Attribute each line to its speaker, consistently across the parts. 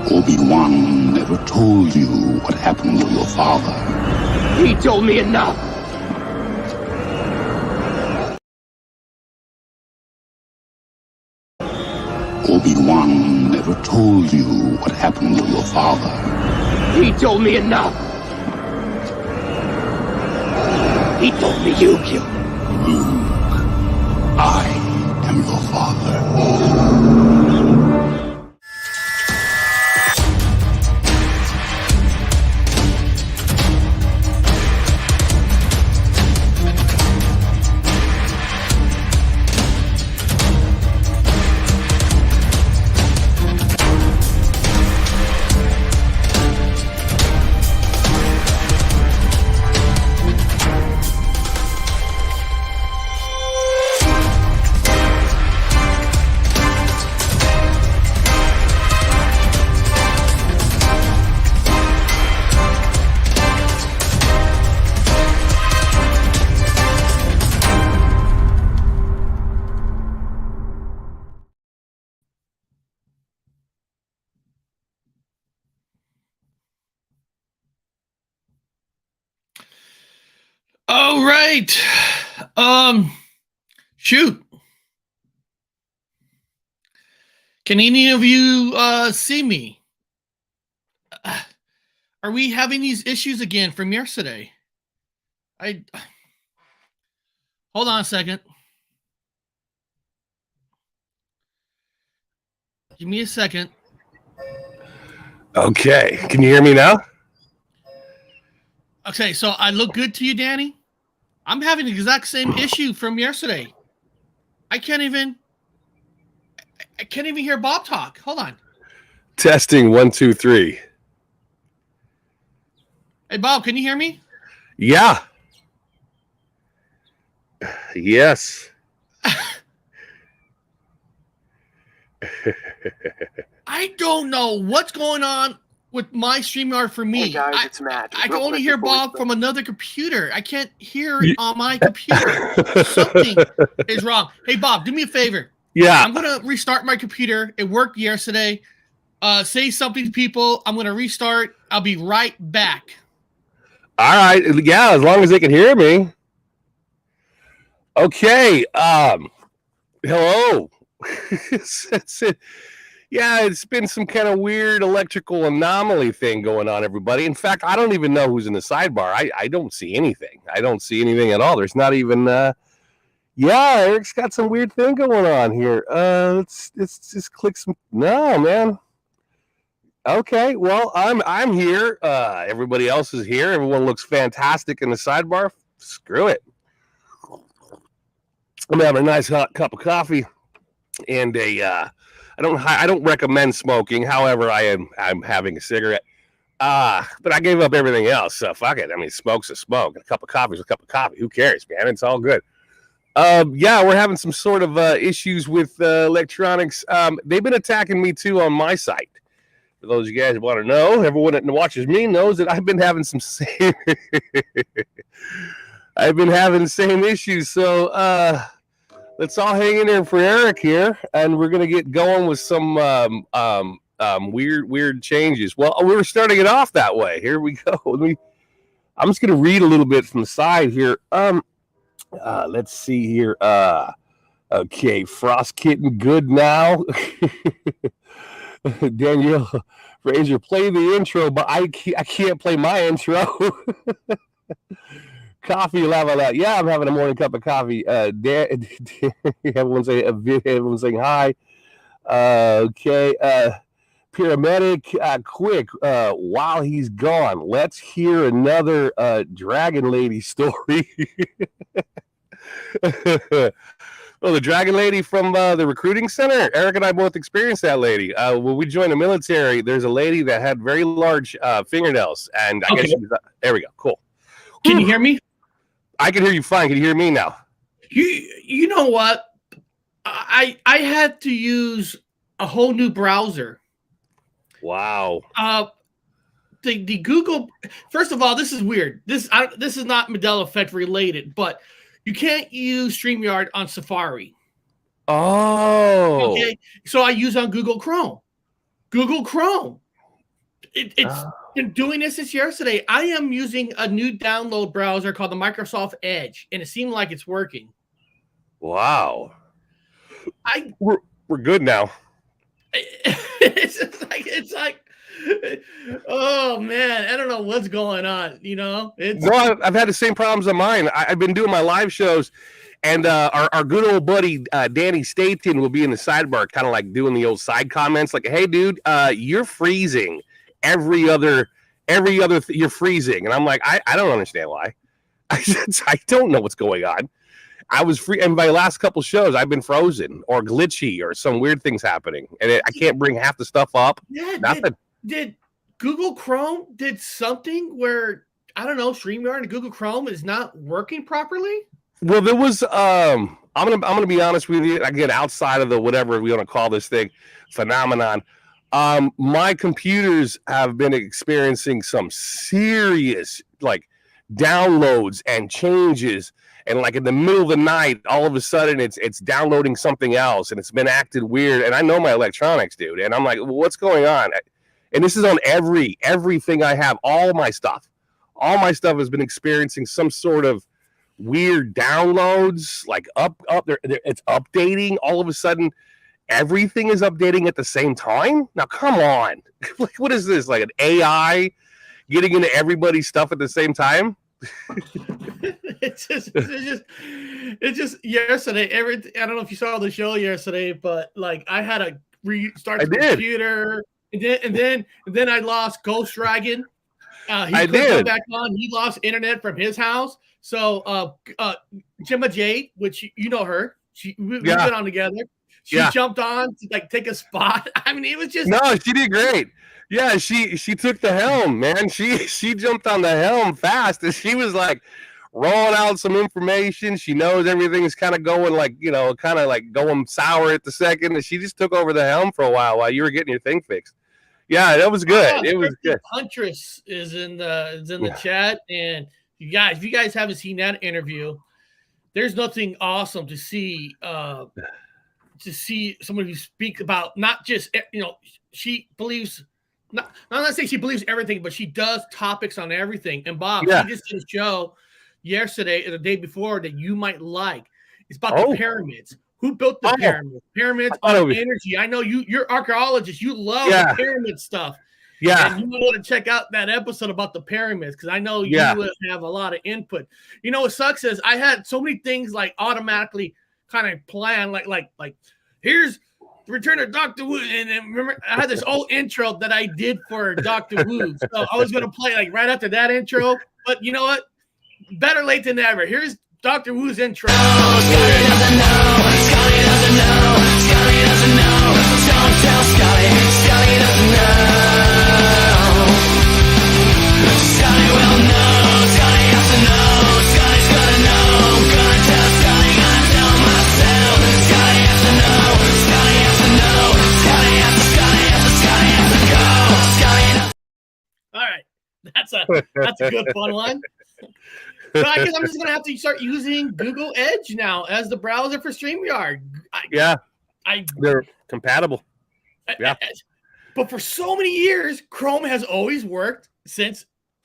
Speaker 1: Obi-Wan never told you what happened to your father.
Speaker 2: He told me enough.
Speaker 1: Obi-Wan never told you what happened to your father.
Speaker 2: He told me enough. He told me you killed him.
Speaker 1: Luke, I am your father.
Speaker 3: All right. Shoot. Can any of you see me? Are we having these issues again from yesterday? Hold on a second. Give me a second.
Speaker 4: Okay. Can you hear me now?
Speaker 3: Okay, so I look good to you, Danny? I'm having the exact same issue from yesterday. I can't even hear Bob talk. Hold on.
Speaker 4: Testing 1, 2, 3.
Speaker 3: Hey, Bob, can you hear me?
Speaker 4: Yeah. Yes.
Speaker 3: I don't know what's going on with my StreamYard for me.
Speaker 5: Hey guys, it's Matt.
Speaker 3: I can only hear Bob from another computer. I can't hear it on my computer. Something is wrong. Hey, Bob, do me a favor.
Speaker 4: Yeah.
Speaker 3: I'm going to restart my computer. It worked yesterday. Say something to people. I'm going to restart. I'll be right back.
Speaker 4: All right. Yeah, as long as they can hear me. Okay. Hello. That's it. Yeah, it's been some kind of weird electrical anomaly thing going on, everybody. In fact, I don't even know who's in the sidebar. I don't see anything. I don't see anything at all. There's not even yeah, Eric's got some weird thing going on here. Let's just click some. No, man. Okay, well, I'm here. Everybody else is here. Everyone looks fantastic in the sidebar. Screw it. I'm having a nice hot cup of coffee and a I don't recommend smoking. However, I'm having a cigarette. But I gave up everything else, so fuck it. I mean, smoke's a smoke. A cup of coffee is a cup of coffee. Who cares, man? It's all good. Yeah, we're having some sort of issues with electronics. They've been attacking me too on my site. For those of you guys who want to know, everyone that watches me knows that I've been having some same I've been having the same issues. So let's all hang in there for Eric here, and we're gonna get going with some weird changes. Well, we were starting it off that way. Here we go. I'm just gonna read a little bit from the side here. Let's see here. Okay, Frost Kitten, good now. Danielle Fraser, play the intro, but I can't play my intro. Coffee, lava. Yeah, I'm having a morning cup of coffee. Everyone saying hi. Okay, paramedic, quick, while he's gone, let's hear another Dragon Lady story. Well, the Dragon Lady from the recruiting center. Eric and I both experienced that lady. When we joined the military, there's a lady that had very large fingernails, and I guess she was. There we go. Cool.
Speaker 3: Can you hear me?
Speaker 4: I can hear you fine. Can you hear me now?
Speaker 3: You know what? I had to use a whole new browser.
Speaker 4: Wow.
Speaker 3: The Google. First of all, this is weird. This is not Mandela Effect related, but you can't use StreamYard on Safari.
Speaker 4: Oh.
Speaker 3: Okay. So I use on Google Chrome. Google Chrome. It's been doing this since yesterday. I am using a new download browser called the Microsoft Edge, and it seemed like it's working.
Speaker 4: Wow. We're good now.
Speaker 3: It's like, oh man, I don't know what's going on. No,
Speaker 4: I've had the same problems on mine. I've been doing my live shows, and our good old buddy Danny Staten will be in the sidebar, kind of like doing the old side comments, like, "Hey, dude, you're freezing. Every other you're freezing," and I'm like, I don't understand why. I don't know what's going on. I was free, and my last couple shows, I've been frozen or glitchy or some weird things happening, and I can't bring half the stuff up.
Speaker 3: Yeah, did Google Chrome did something where, I don't know, StreamYard and Google Chrome is not working properly?
Speaker 4: Well, there was I'm gonna be honest with you, again, outside of the whatever we want to call this thing phenomenon. My computers have been experiencing some serious like downloads and changes. And like in the middle of the night, all of a sudden it's downloading something else, and it's been acted weird. And I know my electronics, dude. And I'm like, well, what's going on? And this is on everything I have. All my stuff has been experiencing some sort of weird downloads, like up there. It's updating. All of a sudden, everything is updating at the same time. Now, come on. Like, what is this? Like an AI getting into everybody's stuff at the same time?
Speaker 3: It's just yesterday. I don't know if you saw the show yesterday, but like I had to restart the computer, and then I lost Ghost Dragon. He couldn't go back on. He lost internet from his house. So Gemma Jade, which you know her, we've been on together. She jumped on to like take a spot. I mean, it was just
Speaker 4: she did great. Yeah, she took the helm, man. She jumped on the helm fast, and she was like rolling out some information. She knows everything's kind of going like, kind of like going sour at the second, and she just took over the helm for a while you were getting your thing fixed. Yeah, that was good. It was good.
Speaker 3: Huntress is in the chat, and you guys haven't seen that interview, there's nothing awesome to see somebody who speaks about not just she believes. I'm not saying she believes everything, but she does topics on everything. And Bob, she just did a show yesterday or the day before that you might like. It's about the pyramids. Who built the pyramids? Pyramids on energy. I know you're archaeologists. You love the pyramid stuff. Yeah. And you want to check out that episode about the pyramids because I know you have a lot of input. You know what sucks is I had so many things like automatically kind of planned, like here's Return of Dr. Wu, and then remember I had this old intro that I did for Dr. Wu, so I was gonna play like right after that intro. But you know what? Better late than never. Here's Dr. Wu's intro. Scotty doesn't know. Scotty doesn't know. Scotty doesn't know. Don't tell Scotty. Scotty doesn't know. Scotty will know. Scotty has to know. Scotty's gonna know. I'm gonna tell Scotty. Gonna tell myself. Scotty has to know. Scotty has to know. Scotty has to. Scotty has to. Scotty has to go. Scotty has. All right, that's a good fun one. So I guess I'm just gonna have to start using Google Edge now as the browser for StreamYard.
Speaker 4: They're compatible.
Speaker 3: But for so many years, Chrome has always worked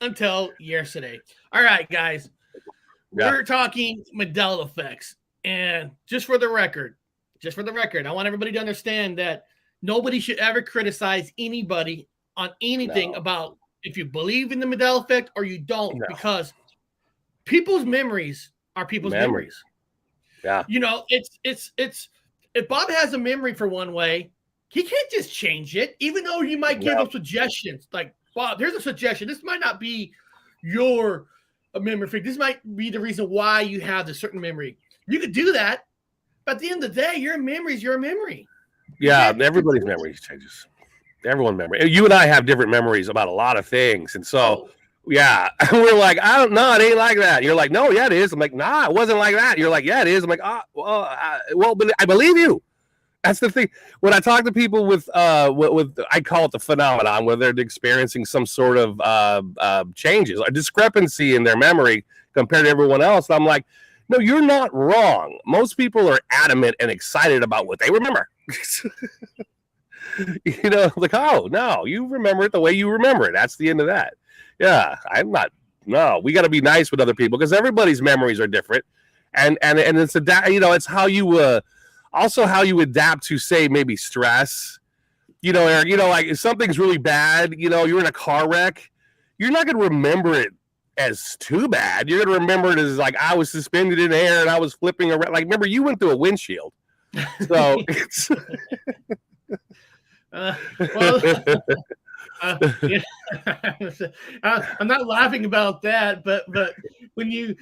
Speaker 3: until yesterday. All right, guys, we're talking Mandela effects, and just for the record, I want everybody to understand that nobody should ever criticize anybody on anything about if you believe in the Mandela effect or you don't, because people's memories are people's memories.
Speaker 4: Yeah.
Speaker 3: It's if Bob has a memory for one way, he can't just change it, even though you might give him suggestions. Like, Bob, here's a suggestion. This might not be your memory fix. This might be the reason why you have a certain memory. You could do that, but at the end of the day, your memory is your memory.
Speaker 4: Yeah, everybody's memory changes. Everyone's memory. You and I have different memories about a lot of things, and so. Yeah, we're like, I don't know, it ain't like that. You're like, no, yeah, it is. I'm like, nah, it wasn't like that. You're like, yeah, it is. I'm like, but I believe you. That's the thing. When I talk to people with I call it the phenomenon, where they're experiencing some sort of changes, a discrepancy in their memory compared to everyone else. I'm like, no, you're not wrong. Most people are adamant and excited about what they remember. You know, like, oh no, you remember it the way you remember it. That's the end of that. Yeah, I'm not. No, we got to be nice with other people because everybody's memories are different, and it's it's how you also how you adapt to, say, maybe stress. Eric, like if something's really bad, you're in a car wreck, you're not going to remember it as too bad. You're going to remember it as like I was suspended in air and I was flipping around. Like, remember, you went through a windshield. So it's
Speaker 3: I'm not laughing about that, but when you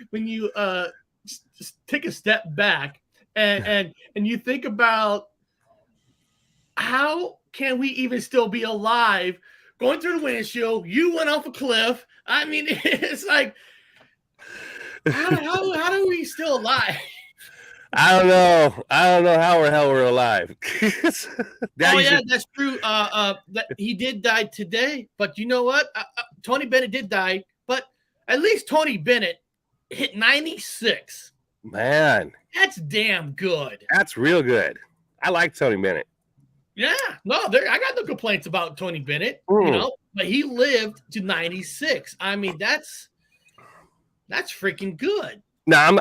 Speaker 3: just take a step back and you think about how can we even still be alive going through the windshield, you went off a cliff. I mean, it's like how are we still alive?
Speaker 4: I don't know how the hell we're alive.
Speaker 3: That's true. That he did die today, but you know what? Tony Bennett did die, but at least Tony Bennett hit 96.
Speaker 4: Man,
Speaker 3: that's damn good.
Speaker 4: That's real good. I like Tony Bennett.
Speaker 3: Yeah, no, I got no complaints about Tony Bennett. But he lived to 96. I mean, that's freaking good.
Speaker 4: Now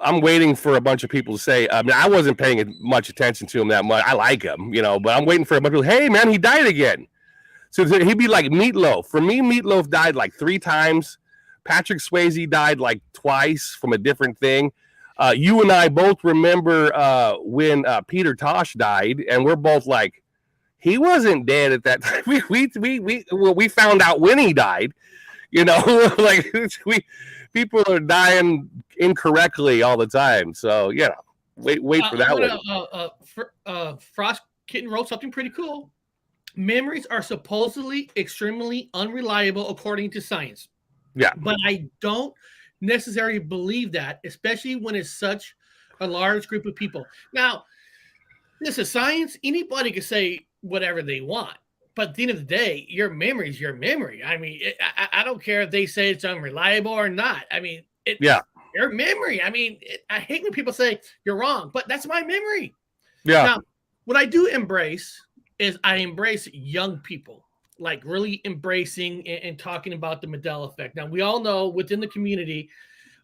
Speaker 4: I'm waiting for a bunch of people to say. I wasn't paying much attention to him that much. I like him, but I'm waiting for a bunch of people. Hey, man, he died again. So he'd be like Meatloaf. For me, Meatloaf died like 3 times. Patrick Swayze died like twice from a different thing. You and I both remember when Peter Tosh died, and we're both like, he wasn't dead at that time. We found out when he died. Like people are dying incorrectly all the time. So wait for that
Speaker 3: one. Frost Kitten wrote something pretty cool. Memories are supposedly extremely unreliable according to science.
Speaker 4: Yeah,
Speaker 3: but I don't necessarily believe that, especially when it's such a large group of people. Now, this is science. Anybody can say whatever they want, but at the end of the day, your memory is your memory. I mean, I don't care if they say it's unreliable or not. I mean, it's your memory. I mean, I hate when people say you're wrong, but that's my memory.
Speaker 4: Yeah.
Speaker 3: Now, what I do embrace is I embrace young people, like really embracing and talking about the Mandela effect. Now, we all know within the community,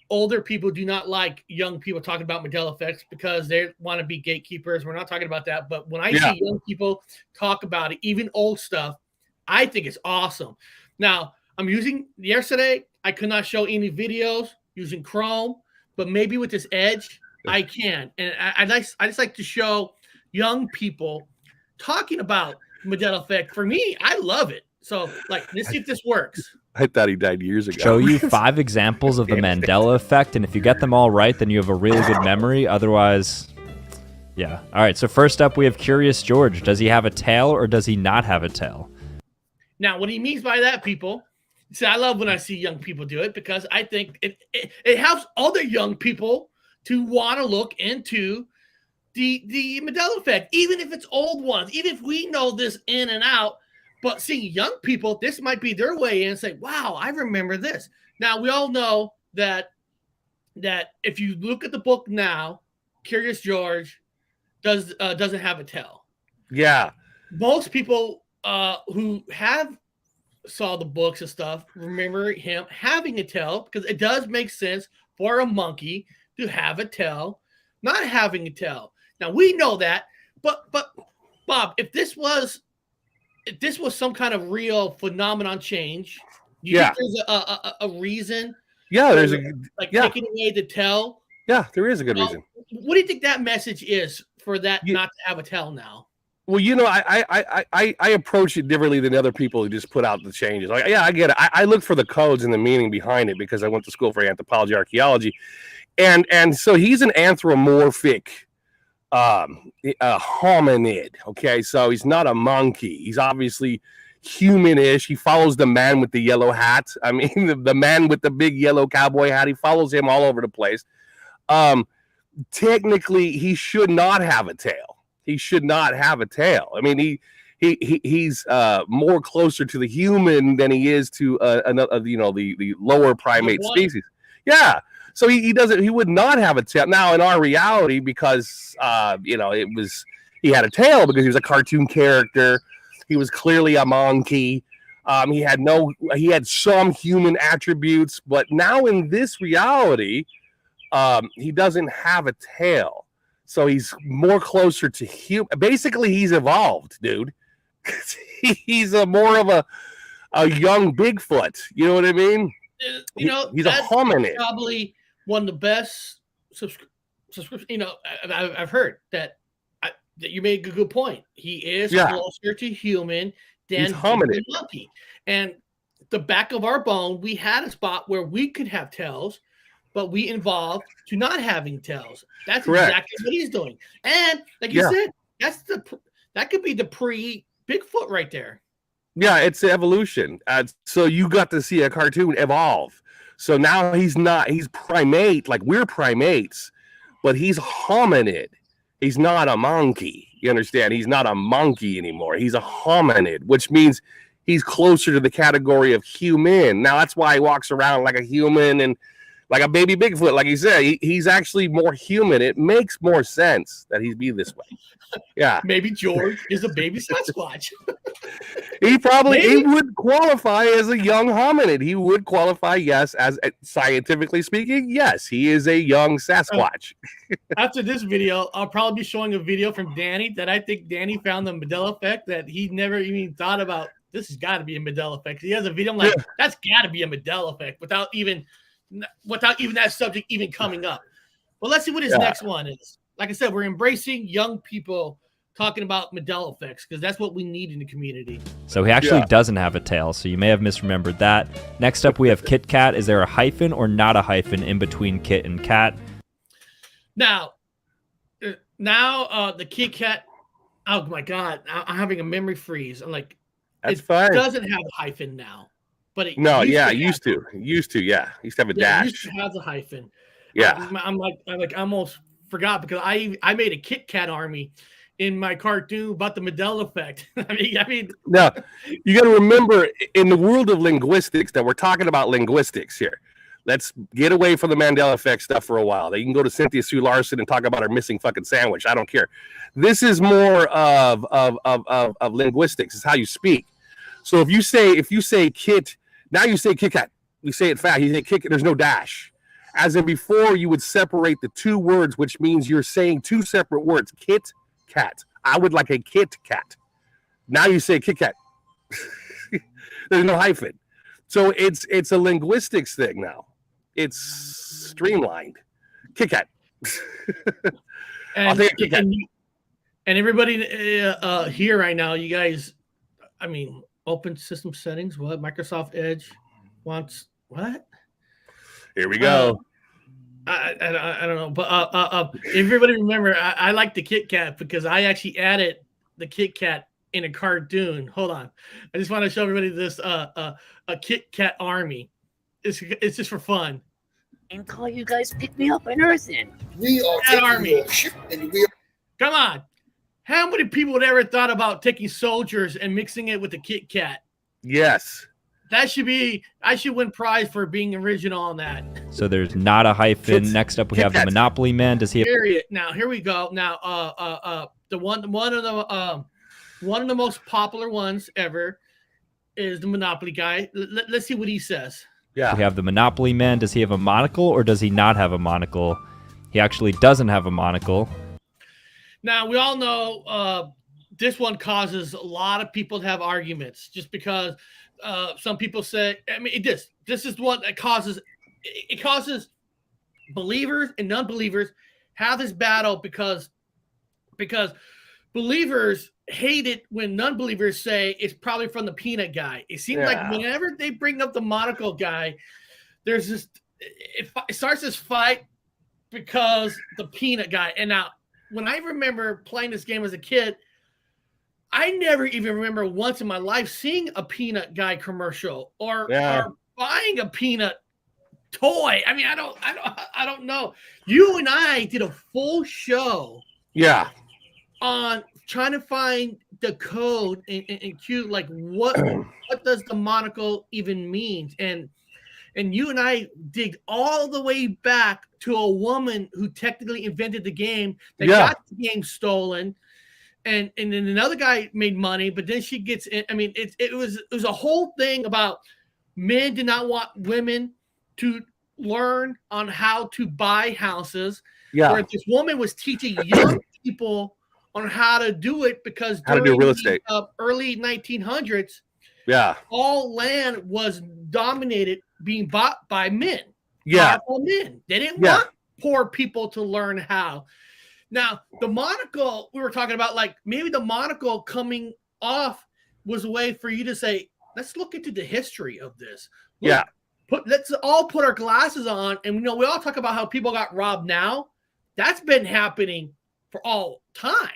Speaker 3: older people do not like young people talking about Mandela effects because they want to be gatekeepers. We're not talking about that. But when I see young people talk about it, even old stuff, I think it's awesome. Now, yesterday, I could not show any videos using Chrome, but maybe with this Edge, I can. And I just like to show young people talking about Mandela effect. For me, I love it. So, let's see if this works.
Speaker 4: I thought he died years ago.
Speaker 5: Show you 5 examples of the Mandela effect, and if you get them all right, then you have a really good memory. Otherwise, yeah. All right, so first up, we have Curious George. Does he have a tail or does he not have a tail?
Speaker 3: Now, what he means by that, people, see, I love when I see young people do it because I think it helps other young people to want to look into the Mandela effect, even if it's old ones, even if we know this in and out. But seeing young people, this might be their way in and say, wow, I remember this. Now, we all know that if you look at the book now, Curious George doesn't have a tail.
Speaker 4: Yeah.
Speaker 3: Most people who have saw the books and stuff remember him having a tail because it does make sense for a monkey to have a tail, not having a tail. Now, we know that, but Bob, if this was some kind of real phenomenon change, you think there's a reason?
Speaker 4: Yeah, there's
Speaker 3: taking away the tail.
Speaker 4: Yeah, there is a good reason.
Speaker 3: What do you think that message is for that not to have a tail now?
Speaker 4: Well, I approach it differently than other people who just put out the changes. I get it. I look for the codes and the meaning behind it because I went to school for anthropology, archaeology, and so he's an anthropomorphic a hominid. Okay, so he's not a monkey. He's obviously humanish. He follows the man with the yellow hat. I mean, the man with the big yellow cowboy hat. He follows him all over the place. Technically, he should not have a tail. He should not have a tail. I mean, he's more closer to the human than he is to the lower primate species. Yeah. So he would not have a tail. Now, in our reality, because it was He had a tail because he was a cartoon character. He was clearly a monkey. He had some human attributes, but now in this reality, he doesn't have a tail. So he's more closer to human. Basically, he's evolved, dude. He's more of a young Bigfoot. You know what I mean? He's a hominid.
Speaker 3: Probably one of the best subscription. You know, I've heard that you made a good point. He is closer to human than hominid monkey. And the back of our bone, we had a spot where we could have tails, but we evolved to not having tails. That's correct. Exactly what he's doing. And like you said, that could be the pre-Bigfoot right there.
Speaker 4: Yeah, it's evolution. So you got to see a cartoon evolve. So now he's primate, like we're primates, but he's hominid. He's not a monkey. You understand? He's not a monkey anymore. He's a hominid, which means he's closer to the category of human. Now, that's why he walks around like a human and like a baby Bigfoot. Like you said, he's actually more human. It makes more sense that he'd be this way. Yeah.
Speaker 3: Maybe George is a baby Sasquatch.
Speaker 4: He would qualify as a young hominid. He would qualify, yes, as scientifically speaking, yes, he is a young Sasquatch.
Speaker 3: After this video, I'll probably be showing a video from Danny that I think Danny found the Mandela effect that he never even thought about. This has got to be a Mandela effect. He has a video. I'm like, that's got to be a Mandela effect without even that subject even coming up. Well, let's see what his next one is. Like I said, we're embracing young people talking about Mandela effects because that's what we need in the community.
Speaker 5: So he actually doesn't have a tail, so you may have misremembered that. Next up, we have Kit Kat. Is there a hyphen or not a hyphen in between Kit and Kat?
Speaker 3: Now, the Kit Kat, oh my God, I'm having a memory freeze. I'm like,
Speaker 4: that's fine.
Speaker 3: It doesn't have a hyphen now. But it
Speaker 4: used to have a dash.
Speaker 3: Used to have the hyphen.
Speaker 4: Yeah.
Speaker 3: I'm almost forgot because I made a Kit Kat army in my cartoon about the Mandela effect. I mean.
Speaker 4: No, you got to remember in the world of linguistics that we're talking about linguistics here. Let's get away from the Mandela effect stuff for a while. You can go to Cynthia Sue Larson and talk about her missing fucking sandwich. I don't care. This is more of linguistics. It's how you speak. So if you say Kit, now you say Kit Kat. You say it fast. You say Kit Kat. There's no dash. As in before, you would separate the two words, which means you're saying two separate words. Kit Kat. I would like a Kit Kat. Now you say Kit Kat. There's no hyphen. So it's a linguistics thing now. It's streamlined. Kit Kat.
Speaker 3: I'll take a Kit Kat. And everybody here right now, you guys, I mean, open system settings. What? Microsoft Edge wants what?
Speaker 4: Here we go.
Speaker 3: I don't know, but everybody remember, I like the Kit Kat because I actually added the Kit Kat in a cartoon. Hold on, I just want to show everybody this a Kit Kat army. It's just for fun.
Speaker 6: And call you guys pick me up on Earthen.
Speaker 2: We are
Speaker 3: Kat army.
Speaker 2: And we are.
Speaker 3: Come on, how many people would ever thought about taking soldiers and mixing it with the Kit Kat?
Speaker 4: Yes.
Speaker 3: That should be. I should win prize for being original on that.
Speaker 5: So there's not a hyphen. Next up, we have the Monopoly Man. Does he have?
Speaker 3: Period. Now here we go. Now, the one of the most popular ones ever is the Monopoly guy. Let's see what he says.
Speaker 4: Yeah.
Speaker 5: We have the Monopoly Man. Does he have a monocle or does he not have a monocle? He actually doesn't have a monocle.
Speaker 3: Now we all know this one causes a lot of people to have arguments just because. Some people say, I mean, this is the one that causes believers and non-believers have this battle because believers hate it when non-believers say it's probably from the peanut guy. It seems like whenever they bring up the monocle guy, there's this it starts this fight because the peanut guy. And now when I remember playing this game as a kid, I never even remember once in my life seeing a peanut guy commercial or buying a peanut toy. I mean, I don't know. You and I did a full show, on trying to find the code and cue like what does the monocle even mean, and you and I dig all the way back to a woman who technically invented the game that got the game stolen. and then another guy made money, but then she gets in. I mean, it was a whole thing about men did not want women to learn on how to buy houses.
Speaker 4: Yeah.
Speaker 3: Where this woman was teaching young people on how to do it because
Speaker 4: how to do real estate.
Speaker 3: Early 1900s,
Speaker 4: yeah,
Speaker 3: all land was dominated, being bought by men.
Speaker 4: Yeah,
Speaker 3: powerful men. They didn't want poor people to learn how. Now, the monocle we were talking about, like maybe the monocle coming off was a way for you to say, let's look into the history of this. Let's all put our glasses on, and we all talk about how people got robbed now. That's been happening for all time.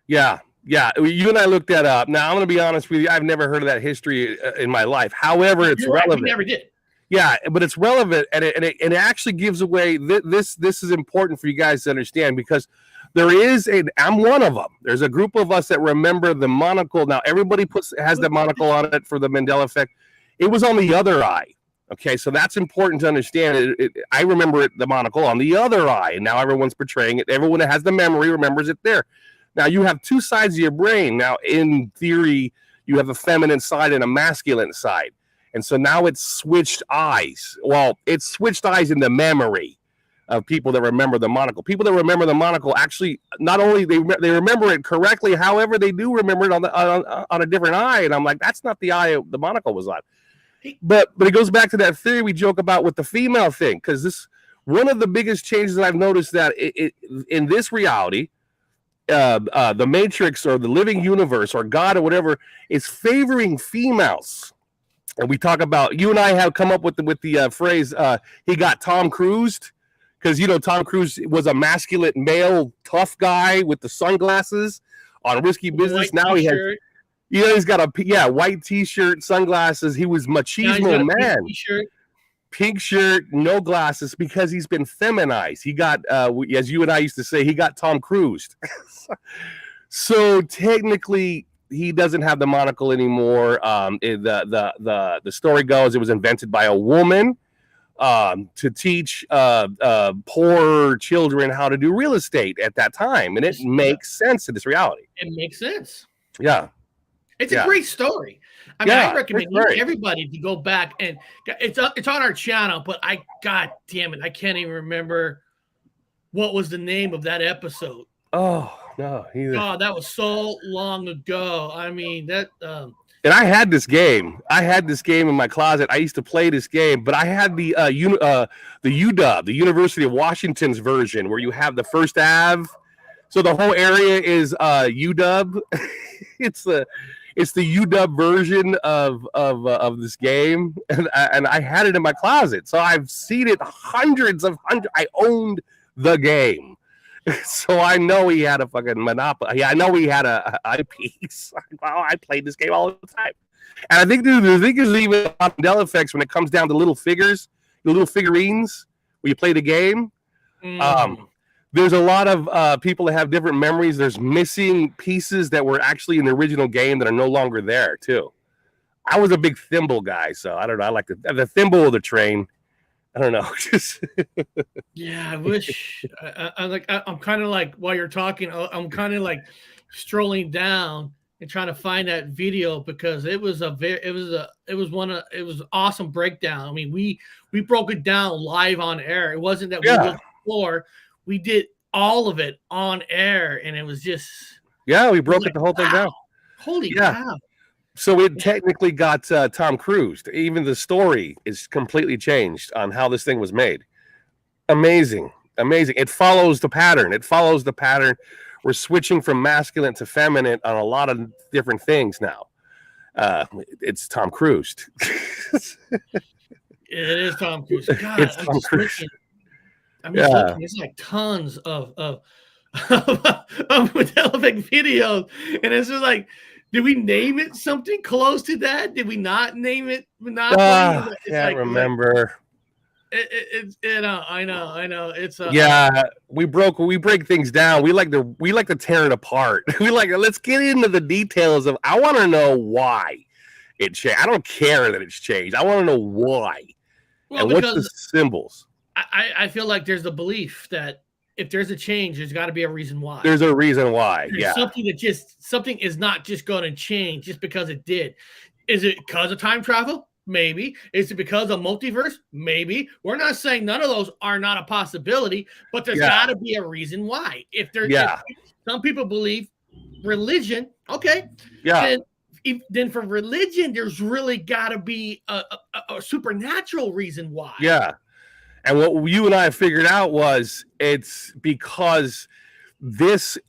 Speaker 4: Yeah. You and I looked that up. Now, I'm going to be honest with you. I've never heard of that history in my life. However, it's relevant.
Speaker 3: We never did.
Speaker 4: Yeah, but it's relevant, and it actually gives away. This is important for you guys to understand, because I'm one of them. There's a group of us that remember the monocle. Now, everybody has the monocle on it for the Mandela effect. It was on the other eye. Okay, so that's important to understand. I remember the monocle on the other eye, and now everyone's portraying it. Everyone that has the memory remembers it there. Now, you have two sides of your brain. Now, in theory, you have a feminine side and a masculine side. And so now it's switched eyes. Well, it's switched eyes in the memory of people that remember the monocle. People that remember the monocle actually, not only they remember it correctly, however, they do remember it on a different eye. And I'm like, that's not the eye the monocle was on. But it goes back to that theory we joke about with the female thing, because this one of the biggest changes that I've noticed that in this reality, the Matrix or the living universe or God or whatever is favoring females. And we talk about, you and I have come up with the phrase, he got Tom Cruised, because Tom Cruise was a masculine male tough guy with the sunglasses on Risky Business. Now he has. He's got a white t-shirt, sunglasses. He was machismo man. Pink shirt, no glasses, because he's been feminized. He got, as you and I used to say, he got Tom Cruised. So technically, he doesn't have the monocle anymore. The story goes it was invented by a woman to teach poor children how to do real estate at that time, and it makes sense in this reality.
Speaker 3: It makes sense.
Speaker 4: Yeah.
Speaker 3: It's a great story. I mean, I recommend everybody to go back, and it's on our channel, but God damn it, I can't even remember what was the name of that episode.
Speaker 4: Oh, no.
Speaker 3: Oh, that was so long ago. I mean, that
Speaker 4: and I had this game. In my closet. I used to play this game, but I had the UW, the University of Washington's version, where you have the First Ave. So the whole area is UW. It's the UW version of this game, and I had it in my closet. So I've seen it hundreds. I owned the game, so I know he had a fucking monopoly. Yeah, I know he had a eyepiece. Wow, I played this game all the time, and I think there's even Mandela effects when it comes down to little figures, the little figurines where you play the game. There's a lot of people that have different memories. There's missing pieces that were actually in the original game that are no longer there, too. I was a big thimble guy, so I don't know. I like the thimble of the train. I don't know.
Speaker 3: Yeah, I wish. I'm kind of like, while you're talking, I'm kind of like strolling down and trying to find that video, because it was awesome breakdown. I mean, we broke it down live on air. It wasn't that we did before. We did all of it on air, and it was just
Speaker 4: we broke the whole thing down.
Speaker 3: Holy cow!
Speaker 4: So it technically got Tom Cruise. Even the story is completely changed on how this thing was made. Amazing. It follows the pattern. We're switching from masculine to feminine on a lot of different things now. It's Tom Cruise.
Speaker 3: It is Tom Cruise. God,
Speaker 4: it's Tom Cruise.
Speaker 3: I'm just looking, there's like tons of Mandela videos, and it's just like, did we name it something close to that? Did we not name it Monopoly?
Speaker 4: Can't remember.
Speaker 3: I know. It's
Speaker 4: we break things down. We like to tear it apart. Let's get into the details of. I want to know why it changed. I don't care that it's changed. I want to know why. And what's the symbols?
Speaker 3: I feel like there's the belief that if there's a change, there's got to be a reason why.
Speaker 4: There's a reason why.
Speaker 3: There's something is not just going to change just because it did. Is it because of time travel? Maybe. Is it because of multiverse? Maybe. We're not saying none of those are not a possibility, but there's got to be a reason why. If some people believe religion, okay.
Speaker 4: Yeah.
Speaker 3: Then for religion, there's really got to be a supernatural reason why.
Speaker 4: Yeah. And what you and I figured out was it's because this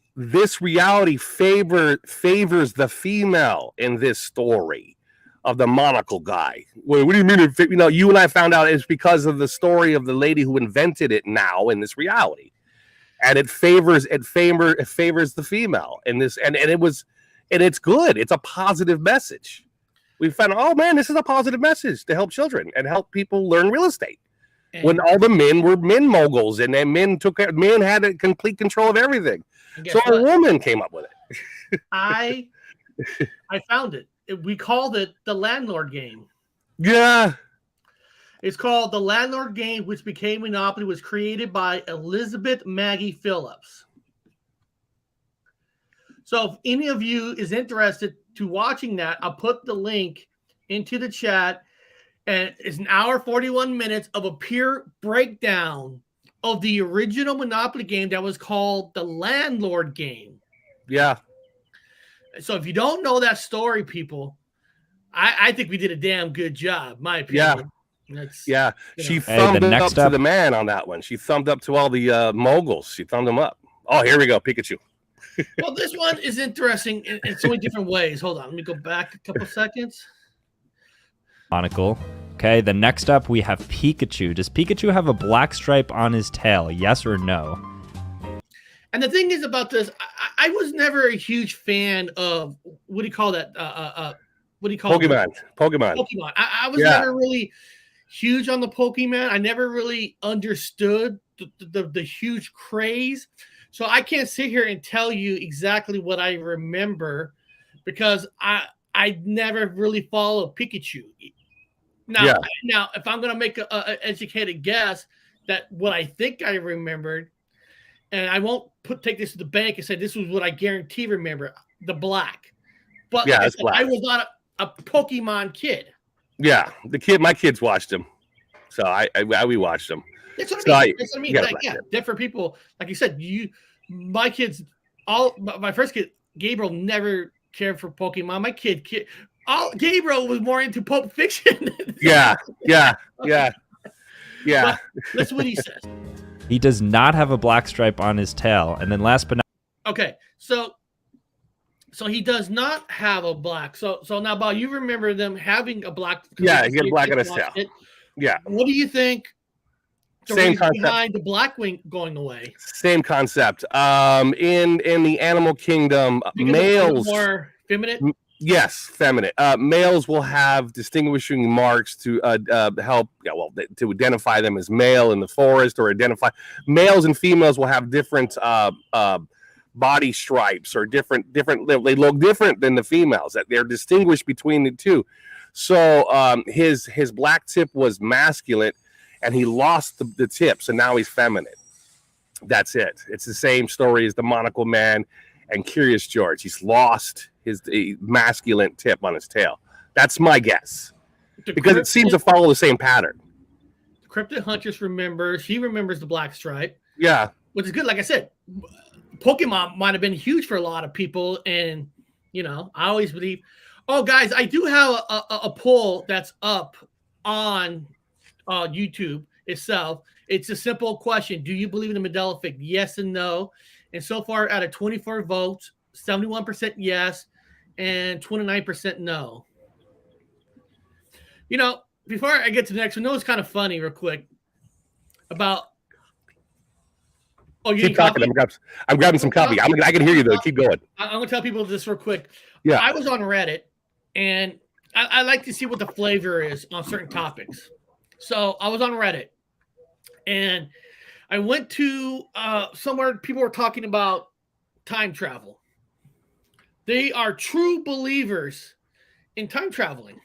Speaker 4: reality favors the female in this story of the monocle guy. What do you mean? You and I found out it's because of the story of the lady who invented it now in this reality, and it favors the female in this, and it's good. It's a positive message. We found, oh man, this is a positive message to help children and help people learn real estate. And when all the men were men moguls and then men had a complete control of everything. So a woman came up with it.
Speaker 3: I found it. We called it the landlord game.
Speaker 4: Yeah.
Speaker 3: It's called the landlord game, which became Monopoly, was created by Elizabeth Maggie Phillips. So if any of you is interested to watching that, I'll put the link into the chat. And it's an hour, 41 minutes of a pure breakdown of the original Monopoly game that was called the landlord game.
Speaker 4: Yeah.
Speaker 3: So if you don't know that story, people, I think we did a damn good job, my opinion.
Speaker 4: Yeah. She thumbed up to the man on that one. She thumbed up to all the moguls. She thumbed them up. Oh, here we go. Pikachu.
Speaker 3: Well, this one is interesting in so many different ways. Hold on. Let me go back a couple seconds.
Speaker 5: Monocle. Okay, the next up we have Pikachu. Does Pikachu have a black stripe on his tail? Yes or no?
Speaker 3: And the thing is about this, I was never a huge fan of what do you call that? What do you call
Speaker 4: Pokemon?
Speaker 3: It?
Speaker 4: Pokemon.
Speaker 3: I was never really huge on the Pokemon. I never really understood the huge craze. So I can't sit here and tell you exactly what I remember because I never really followed Pikachu. Now, if I'm going to make an educated guess that what I think I remembered, and I won't take this to the bank and say this was what I guarantee remember, the black. But
Speaker 4: yeah, it's black.
Speaker 3: I was not a Pokemon kid.
Speaker 4: Yeah, my kids watched them, so we watched them.
Speaker 3: That's what I mean. That's what I mean. Like, different people, like you said, my kids, my first kid, Gabriel, never cared for Pokemon. My kid, Gabriel was more into Pulp Fiction.
Speaker 4: Yeah.
Speaker 3: That's what he says.
Speaker 5: He does not have a black stripe on his tail. And then last but not.
Speaker 3: Okay, so he does not have a black. So now, Bob, you remember them having a black?
Speaker 4: Yeah, he had black on his tail. Yeah.
Speaker 3: What do you think?
Speaker 4: Same concept
Speaker 3: behind the black wing going away.
Speaker 4: Same concept. In the animal kingdom, males
Speaker 3: more feminine.
Speaker 4: Yes, feminine. Males will have distinguishing marks to help. To identify them as male in the forest, or identify males and females will have different body stripes or different. They look different than the females. That they're distinguished between the two. So his black tip was masculine, and he lost the tip, so now he's feminine. That's it. It's the same story as the Monocle Man and Curious George. He's lost his masculine tip on his tail. That's my guess, because it seems to follow the same pattern.
Speaker 3: Cryptid Huntress remembers. He remembers the black stripe.
Speaker 4: Yeah,
Speaker 3: which is good. Like I said, Pokemon might have been huge for a lot of people, and I always believe. Oh, guys, I do have a poll that's up on YouTube itself. It's a simple question. Do you believe in the Mandela effect? Yes and no. And so far, out of 24 votes, 71% yes and 29% no. Before I get to the next one, it's kind of funny real quick about. Oh, you
Speaker 4: keep talking. I'm grabbing some coffee. I can hear you though. Keep going.
Speaker 3: I'm going to tell people this real quick.
Speaker 4: Yeah.
Speaker 3: I was on Reddit, and I like to see what the flavor is on certain topics. So I was on Reddit, and I went to somewhere people were talking about time travel. They are true believers in time traveling.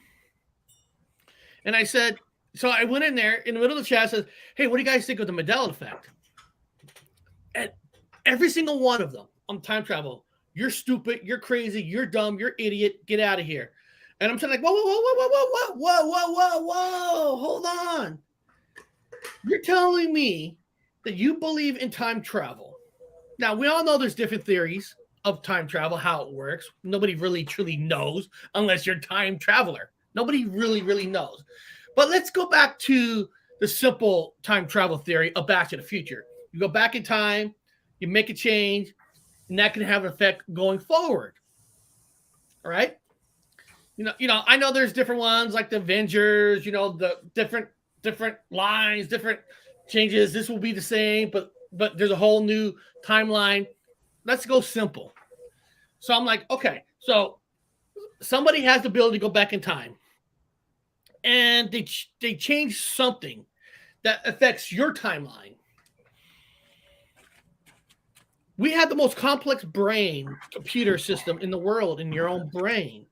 Speaker 3: And I said, so I went in there in the middle of the chat, says, hey, what do you guys think of the Mandela effect? And every single one of them on time travel, you're stupid, you're crazy, you're dumb, you're idiot, get out of here. And I'm saying like, whoa, hold on. You're telling me that you believe in time travel. Now, we all know there's different theories of time travel, how it works. Nobody really truly knows unless you're a time traveler. Nobody really knows. But let's go back to the simple time travel theory of Back to the Future. You go back in time, you make a change, and that can have an effect going forward. All right? You know, I know there's different ones like the Avengers, you know, the different lines, different changes. This will be the same, but there's a whole new timeline. Let's go simple. So I'm like, okay, so somebody has the ability to go back in time, and they change something that affects your timeline. We have the most complex brain computer system in the world in your own brain.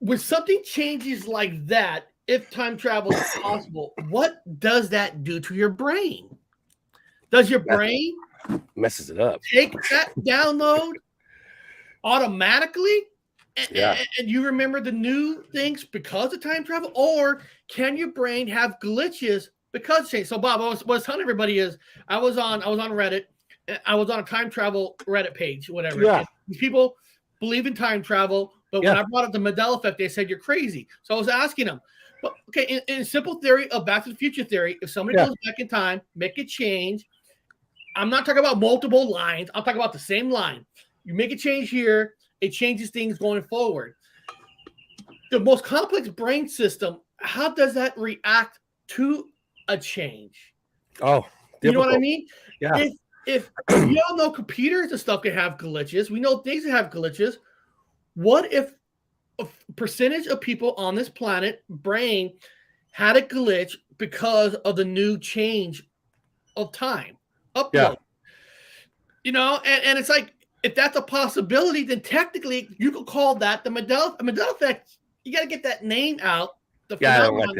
Speaker 3: When something changes like that, if time travel is possible, what does that do to your brain? Does your brain
Speaker 4: messes it up?
Speaker 3: Take that download automatically? And you remember the new things because of time travel? Or can your brain have glitches because of change? So Bob, I was telling everybody is I was on Reddit. I was on a time travel Reddit page, whatever.
Speaker 4: Yeah.
Speaker 3: These people believe in time travel, but when I brought up the Mandela effect, they said you're crazy. So I was asking them, but okay, in simple theory of Back to the Future theory, if somebody goes back in time, make a change. I'm not talking about multiple lines. I'm talking about the same line. You make a change here, it changes things going forward. The most complex brain system, how does that react to a change?
Speaker 4: Oh, difficult.
Speaker 3: You know what I mean?
Speaker 4: Yeah.
Speaker 3: If we all know computers and stuff can have glitches, we know things that have glitches. What if a percentage of people on this planet brain had a glitch because of the new change of time upload?
Speaker 4: Yeah.
Speaker 3: You know, and it's like, if that's a possibility, then technically you could call that the Mandela effect. You got to get that name out, the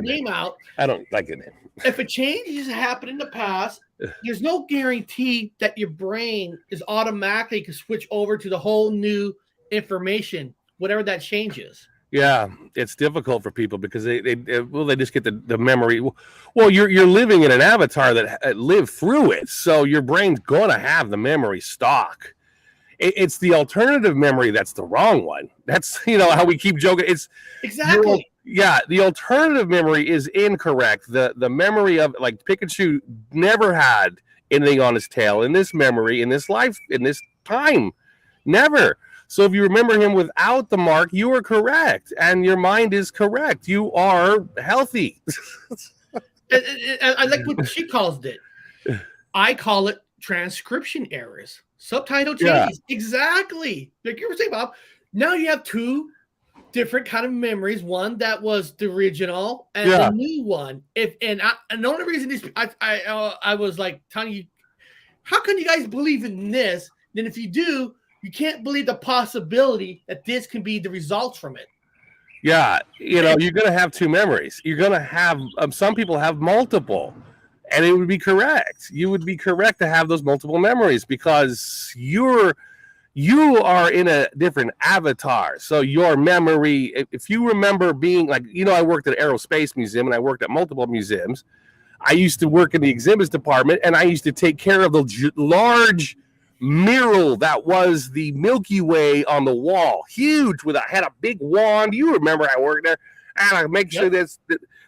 Speaker 3: name out.
Speaker 4: I don't like it.
Speaker 3: If a change has happened in the past, there's no guarantee that your brain is automatically can switch over to the whole new information, whatever that change is.
Speaker 4: Yeah, it's difficult for people because they just get the memory. Well, you're living in an avatar that lived through it, so your brain's gonna have the memory stock. It's the alternative memory that's the wrong one. That's how we keep joking. It's
Speaker 3: exactly.
Speaker 4: The alternative memory is incorrect. The memory of like Pikachu never had anything on his tail in this memory, in this life, in this time. Never. So if you remember him without the mark, you are correct. And your mind is correct. You are healthy.
Speaker 3: I like what she calls it. I call it transcription errors. Subtitle changes. Yeah. Exactly. Like you were saying, Bob. Now you have two different kind of memories. One that was the original and the new one. And the only reason I was like telling you, how can you guys believe in this? Then if you do, you can't believe the possibility that this can be the results from it.
Speaker 4: Yeah, you're going to have two memories. You're going to have some people have multiple, and it would be correct. You would be correct to have those multiple memories because you are in a different avatar. So your memory, if you remember being like, I worked at Aerospace Museum and I worked at multiple museums. I used to work in the exhibits department, and I used to take care of the large mural that was the Milky Way on the wall, huge. Had a big wand. You remember I worked there, and I make sure that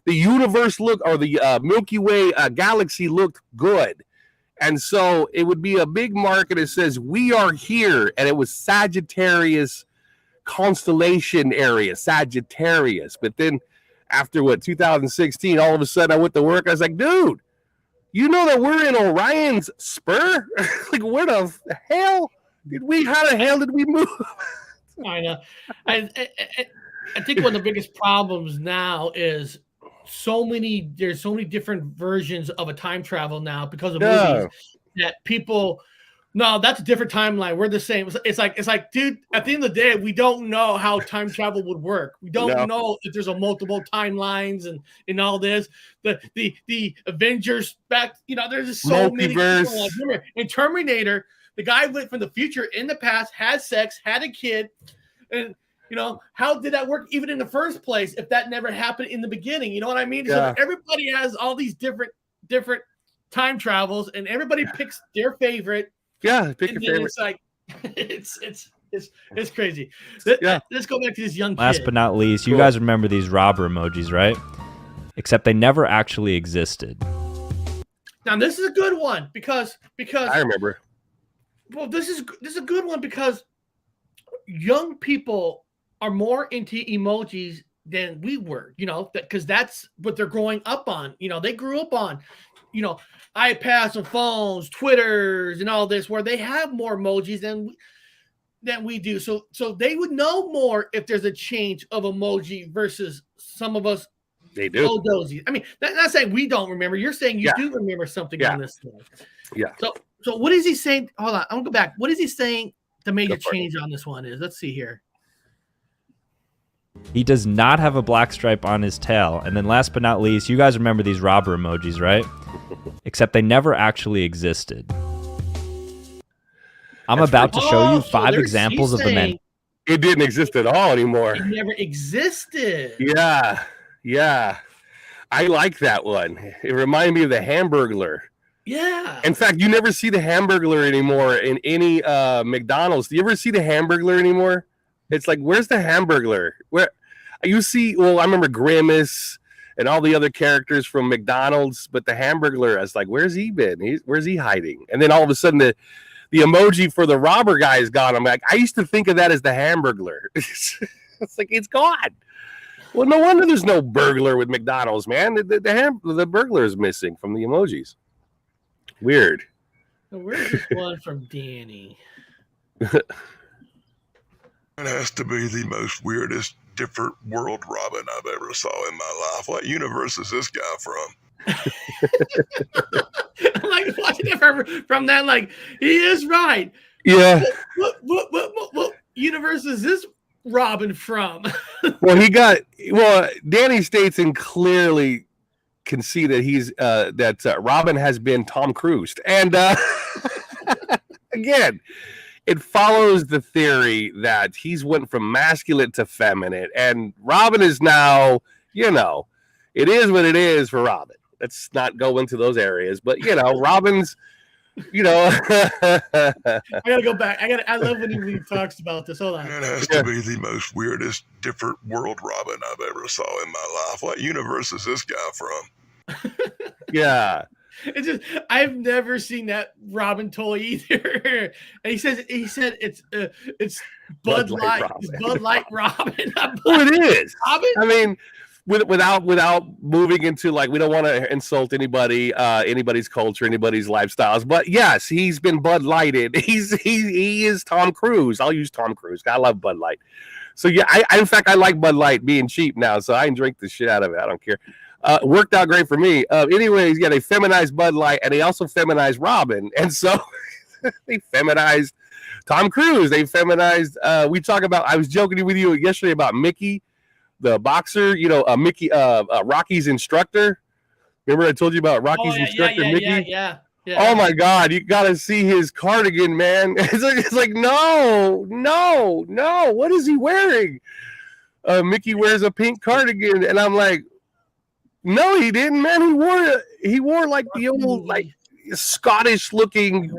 Speaker 4: the universe looked, or the Milky Way galaxy looked good. And so it would be a big marker that says we are here, and it was Sagittarius constellation area, Sagittarius. But then after 2016, all of a sudden I went to work. I was like, dude, you know that we're in Orion's spur? Like, where the hell did we? How the hell did we move?
Speaker 3: I know. I think one of the biggest problems now is there's so many different versions of a time travel now because of movies that people No, that's a different timeline. We're the same. It's like, dude, at the end of the day, we don't know how time travel would work. We don't know if there's a multiple timelines and all this. The Avengers back, there's just so many people. Remember, in Terminator, the guy went from the future in the past, had sex, had a kid, and how did that work even in the first place if that never happened in the beginning? You know what I mean? Yeah. So everybody has all these different time travels, and everybody picks their favorite.
Speaker 4: Yeah, pick your favorite.
Speaker 3: It's like it's crazy. Let's go back to this young kid.
Speaker 5: Last but not least, you guys remember these robber emojis, right? Except they never actually existed.
Speaker 3: Now this is a good one because
Speaker 4: I remember.
Speaker 3: Well, this is a good one because young people are more into emojis than we were, because that's what they're growing up on. They grew up on, iPads and phones, Twitters, and all this, where they have more emojis than we do. So they would know more if there's a change of emoji versus some of us.
Speaker 4: They do.
Speaker 3: Dozy. I mean, not saying we don't remember. You're saying you do remember something on this thing.
Speaker 4: Yeah.
Speaker 3: So what is he saying? Hold on, I'm gonna go back. What is he saying? The major change on this one is. Let's see here.
Speaker 5: He does not have a black stripe on his tail. And then last but not least, you guys remember these robber emojis, right? Except they never actually existed. I'm about to show you 5 examples of the men.
Speaker 4: It didn't exist at all anymore.
Speaker 3: It never existed.
Speaker 4: Yeah. I like that one. It reminded me of the Hamburglar.
Speaker 3: Yeah.
Speaker 4: In fact, you never see the Hamburglar anymore in any McDonald's. Do you ever see the Hamburglar anymore? It's like, where's the Hamburglar? Where you see? Well, I remember Grimace and all the other characters from McDonald's, but the Hamburglar, I was like, where's he been? Where's he hiding? And then all of a sudden, the emoji for the robber guy is gone. I'm like, I used to think of that as the Hamburglar. It's like, it's gone. Well, no wonder there's no burglar with McDonald's, man. The burglar is missing from the emojis. Weird.
Speaker 3: Where's this one from Danny?
Speaker 7: It has to be the most weirdest different world Robin I've ever saw in my life. What universe is this guy from?
Speaker 3: I'm like watching it from that, like, he is right.
Speaker 4: Yeah.
Speaker 3: What universe is this Robin from?
Speaker 4: Well, Danny states and clearly can see that he's Robin has been Tom Cruise. And again, it follows the theory that he's went from masculine to feminine, and Robin is now, it is what it is for Robin. Let's not go into those areas, but Robin's,
Speaker 3: I gotta go back. I love when he talks about this. Hold on.
Speaker 7: It has to be the most weirdest different world Robin I've ever saw in my life. What universe is this guy from?
Speaker 4: Yeah.
Speaker 3: It's just, I've never seen that Robin toy either. And he said it's Bud Light. It's Bud Light Robin.
Speaker 4: Well, it is.
Speaker 3: Robin?
Speaker 4: I mean, without moving into, like, we don't want to insult anybody, anybody's culture, anybody's lifestyles. But yes, he's been Bud Lighted. He is Tom Cruise. I'll use Tom Cruise. I love Bud Light. So yeah, in fact I like Bud Light being cheap now, so I can drink the shit out of it. I don't care. Worked out great for me. Anyways, yeah, they feminized Bud Light, and they also feminized Robin, and so they feminized Tom Cruise. They feminized. We talk about. I was joking with you yesterday about Mickey, the boxer. Mickey, Rocky's instructor. Remember I told you about Rocky's instructor, Mickey?
Speaker 3: Yeah.
Speaker 4: Oh my God, you got to see his cardigan, man. It's like no. What is he wearing? Mickey wears a pink cardigan, and I'm like, no, he didn't, man. He wore like the old, like, Scottish looking,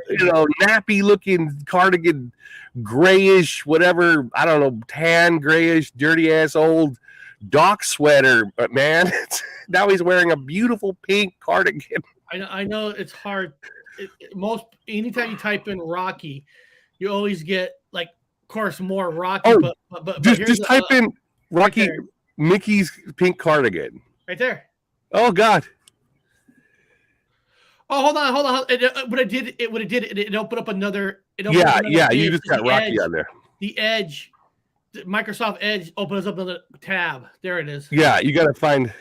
Speaker 4: nappy looking cardigan, grayish, whatever, I don't know, tan, grayish, dirty ass old dock sweater. But man, now he's wearing a beautiful pink cardigan.
Speaker 3: I know it's hard. Anytime you type in Rocky, you always get, like, of course, more Rocky.
Speaker 4: Oh,
Speaker 3: but
Speaker 4: just type in Rocky, right, Mickey's pink cardigan.
Speaker 3: Right there.
Speaker 4: Oh God.
Speaker 3: Oh, hold on. It opened up another.
Speaker 4: Yeah. You just got Rocky on there.
Speaker 3: The Edge, Microsoft Edge opens up another tab. There it is.
Speaker 4: Yeah, you got to find.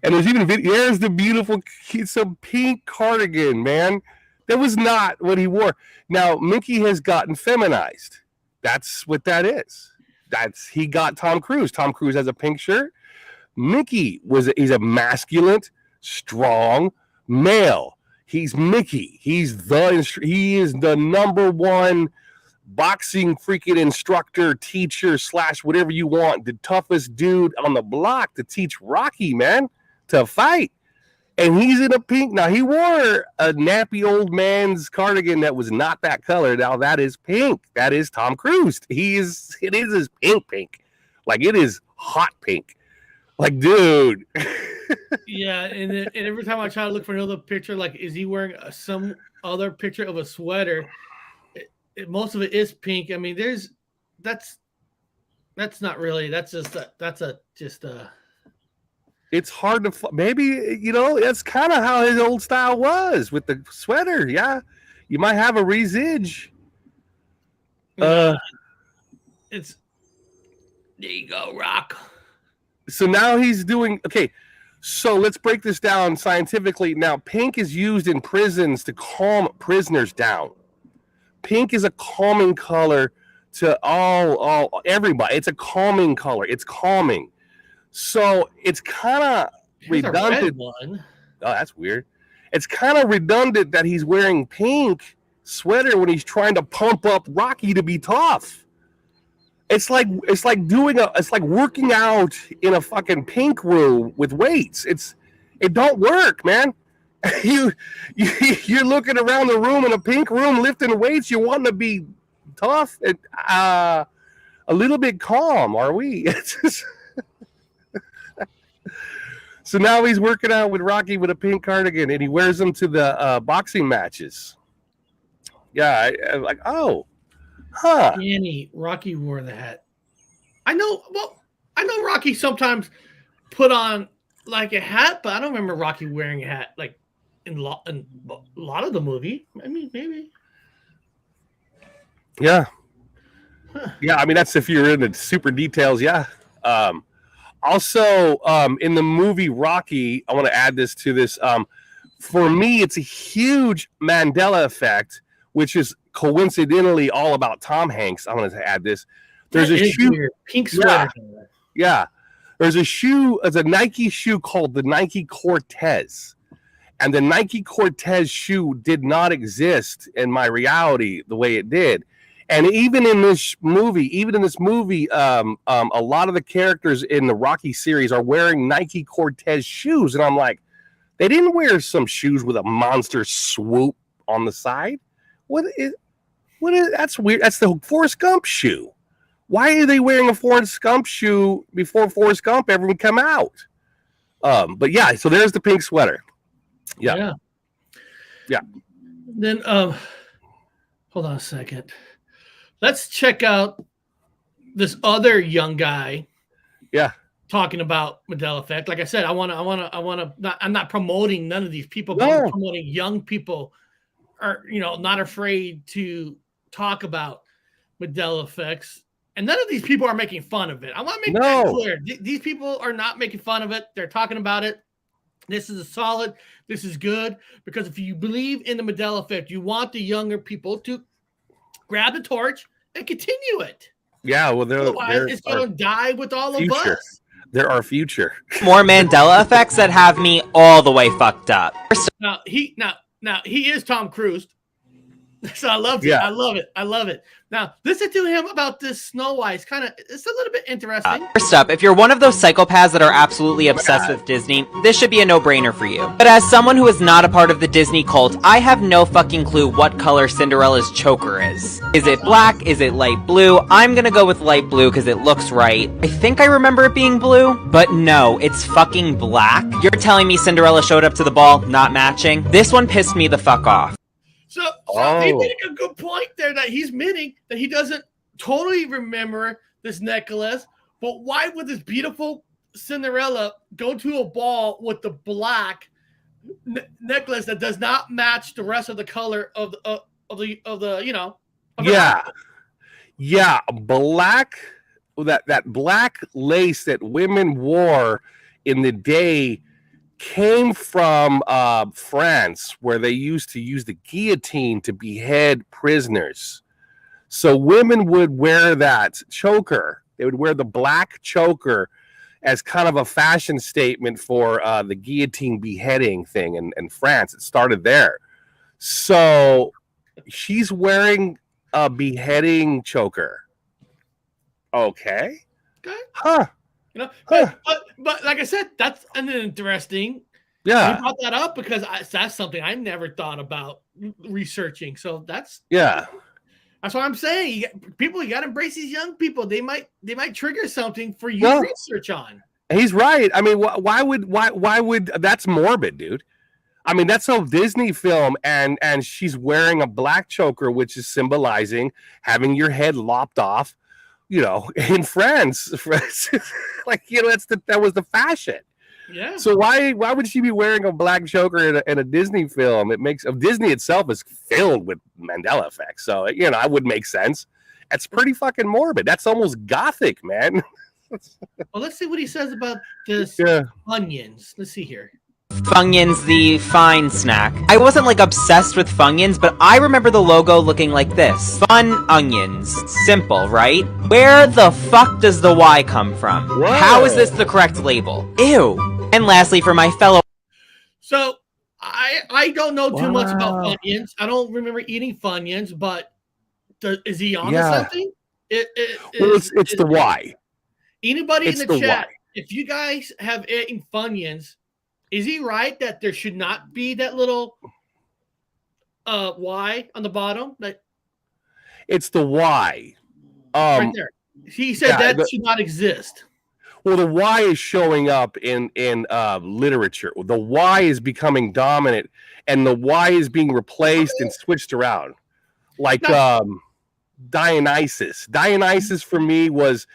Speaker 4: And there's even video. There's the beautiful, it's a pink cardigan, man. That was not what he wore. Now, Mickey has gotten feminized. That's what that is. He got Tom Cruise. Tom Cruise has a pink shirt. Mickey he's a masculine, strong male. He's Mickey. He is the number one boxing freaking instructor, teacher / whatever you want, the toughest dude on the block to teach Rocky, man, to fight. And he's in a pink. Now, he wore a nappy old man's cardigan that was not that color. Now, that is pink. That is Tom Cruise. It is pink. Like, it is hot pink. Like, dude.
Speaker 3: Yeah, and every time I try to look for another picture, like, is he wearing some other picture of a sweater? Most of it is pink. I mean, that's not really. That's just
Speaker 4: It's hard to maybe that's kind of how his old style was with the sweater. Yeah, you might have a resige.
Speaker 3: It's there you go, Rock.
Speaker 4: So now he's doing okay. So let's break this down scientifically. Now, pink is used in prisons to calm prisoners down. Pink is a calming color to all everybody. It's a calming color. It's calming. So it's kind of redundant.
Speaker 3: One.
Speaker 4: Oh, that's weird. It's kind of redundant that he's wearing pink sweater when he's trying to pump up Rocky to be tough. It's like working out in a fucking pink room with weights. It don't work, man. You're looking around the room in a pink room lifting weights. You want to be tough and a little bit calm, are we? So now he's working out with Rocky with a pink cardigan, and he wears them to the boxing matches. Yeah, I'm like, oh, huh.
Speaker 3: Danny, Rocky wore the hat. I know Rocky sometimes put on like a hat, but I don't remember Rocky wearing a hat like in a lot of the movie. I mean, maybe.
Speaker 4: Yeah. Huh. Yeah, I mean, that's if you're into super details, yeah. Also, in the movie Rocky, I want to add this to this. For me, it's a huge Mandela effect, which is coincidentally all about Tom Hanks. I want to add this. There's a shoe,
Speaker 3: weird. Pink sweater.
Speaker 4: Yeah. There's a Nike shoe called the Nike Cortez. And the Nike Cortez shoe did not exist in my reality the way it did. And even in this movie, a lot of the characters in the Rocky series are wearing Nike Cortez shoes. And I'm like, they didn't wear some shoes with a monster swoop on the side. What is that's weird. That's the Forrest Gump shoe. Why are they wearing a Forrest Gump shoe before Forrest Gump ever would come out? But yeah, so there's the pink sweater. Yeah.
Speaker 3: Then hold on a second. Let's check out this other young guy.
Speaker 4: Yeah.
Speaker 3: Talking about Mandela effect. Like I said, I'm not promoting none of these people, but I'm promoting young people are, not afraid to talk about Mandela effects. And none of these people are making fun of it. I want to make that clear. These people are not making fun of it. They're talking about it. This is this is good, because if you believe in the Mandela effect, you want the younger people to grab the torch and continue it.
Speaker 4: Yeah, well,
Speaker 3: otherwise it's going to die with all of us.
Speaker 4: They're our future.
Speaker 8: More Mandela effects that have me all the way fucked up.
Speaker 3: Now he is Tom Cruise. So I love it. Yeah. I love it. Now, listen to him about this Snow White. It's a little bit interesting.
Speaker 8: First up, if you're one of those psychopaths that are absolutely obsessed with Disney, this should be a no-brainer for you. But as someone who is not a part of the Disney cult, I have no fucking clue what color Cinderella's choker is. Is it black? Is it light blue? I'm gonna go with light blue because it looks right. I think I remember it being blue, but no, it's fucking black. You're telling me Cinderella showed up to the ball not matching? This one pissed me the fuck off.
Speaker 3: So he made a good point there that he's admitting that he doesn't totally remember this necklace, but why would this beautiful Cinderella go to a ball with the black necklace that does not match the rest of the color of the
Speaker 4: black, that black lace that women wore in the day came from France, where they used to use the guillotine to behead prisoners. So women would wear that choker. They would wear the black choker as kind of a fashion statement for the guillotine beheading thing in France. It started there. So she's wearing a beheading choker. Okay. Huh.
Speaker 3: You know, but like I said, that's an interesting.
Speaker 4: Yeah.
Speaker 3: You brought that up because that's something I never thought about researching. So that's
Speaker 4: what
Speaker 3: I'm saying. You got to embrace these young people. They might trigger something for you to research on.
Speaker 4: He's right. I mean, why would that's morbid, dude? I mean, that's a Disney film, and she's wearing a black choker, which is symbolizing having your head lopped off. You know, in France, like, you know, that was the fashion.
Speaker 3: Yeah.
Speaker 4: So why would she be wearing a black choker in a Disney film? Disney itself is filled with Mandela effects. So, you know, it would make sense. That's pretty fucking morbid. That's almost gothic, man.
Speaker 3: Well, let's see what he says about this Funyuns. Let's see here.
Speaker 8: Funyuns, the fine snack. I wasn't like obsessed with Funyuns, but I remember the logo looking like this. Fun onions. Simple, right? Where the fuck does the Y come from?
Speaker 4: Whoa.
Speaker 8: How is this the correct label? Ew. And lastly, for my fellow...
Speaker 3: So, I don't know too much about Funyuns. I don't remember eating Funyuns, but is he on to something?
Speaker 4: It's the Y.
Speaker 3: Anybody in the chat, if you guys have eaten Funyuns, is he right that there should not be that little Y on the bottom?
Speaker 4: It's the Y.
Speaker 3: Right there. He said that should not exist.
Speaker 4: Well, the Y is showing up in literature. The Y is becoming dominant, and the Y is being replaced and switched around. Like Dionysus. Dionysus for me was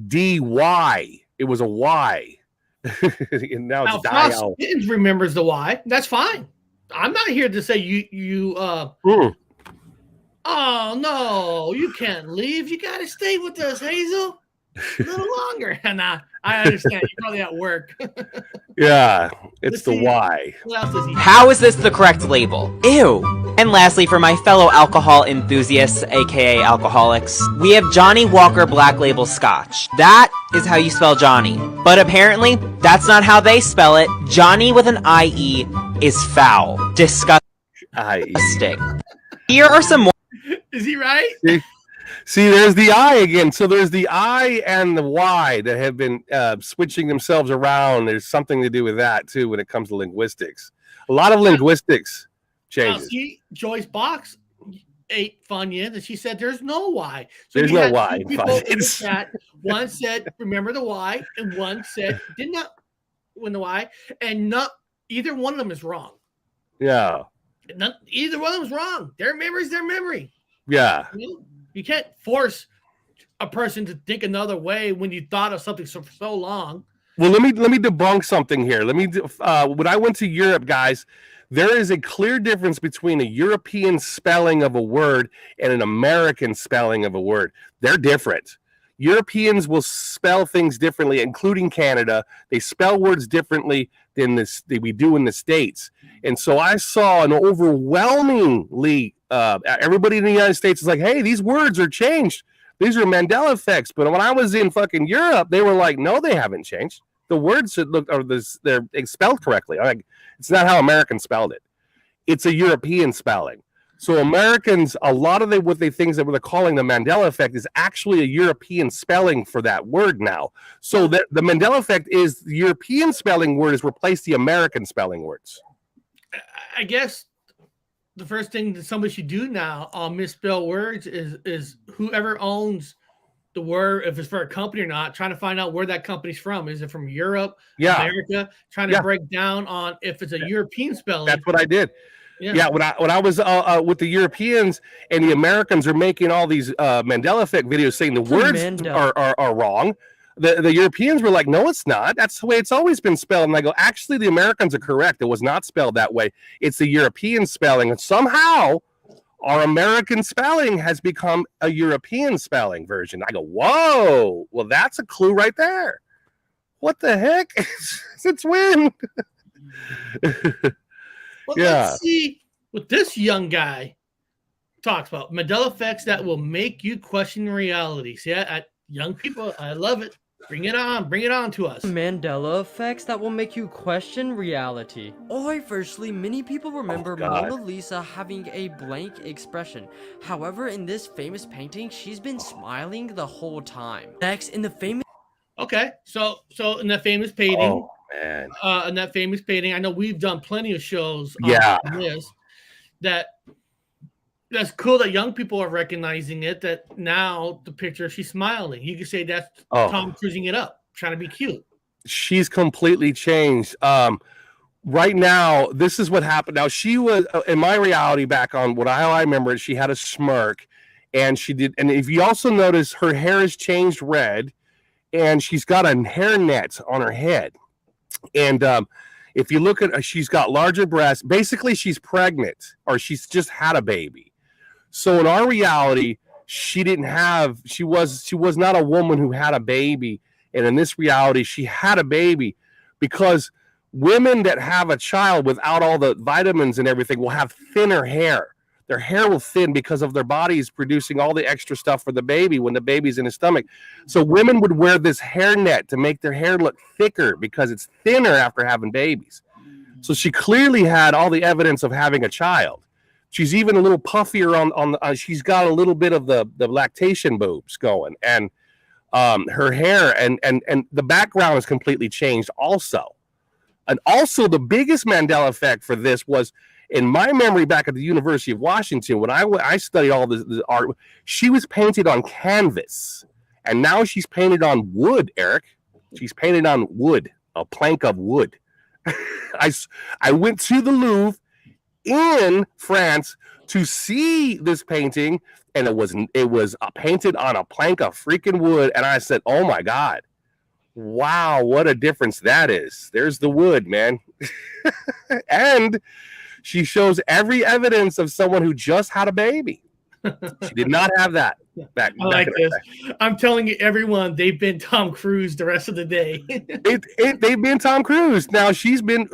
Speaker 4: D-Y. It was a Y. And now it's Dio.
Speaker 3: Remembers the Y. That's fine. I'm not here to say you oh no, you can't leave. You gotta stay with us, Hazel. A little longer. Nah, I understand. You're probably at work.
Speaker 4: Yeah, it's the Y.
Speaker 3: What else does he
Speaker 8: How is this the correct label? Ew. And lastly, for my fellow alcohol enthusiasts, aka alcoholics, we have Johnny Walker Black Label Scotch. That is how you spell Johnny. But apparently, that's not how they spell it. Johnny with an I-E is foul. Disgusting. Here are some more...
Speaker 3: Is he right?
Speaker 4: See, there's the I again. So there's the I and the Y that have been switching themselves around. There's something to do with that, too, when it comes to linguistics. A lot of linguistics changes.
Speaker 3: See, Joyce Box ate Funyuns, and she said there's no Y. So
Speaker 4: there's no Y.
Speaker 3: One said, remember the Y, and one said, did not win the Y, and either one of them is wrong.
Speaker 4: Yeah.
Speaker 3: Either one of them is wrong. Their memory is their memory.
Speaker 4: Yeah.
Speaker 3: You can't force a person to think another way when you thought of something for so long.
Speaker 4: Well, let me debunk something here. When I went to Europe, guys, there is a clear difference between a European spelling of a word and an American spelling of a word. They're different. Europeans will spell things differently, including Canada. They spell words differently than we do in the States. And so I saw an overwhelmingly everybody in the United States is like, hey, these words are changed. These are Mandela effects. But when I was in fucking Europe, they were like, no, they haven't changed. The words they're spelled correctly. Like, it's not how Americans spelled it. It's a European spelling. So Americans, a lot of what they things that we're calling the Mandela effect is actually a European spelling for that word now. So the Mandela effect is the European spelling word has replaced the American spelling words.
Speaker 3: I guess the first thing that somebody should do now on misspell words is whoever owns the word, if it's for a company or not, trying to find out where that company's from. Is it from Europe, America? Trying to break down on if it's a European spelling.
Speaker 4: That's what I did. Yeah, when I was with the Europeans and the Americans are making all these Mandela effect videos saying the words are wrong. The Europeans were like, no, it's not. That's the way it's always been spelled. And I go, actually, the Americans are correct. It was not spelled that way. It's the European spelling. And somehow our American spelling has become a European spelling version. I go, whoa, well, that's a clue right there. What the heck? Since when?
Speaker 3: Well, let's see what this young guy talks about. Mandela effects that will make you question reality. See, young people, I love it. Bring it on to us.
Speaker 9: Mandela effects that will make you question reality. Alright, firstly, many people remember Mona Lisa having a blank expression. However, in this famous painting, she's been smiling the whole time. Next, in the famous...
Speaker 3: Okay, so in that famous painting,
Speaker 4: man.
Speaker 3: In that famous painting, I know we've done plenty of shows on this. That's cool that young people are recognizing it. That now the picture, she's smiling. You could say that's Tom cruising it up, trying to be cute.
Speaker 4: She's completely changed. Right now, this is what happened. Now, she was in my reality back on how I remember it. She had a smirk, and she did. And if you also notice, her hair has changed red, and she's got a hairnet on her head. And if you look at, she's got larger breasts. Basically, she's pregnant, or she's just had a baby. So in our reality, she was not a woman who had a baby. And in this reality, she had a baby, because women that have a child without all the vitamins and everything will have thinner hair. Their hair will thin because of their bodies producing all the extra stuff for the baby when the baby's in his stomach. So women would wear this hairnet to make their hair look thicker because it's thinner after having babies. So she clearly had all the evidence of having a child. She's even a little puffier she's got a little bit of the lactation boobs going, and her hair and the background is completely changed also. And also the biggest Mandela effect for this was, in my memory back at the University of Washington, when I studied all this art, she was painted on canvas, and now she's painted on wood, Eric. She's painted on wood, a plank of wood. I went to the Louvre in France to see this painting, and it was painted on a plank of freaking wood, and I said, oh my God, wow, what a difference that is. There's the wood, man. And she shows every evidence of someone who just had a baby. She did not have that back.
Speaker 3: I like this. I'm telling you, everyone, they've been Tom Cruise the rest of the day.
Speaker 4: They've been Tom Cruise. Now she's been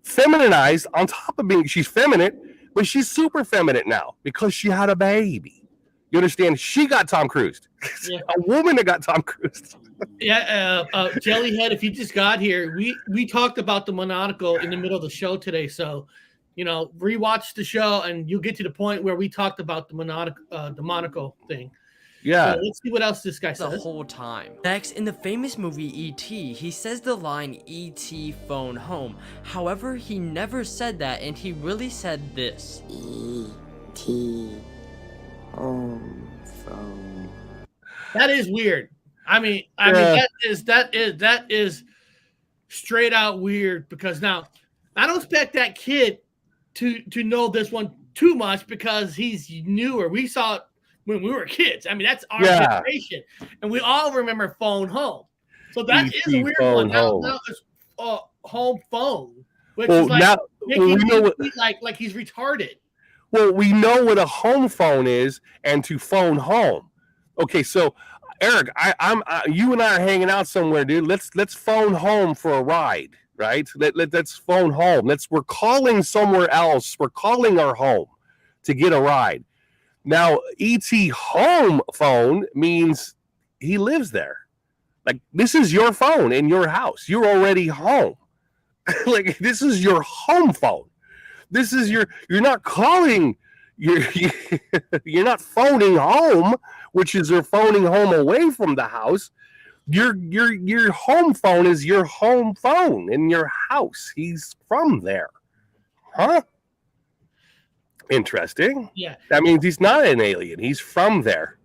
Speaker 4: feminized on top of being, she's feminine, but she's super feminine now because she had a baby. You understand? She got Tom Cruise. Yeah. A woman that got Tom Cruise.
Speaker 3: Jellyhead, if you just got here, we talked about the monocle in the middle of the show today. So, rewatch the show and you'll get to the point where we talked about the monocle thing.
Speaker 4: Yeah.
Speaker 3: So let's see what else this guy says.
Speaker 9: The whole time. Next, in the famous movie E.T., he says the line E.T. phone home. However, he never said that, and he really said this.
Speaker 6: E.T. home phone.
Speaker 3: That is weird. I mean that is straight out weird, because now I don't expect that kid to know this one too much because he's newer. We saw it when we were kids. I mean, that's our generation, and we all remember phone home. So that is a weird one. Now it's home phone, which is like like he's retarded.
Speaker 4: Well, we know what a home phone is and to phone home. Okay, so Eric, you and I are hanging out somewhere, dude. Let's phone home for a ride, right? Let's phone home. We're calling somewhere else. We're calling our home to get a ride. Now, E.T. home phone means he lives there. Like, this is your phone in your house. You're already home. Like, this is your home phone. This is you're not calling, you're not phoning home, which is you're phoning home away from the house. Your home phone is your home phone in your house. He's from there. Huh? Interesting.
Speaker 3: Yeah.
Speaker 4: That means he's not an alien. He's from there.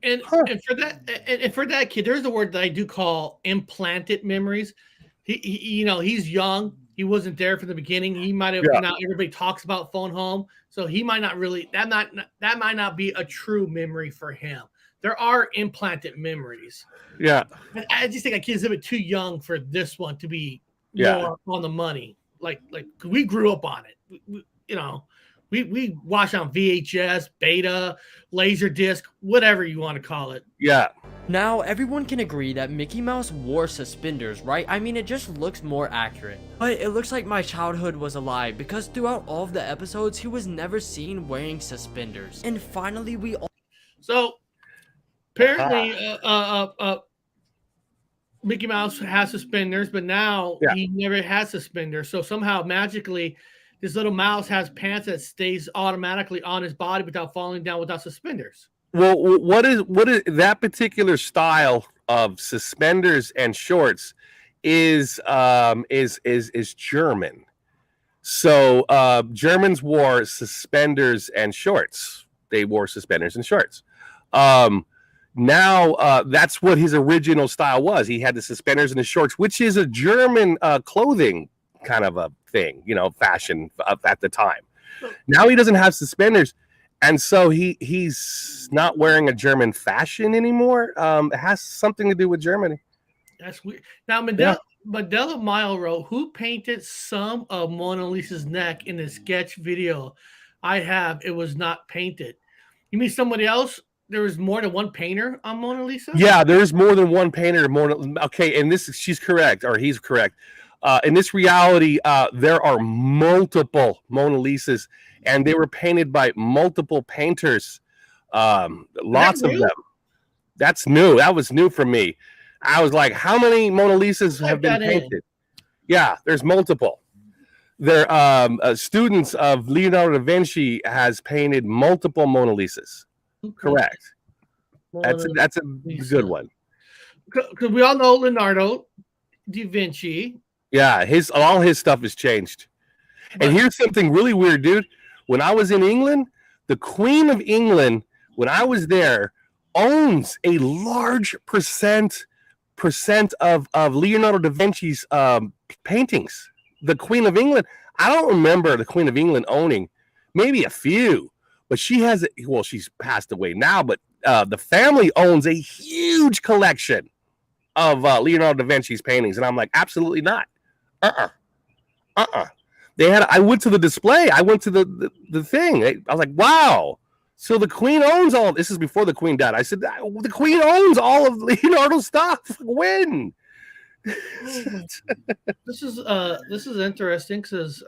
Speaker 3: And for that kid, there's a word that I do call implanted memories. He's young. He wasn't there from the beginning. He might have now everybody talks about phone home. So he might not really that might not be a true memory for him. There are implanted memories.
Speaker 4: Yeah.
Speaker 3: I just think a kid's a bit too young for this one to be more on the money. Like we grew up on it. We we watched on VHS, Beta, Laserdisc, whatever you want to call it.
Speaker 4: Yeah.
Speaker 9: Now, everyone can agree that Mickey Mouse wore suspenders, right? I mean, it just looks more accurate. But it looks like my childhood was a lie, because throughout all of the episodes, he was never seen wearing suspenders. And finally, we all...
Speaker 3: So, apparently, Mickey Mouse has suspenders, but now he never has suspenders. So somehow, magically, this little mouse has pants that stays automatically on his body without falling down without suspenders.
Speaker 4: Well, what is that particular style of suspenders and shorts is German. So Germans wore suspenders and shorts. They wore suspenders and shorts. Now that's what his original style was. He had the suspenders and the shorts, which is a German clothing kind of a thing, fashion at the time. Now he doesn't have suspenders. And so he's not wearing a German fashion anymore. It has something to do with Germany.
Speaker 3: That's weird. Now, Mandela Mile wrote, who painted some of Mona Lisa's neck in the sketch video I have? It was not painted. You mean somebody else? There was more than one painter on Mona Lisa?
Speaker 4: Yeah, there's more than one painter. Okay, and she's correct, or he's correct. In this reality, there are multiple Mona Lisas, and they were painted by multiple painters. Lots of them. That's new. That was new for me. I was like, how many Mona Lisas have been painted? Yeah, there's multiple. They're students of Leonardo da Vinci has painted multiple Mona Lisas. Correct. That's a good one.
Speaker 3: Because we all know Leonardo da Vinci.
Speaker 4: Yeah, all his stuff has changed. And here's something really weird, dude. When I was in England, the Queen of England, when I was there, owns a large percent of Leonardo da Vinci's paintings. The Queen of England, I don't remember the Queen of England owning, maybe a few, but she has, she's passed away now, but the family owns a huge collection of Leonardo da Vinci's paintings. And I'm like, absolutely not. I went to the display. I went to the thing. I was like, wow. So the Queen owns all. This is before the Queen died. I said, the Queen owns all of Leonardo's stuff. When?
Speaker 3: This is interesting because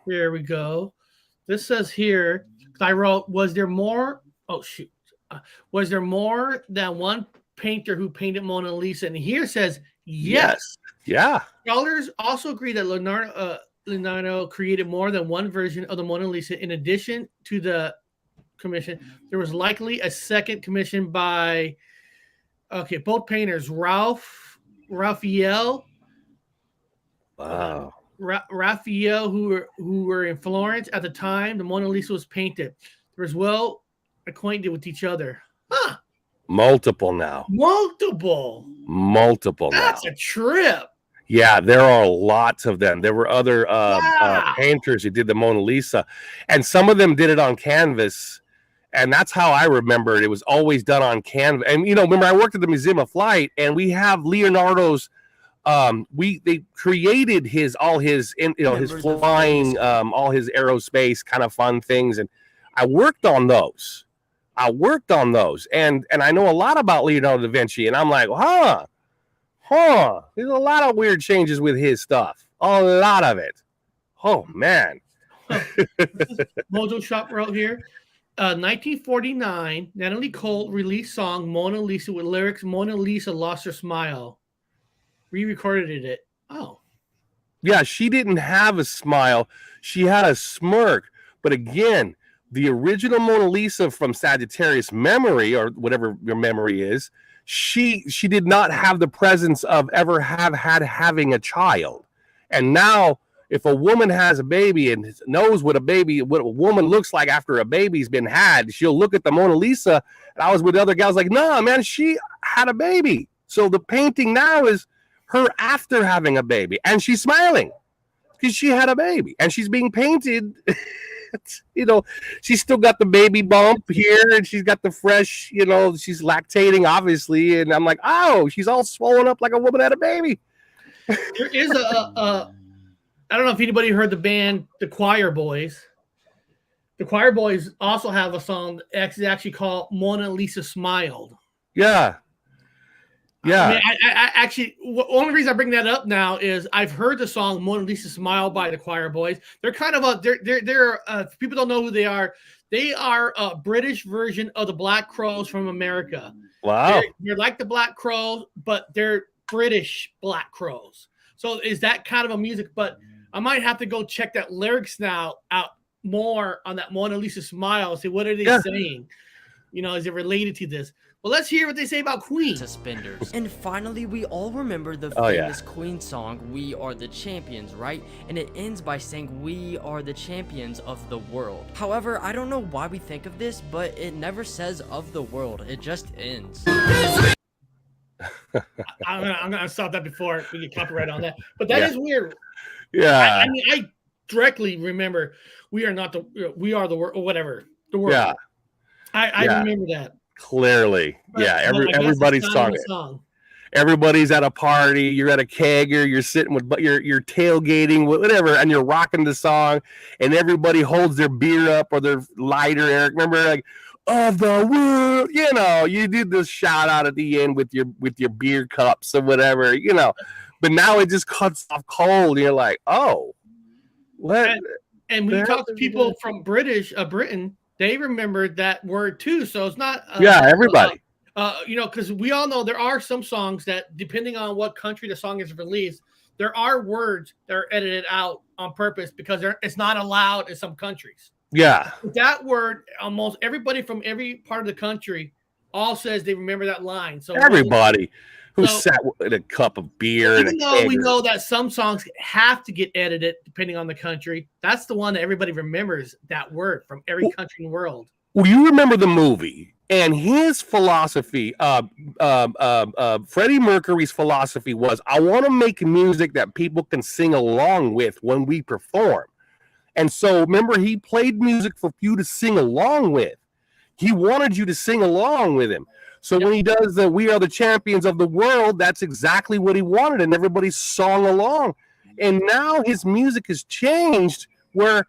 Speaker 3: here we go. This says here, I wrote, was there more than one painter who painted Mona Lisa? And here says yes.
Speaker 4: Yeah.
Speaker 3: Scholars also agree that Leonardo created more than one version of the Mona Lisa. In addition to the commission, there was likely a second commission by both painters, Raphael.
Speaker 4: Wow.
Speaker 3: Raphael, who were in Florence at the time the Mona Lisa was painted. They were well acquainted with each other. Huh.
Speaker 4: Multiple now.
Speaker 3: That's a trip.
Speaker 4: Yeah, there are lots of them. There were other painters who did the Mona Lisa, and some of them did it on canvas. And that's how I remember it. It was always done on canvas. And remember, I worked at the Museum of Flight, and we have Leonardo's. They created all his flying, all his aerospace kind of fun things, and I worked on those. And I know a lot about Leonardo da Vinci, and I'm like, there's a lot of weird changes with his stuff. A lot of it. Oh man.
Speaker 3: Mojo Shop wrote here. 1949, Natalie Cole released song Mona Lisa with lyrics Mona Lisa lost her smile. Re-recorded it. Oh.
Speaker 4: Yeah, she didn't have a smile. She had a smirk. But again, the original Mona Lisa from Sagittarius Memory, or whatever your memory is, she did not have the presence of ever having a child. And now, if a woman has a baby and knows what a woman looks like after a baby's been had, she'll look at the Mona Lisa. And I was with other gals like, nah, man, she had a baby. So the painting now is her after having a baby, and she's smiling because she had a baby, and she's being painted. She's still got the baby bump here, and she's got the fresh, she's lactating, obviously. And I'm like, oh, she's all swollen up like a woman had a baby.
Speaker 3: There is I don't know if anybody heard the band, the Choir Boys. The Choir Boys also have a song that's actually called Mona Lisa Smiled.
Speaker 4: Yeah. Yeah.
Speaker 3: I mean, I actually, the only reason I bring that up now is I've heard the song Mona Lisa Smile by the Choir Boys. They're kind of they're if people don't know who they are. They are a British version of the Black Crows from America.
Speaker 4: Wow.
Speaker 3: They're like the Black Crows, but they're British Black Crows. So is that kind of a music? But I might have to go check that lyrics now out more on that Mona Lisa Smile. See, what are they saying? You know, is it related to this? Well, let's hear what they say about Queen.
Speaker 9: Suspenders. And finally, we all remember the famous Queen song, We Are the Champions, right? And it ends by saying, we are the champions of the world. However, I don't know why we think of this, but it never says of the world. It just ends.
Speaker 3: I'm gonna stop that before we get copyright on that. But that is weird.
Speaker 4: Yeah.
Speaker 3: I mean, I directly remember we are the world, or whatever. The world.
Speaker 4: Yeah.
Speaker 3: I remember that.
Speaker 4: Clearly.
Speaker 3: But,
Speaker 4: yeah.
Speaker 3: but
Speaker 4: Everybody's sung it. Everybody's at a party, you're at a kegger, you're sitting with, you're tailgating, whatever, and you're rocking the song, and everybody holds their beer up or their lighter, Eric. Remember, like, of the world, you know, you did this shout out at the end with your beer cups or whatever, you know. But now it just cuts off cold, and you're like, oh, what?
Speaker 3: And when you talk to people from Britain, they remembered that word too. So it's not
Speaker 4: everybody.
Speaker 3: You know, because we all know there are some songs that, depending on what country the song is released, there are words that are edited out on purpose because it's not allowed in some countries.
Speaker 4: Yeah.
Speaker 3: That word, almost everybody from every part of the country all says they remember that line. So
Speaker 4: everybody who sat with a cup of beer.
Speaker 3: Even though we know that some songs have to get edited depending on the country, that's the one that everybody remembers, that word from every country in the world.
Speaker 4: Well, you remember the movie and his philosophy, Freddie Mercury's philosophy was, I want to make music that people can sing along with when we perform. And so remember, he played music for you to sing along with. He wanted you to sing along with him. So when he does the We Are the Champions of the World, that's exactly what he wanted, and everybody sung along. And now his music has changed where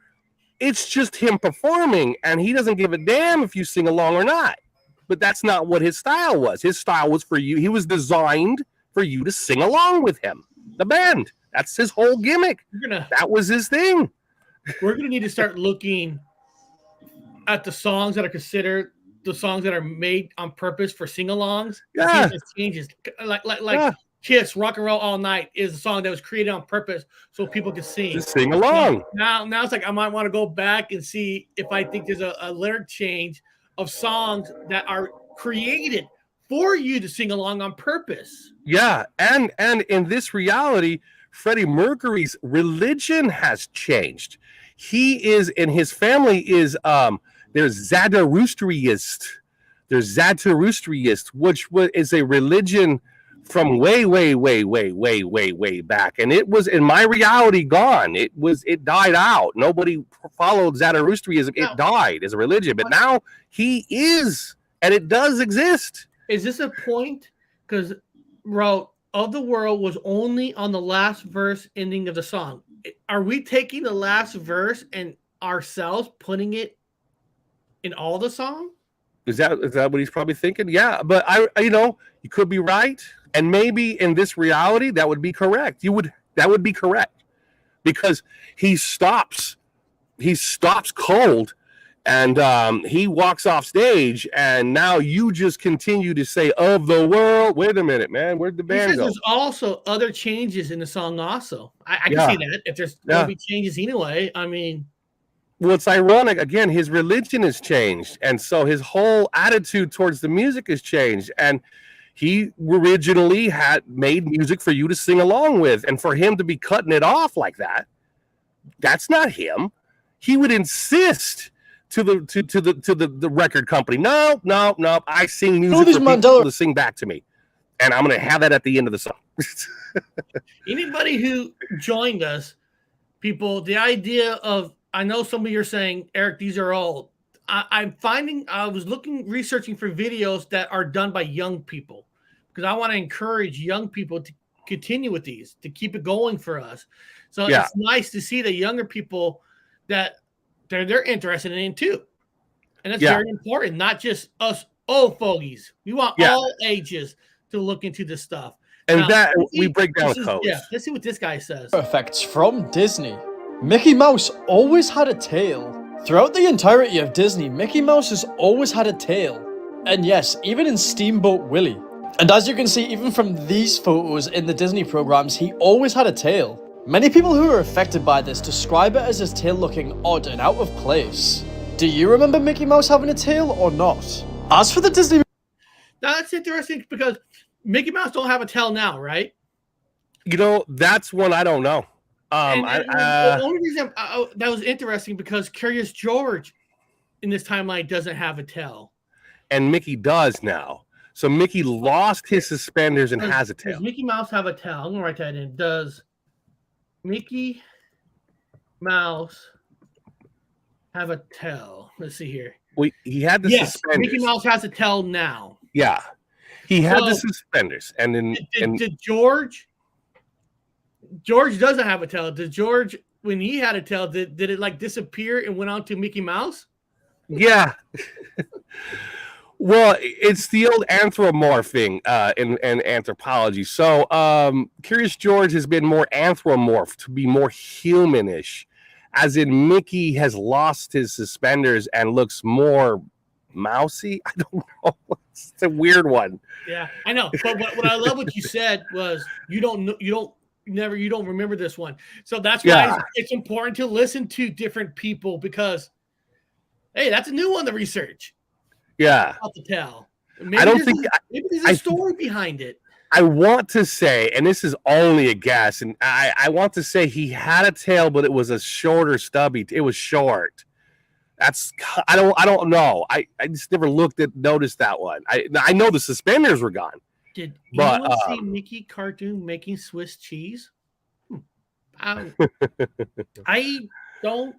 Speaker 4: it's just him performing, and he doesn't give a damn if you sing along or not. But that's not what his style was. His style was for you. He was designed for you to sing along with him, the band. That's his whole gimmick. That was his thing.
Speaker 3: We're going to need to start looking at the songs that are considered the songs that are made on purpose for sing-alongs.
Speaker 4: Yeah.
Speaker 3: It changes. Like Kiss, Rock and Roll All Night is a song that was created on purpose so people could sing.
Speaker 4: Just sing along.
Speaker 3: Now it's like I might want to go back and see if I think there's a lyric change of songs that are created for you to sing along on purpose.
Speaker 4: Yeah, and in this reality, Freddie Mercury's religion has changed. He is, and his family is, there's Zoroastrianist. There's Zoroastrianist, which is a religion from way back, and it was, in my reality, gone. It died out. Nobody followed Zoroastrianism. It died as a religion, but now he is, and it does exist.
Speaker 3: Is this a point? Because wrote of the world was only on the last verse ending of the song. Are we taking the last verse and ourselves putting it in all the song?
Speaker 4: Is that what he's probably thinking? Yeah, but you could be right, and maybe in this reality that would be correct. That would be correct, because he stops cold, and he walks off stage, and now you just continue to say of the world. Wait a minute, man, where'd the band go?
Speaker 3: There's also other changes in the song. Also, I can see that if there's going to be changes anyway. I mean.
Speaker 4: Well, it's ironic. Again, his religion has changed, and so his whole attitude towards the music has changed. And he originally had made music for you to sing along with, and for him to be cutting it off like that, that's not him. He would insist to the record company, no, I sing music for people to sing back to me, and I'm going to have that at the end of the song.
Speaker 3: Anybody who joined us, people, the idea of, I know some of you are saying, Eric, these are old. I was researching for videos that are done by young people, because I want to encourage young people to continue with these, to keep it going for us. So it's nice to see the younger people that they're interested in too, and that's
Speaker 4: Yeah.
Speaker 3: very important. Not just us old fogies. We want
Speaker 4: Yeah.
Speaker 3: all ages to look into this stuff.
Speaker 4: And
Speaker 3: Now,
Speaker 4: that
Speaker 3: let's
Speaker 4: we
Speaker 3: see-
Speaker 4: break down
Speaker 3: this is-
Speaker 4: codes.
Speaker 3: Yeah, let's see what this guy says.
Speaker 10: Effects from Disney. Mickey Mouse always had a tail. Throughout the entirety of Disney, Mickey Mouse has always had a tail. And yes, even in Steamboat Willie. And as you can see, even from these photos in the Disney programs, he always had a tail. Many people who are affected by this describe it as his tail looking odd and out of place. Do you remember Mickey Mouse having a tail or not? As for the Disney...
Speaker 3: Now that's interesting because Mickey Mouse don't have a tail now, right?
Speaker 4: You know, that's one I don't know.
Speaker 3: The only reason that was interesting because Curious George in this timeline doesn't have a tail.
Speaker 4: And Mickey does now. So Mickey lost his suspenders and has a tail.
Speaker 3: Does Mickey Mouse have a tail? I'm gonna write that in. Does Mickey Mouse have a tail? Let's see here.
Speaker 4: He had the
Speaker 3: Yes,
Speaker 4: suspenders.
Speaker 3: Mickey Mouse has a tail now.
Speaker 4: Yeah. He had the
Speaker 3: So,
Speaker 4: suspenders. And then
Speaker 3: Did George? George doesn't have a tail. Did George, when he had a tail, did it like disappear and went on to Mickey Mouse?
Speaker 4: yeah. Well, it's the old anthropomorphing in anthropology. So Curious George has been more anthropomorphed to be more humanish, as in Mickey has lost his suspenders and looks more mousy. I don't know. It's a weird one.
Speaker 3: Yeah, I know. But what I love what you said was you don't remember this one. So that's why it's important to listen to different people because, hey, that's a new one to research.
Speaker 4: Yeah.
Speaker 3: About to tell. Maybe
Speaker 4: I don't think
Speaker 3: maybe there's a story behind it.
Speaker 4: I want to say, and this is only a guess, and I want to say he had a tail, but it was a shorter, stubby. It was short. I don't know. I just never noticed that one. I know the suspenders were gone.
Speaker 3: Did anyone see Mickey cartoon making Swiss cheese? I don't.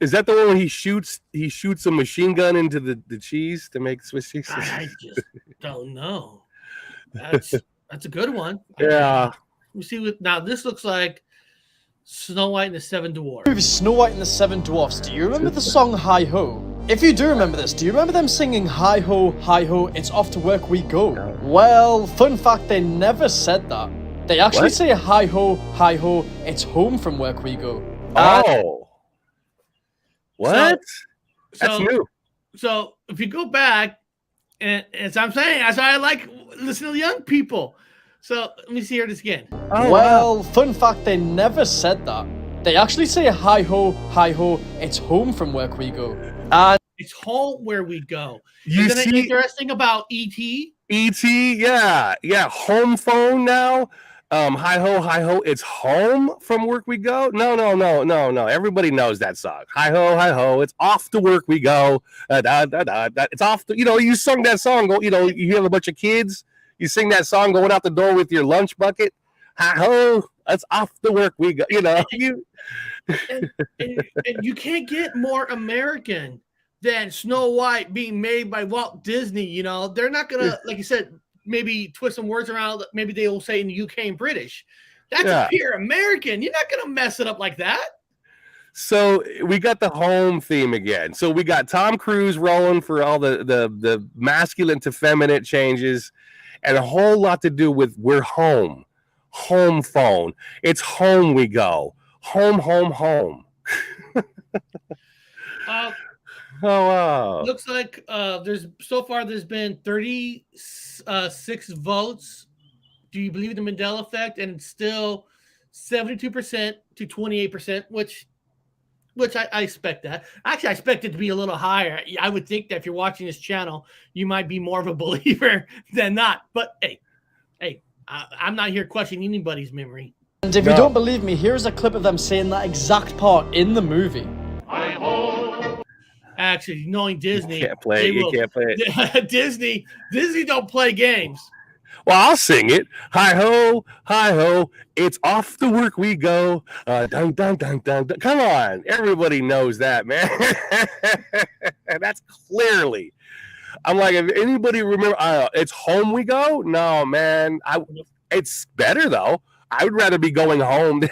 Speaker 4: Is that the one where he shoots a machine gun into the cheese to make Swiss cheese?
Speaker 3: I just don't know. That's a good one.
Speaker 4: Yeah.
Speaker 3: We see what now. This looks like Snow White and the Seven Dwarfs.
Speaker 10: Movie Snow White and the Seven Dwarfs. Do you remember the song Hi Ho? If you do remember this, do you remember them singing Hi Ho, it's off to work we go? Well, fun fact, they never said that. They actually say Hi Ho, it's home from work we go.
Speaker 4: What? That's new.
Speaker 3: So if you go back, and as I'm saying, as I like listening to young people. So let me see here this again.
Speaker 10: Well, fun fact, they never said that. They actually say Hi Ho, it's home from work we go.
Speaker 3: It's home where we go.
Speaker 4: You
Speaker 3: Isn't
Speaker 4: see,
Speaker 3: it interesting about E.T.?
Speaker 4: E.T., yeah. Home phone now. Hi ho, it's home from work we go. No. Everybody knows that song. Hi ho, it's off to work we go. It's off to, you sung that song. You have a bunch of kids. You sing that song going out the door with your lunch bucket. Hi ho, it's off to work we go.
Speaker 3: And you can't get more American than Snow White being made by Walt Disney. They're not gonna, like you said, maybe twist some words around. Maybe they will say in the UK and British. That's pure American. You're not gonna mess it up like that.
Speaker 4: So we got the home theme again. So we got Tom Cruise rolling for all the masculine to feminine changes, and a whole lot to do with we're home. Home phone. It's home we go. Home.
Speaker 3: Oh
Speaker 4: wow.
Speaker 3: Looks like there's been 36 votes. Do you believe in the Mandela effect? And it's still 72% to 28%, which I expect that. Actually, I expect it to be a little higher. I would think that if you're watching this channel, you might be more of a believer than not. But hey, I'm not here questioning anybody's memory.
Speaker 10: And if you don't believe me, here's a clip of them saying that exact part in the movie.
Speaker 3: Actually, knowing Disney,
Speaker 4: you can't play it.
Speaker 3: Disney don't play games.
Speaker 4: Well, I'll sing it. Hi ho, it's off to work we go. Dun, dun, dun, dun, dun. Come on, everybody knows that, man. That's clearly. I'm like, if anybody remember, it's home we go. No, man, it's better though. I would rather be going home.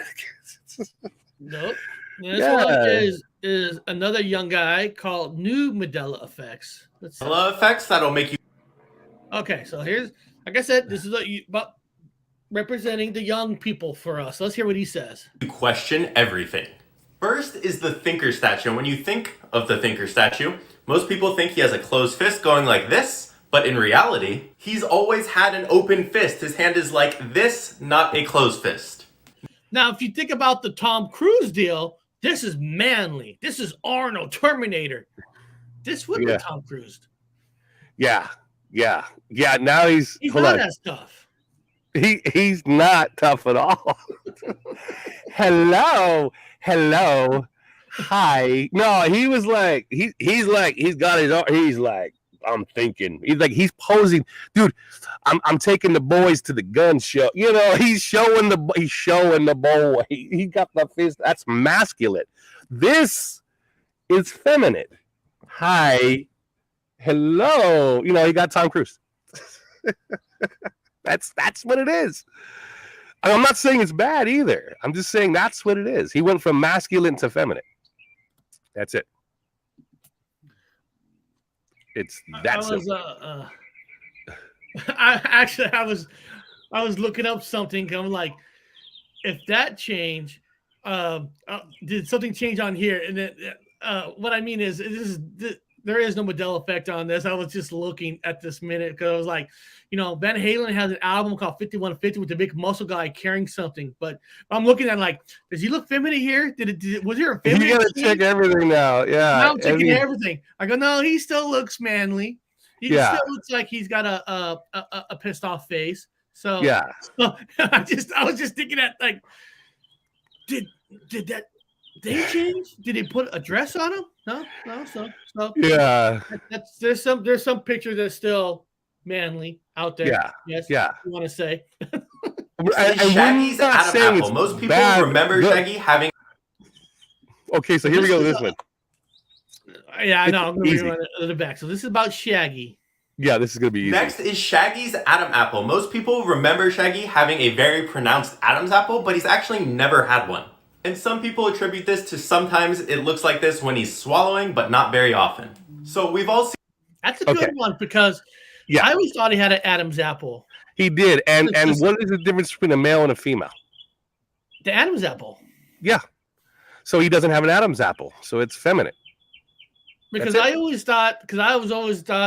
Speaker 3: Nope. This one is another young guy called New Mandela Effects.
Speaker 11: Mandela Effects that'll make you.
Speaker 3: Okay, so here's, like I said, this is about representing the young people for us. Let's hear what he says.
Speaker 11: You question everything. First is the Thinker statue. And when you think of the Thinker statue, most people think he has a closed fist going like this, but in reality, he's always had an open fist. His hand is like this, not a closed fist.
Speaker 3: Now, if you think about the Tom Cruise deal, this is manly. This is Arnold, Terminator. This would be Tom Cruise.
Speaker 4: Yeah. Now he's
Speaker 3: not that tough.
Speaker 4: He's not tough at all. Hello. Hi. No, he was like he's got his arm. He's like, I'm thinking. He's posing, dude. I'm taking the boys to the gun show. You know, he's showing the boy. He got the fist. That's masculine. This is feminine. Hi. Hello. You know, he got Tom Cruise. That's what it is. I'm not saying it's bad either. I'm just saying that's what it is. He went from masculine to feminine. That's it. That's it.
Speaker 3: I was looking up something. I'm like, if that changed, did something change on here? And then, what I mean is, there is no Mandela effect on this. I was just looking at this minute because I was like, you know, Van Halen has an album called 5150 with the big muscle guy carrying something. But I'm looking at like, does he look feminine here? Was there a feminine?
Speaker 4: You gotta check everything now. Yeah,
Speaker 3: I'm checking everything. I go, no, he still looks manly. He still looks like he's got a pissed off face. So
Speaker 4: yeah,
Speaker 3: so I was just thinking that, like, did that they change? Did they put a dress on him? No. So
Speaker 4: yeah,
Speaker 3: there's some picture that's still manly out there.
Speaker 4: Yeah,
Speaker 3: yes,
Speaker 4: yeah.
Speaker 3: You want to say?
Speaker 11: Shaggy's Adam Apple. Most people remember Shaggy having.
Speaker 4: Okay, so here we go with this one.
Speaker 3: Yeah, I know. I'm going to run it to the back. So this is about Shaggy.
Speaker 4: Yeah, this is going to be easy.
Speaker 11: Next is Shaggy's Adam Apple. Most people remember Shaggy having a very pronounced Adam's apple, but he's actually never had one. And some people attribute this to sometimes it looks like this when he's swallowing, but not very often. So we've all seen.
Speaker 3: That's a good one because I always thought he had an Adam's apple.
Speaker 4: He did. And what is the difference between a male and a female?
Speaker 3: The Adam's apple.
Speaker 4: Yeah. So he doesn't have an Adam's apple. So it's feminine.
Speaker 3: Because I always thought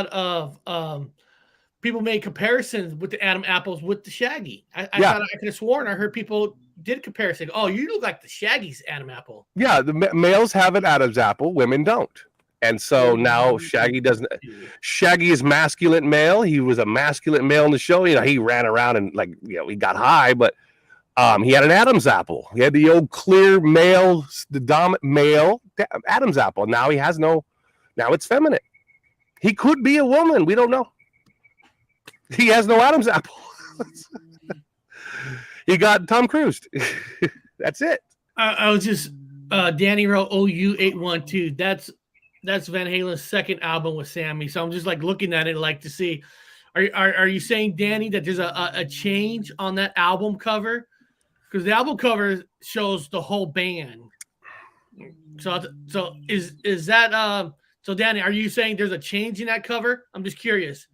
Speaker 3: of people made comparisons with the Adam apples with the Shaggy. I thought I could have sworn I heard people did comparison. Oh, you look like the Shaggy's Adam apple.
Speaker 4: Yeah, the males have an Adam's apple, women don't. And so now Shaggy doesn't. Shaggy is masculine male. He was a masculine male in the show. You know, he ran around and he got high, but he had an Adam's apple. He had the old clear male, the dominant male Adam's apple. Now he has no. Now it's feminine. He could be a woman. We don't know. He has no Adam's apple. He got Tom Cruise. That's it.
Speaker 3: I was just Danny wrote OU812. That's Van Halen's second album with Sammy. So I'm just like looking at it like to see. Are you saying, Danny, that there's a change on that album cover? Because the album cover shows the whole band. So is that so Danny, are you saying there's a change in that cover? I'm just curious.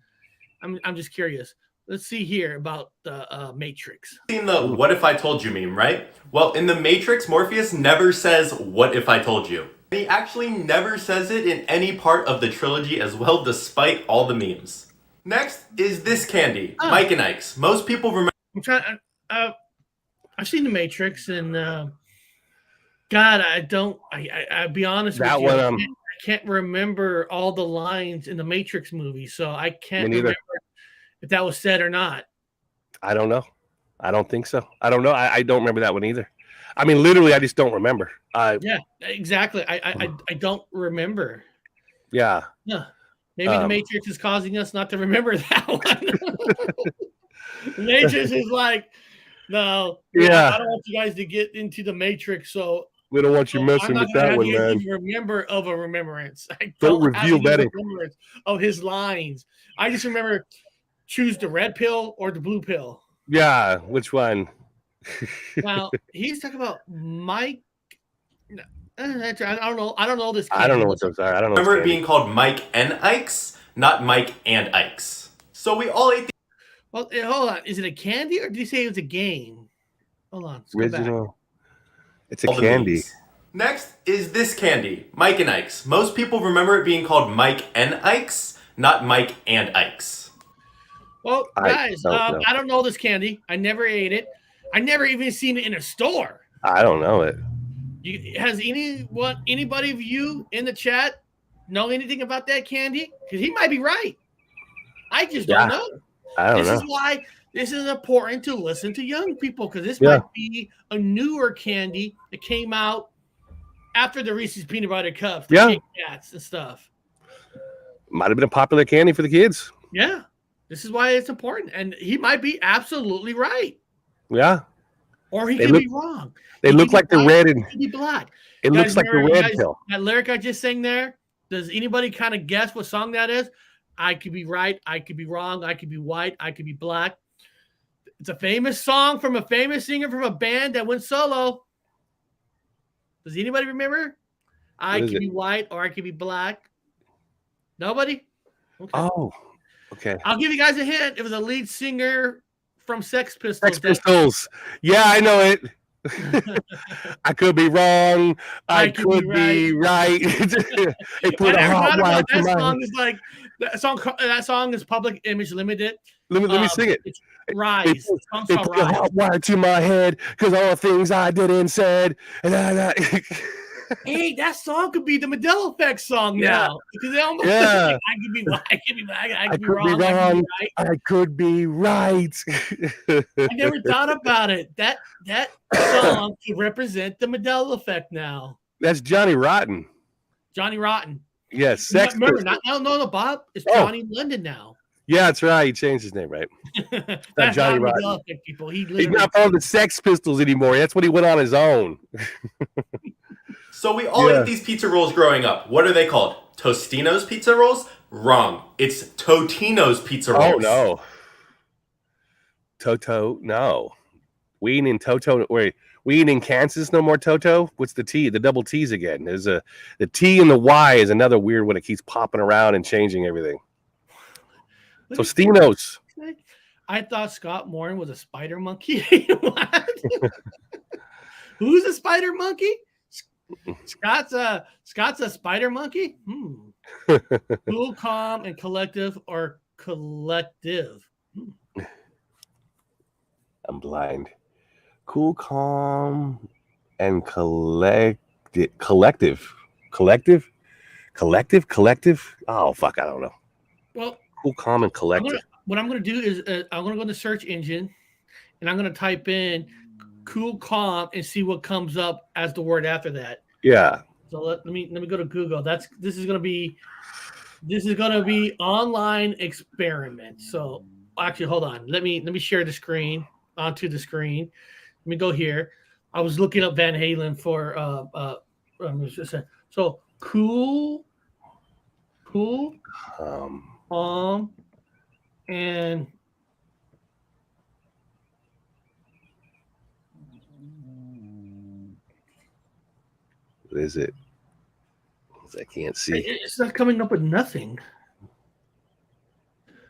Speaker 3: I'm just curious. Let's see here about the Matrix.
Speaker 11: Seen the "What if I told you" meme, right? Well, in the Matrix, Morpheus never says "What if I told you." He actually never says it in any part of the trilogy as well, despite all the memes. Next is this candy, Mike and Ike's. Most people remember.
Speaker 3: I'm trying. I've seen the Matrix, and God, I don't. I'll be honest with you. I can't remember all the lines in the Matrix movie, so I can't remember if that was said or not.
Speaker 4: I don't know. I don't think so. I don't know. I don't remember that one either. I mean, literally, I just don't remember.
Speaker 3: Yeah, exactly. I don't remember.
Speaker 4: Yeah.
Speaker 3: Yeah. Maybe the Matrix is causing us not to remember that one. The Matrix is like, no.
Speaker 4: Yeah.
Speaker 3: I don't want you guys to get into the Matrix, so
Speaker 4: we don't want you messing with that one, man.
Speaker 3: Remember of a remembrance. I
Speaker 4: don't reveal that
Speaker 3: of his lines. I just remember choose the red pill or the blue pill.
Speaker 4: Yeah, which one?
Speaker 3: Now he's talking about Mike. I don't know. I don't know this.
Speaker 4: I don't know what those are. I don't know.
Speaker 11: Remember it
Speaker 4: what's
Speaker 11: being called Mike and Ike's, not Mike and Ike's. So we all ate the
Speaker 3: Well, hold on. Is it a candy or did you say it was a game? Hold on. Let's go back.
Speaker 4: original. It's a
Speaker 11: all the
Speaker 4: candy.
Speaker 11: memes. Next is this candy, Mike and Ike's. Most people remember it being called Mike and Ike's, not Mike and Ike's.
Speaker 3: Well,
Speaker 4: I
Speaker 3: guys,
Speaker 4: don't know.
Speaker 3: I don't know this candy. I never ate it. I never even seen it in a store.
Speaker 4: I don't know it.
Speaker 3: Has anybody of you in the chat know anything about that candy? Because he might be right. I just don't know.
Speaker 4: I don't
Speaker 3: This
Speaker 4: know.
Speaker 3: is why this is important to listen to young people, because this
Speaker 4: Yeah.
Speaker 3: might be a newer candy that came out after the Reese's Peanut Butter Cups, the
Speaker 4: Yeah.
Speaker 3: Kit Kats and stuff.
Speaker 4: Might have been a popular candy for the kids.
Speaker 3: Yeah, this is why it's important, and he might be absolutely right,
Speaker 4: Yeah.
Speaker 3: or he
Speaker 4: They
Speaker 3: could
Speaker 4: look-
Speaker 3: be wrong.
Speaker 4: They
Speaker 3: He
Speaker 4: look
Speaker 3: could be
Speaker 4: like the
Speaker 3: white,
Speaker 4: red
Speaker 3: he
Speaker 4: and
Speaker 3: could be black.
Speaker 4: it
Speaker 3: Guys,
Speaker 4: looks like the
Speaker 3: remember,
Speaker 4: red
Speaker 3: guys,
Speaker 4: pill.
Speaker 3: that lyric I just sang there. Does anybody kind of guess what song that is? I could be right. I could be wrong. I could be white. I could be black. It's a famous song from a famous singer from a band that went solo. Does anybody remember? I
Speaker 4: What is
Speaker 3: could
Speaker 4: it?
Speaker 3: be white or I could be black. Nobody? Okay.
Speaker 4: Oh, okay.
Speaker 3: I'll give you guys a hint. It was a lead singer from Sex Pistols.
Speaker 4: Sex Pistols. Yeah, I know it. I could be wrong. I could be right. They put
Speaker 3: I
Speaker 4: a
Speaker 3: never
Speaker 4: hot
Speaker 3: thought
Speaker 4: wire
Speaker 3: about
Speaker 4: to
Speaker 3: that
Speaker 4: my
Speaker 3: song. Is like that song is Public Image Limited.
Speaker 4: Let me sing it.
Speaker 3: It's Rise. The song's
Speaker 4: They
Speaker 3: called
Speaker 4: put a
Speaker 3: Rise.
Speaker 4: hot wire to my head because all the things I did and said. And
Speaker 3: Hey, that song could be the Mandela Effect song
Speaker 4: Yeah.
Speaker 3: now. Because they almost
Speaker 4: Yeah.
Speaker 3: like, I could be black, I could be black, I
Speaker 4: I
Speaker 3: could be
Speaker 4: could be
Speaker 3: wrong, I
Speaker 4: wrong.
Speaker 3: could be right.
Speaker 4: I could be right.
Speaker 3: I never thought about it. That song could represent the Mandela Effect now.
Speaker 4: That's Johnny Rotten.
Speaker 3: Johnny Rotten.
Speaker 4: Yes, Sex
Speaker 3: Remember,
Speaker 4: Pistols.
Speaker 3: no, Bob. It's
Speaker 4: Oh.
Speaker 3: Johnny London now.
Speaker 4: Yeah, that's right. He changed his name, right?
Speaker 3: That's
Speaker 4: Johnny
Speaker 3: not
Speaker 4: Rotten.
Speaker 3: Mandela Effect, people. He
Speaker 4: He's
Speaker 3: literally
Speaker 4: not part of the Sex Pistols anymore. That's when he went on his own.
Speaker 11: So we all
Speaker 4: Yeah.
Speaker 11: ate these pizza rolls growing up. What are they called? Tostino's pizza rolls? Wrong. It's Totino's pizza rolls.
Speaker 4: Oh no. Toto, no. We ain't in Toto. Wait, we ain't in Kansas no more. Toto. What's the T? The double T's again. There's the T and the Y is another weird one. It keeps popping around and changing everything. Tostinos.
Speaker 3: I thought Scott Morin was a spider monkey. What? Who's a spider monkey? Scott's a spider monkey. Cool, calm, and collective, or collective.
Speaker 4: I'm blind. Cool, calm, and collective. Oh fuck, I don't know.
Speaker 3: Well,
Speaker 4: Cool, calm, and collective.
Speaker 3: what I'm going to do is I'm going to go in the search engine, and I'm going to type in "cool, calm" and see what comes up as the word after that.
Speaker 4: Yeah.
Speaker 3: So let me go to Google. This is going to be online experiment. So actually, hold on. Let me share the screen onto the screen. Let me go here. I was looking up Van Halen for so cool, and
Speaker 4: What is it? I can't see.
Speaker 3: it's not coming up with nothing.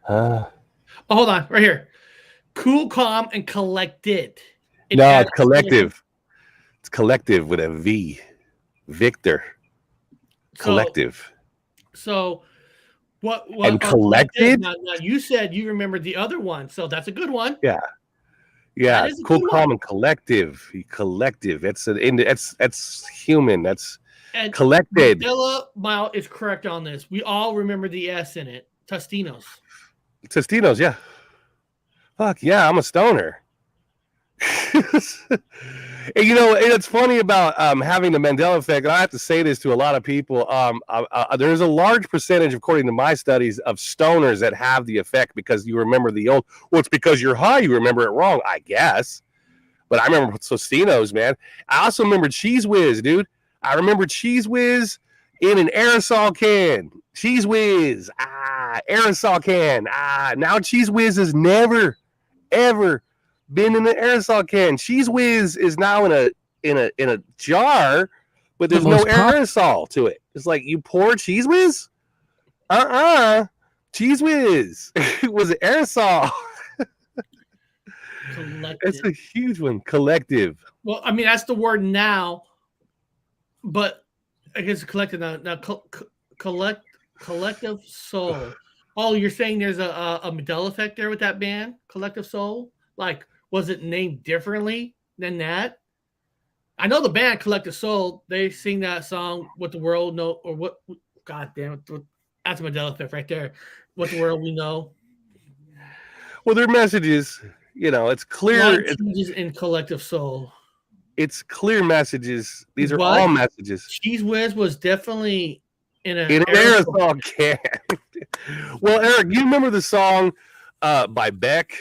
Speaker 4: Huh?
Speaker 3: Oh, hold on, right here. Cool, calm, and collected.
Speaker 4: No, it's collective. It's collective with a V. Victor. Collective.
Speaker 3: So what
Speaker 4: And collected?
Speaker 3: Now, you said you remembered the other one, so that's a good one.
Speaker 4: Yeah. Yeah.
Speaker 3: That is a
Speaker 4: Cool,
Speaker 3: good
Speaker 4: calm,
Speaker 3: one.
Speaker 4: and collective. Collective. That's human. That's
Speaker 3: And
Speaker 4: collected.
Speaker 3: Mandela Mile is correct on this. We all remember the S in it. Tostinos.
Speaker 4: Tostinos, yeah. Fuck yeah, I'm a stoner. And, you know, it's funny about having the Mandela effect. And I have to say this to a lot of people. There's a large percentage, according to my studies, of stoners that have the effect because you remember the old. Well, it's because you're high. You remember it wrong, I guess. But I remember Tostinos, man. I also remember Cheese Whiz, dude. I remember Cheese Whiz in an aerosol can. Cheese Whiz, aerosol can. Now Cheese Whiz has never, ever been in an aerosol can. Cheese Whiz is now in a jar, but there's no aerosol to it. It's like, you pour Cheese Whiz? Cheese Whiz. It was an aerosol. It's a huge one. Collective.
Speaker 3: Well, I mean, that's the word now, but I guess collective now. Collective Soul. Oh, you're saying there's a Mandela effect there with that band, Collective Soul? Like, was it named differently than that? I know the band Collective Soul. They sing that song, "What the World Know," or what? God damn it, that's a Mandela effect right there. What the world we know.
Speaker 4: Well, their messages, it's clear.
Speaker 3: Changes in Collective Soul.
Speaker 4: It's clear messages. These are all messages.
Speaker 3: Cheese Whiz was definitely in an
Speaker 4: aerosol can. Well, Eric, you remember the song by Beck?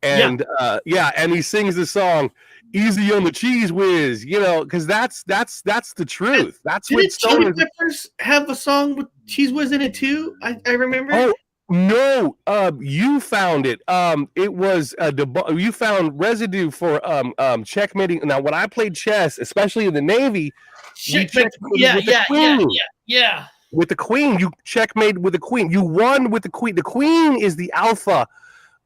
Speaker 4: And and he sings the song "Easy on the Cheese Whiz," because that's the truth. That's what
Speaker 3: Chili Peppers have a song with Cheese Whiz in it too. I remember.
Speaker 4: Oh no, you found it. It was you found residue for checkmating. Now, when I played chess, especially in the Navy, with the Queen, you checkmate with the Queen. You won with the Queen. The Queen is the alpha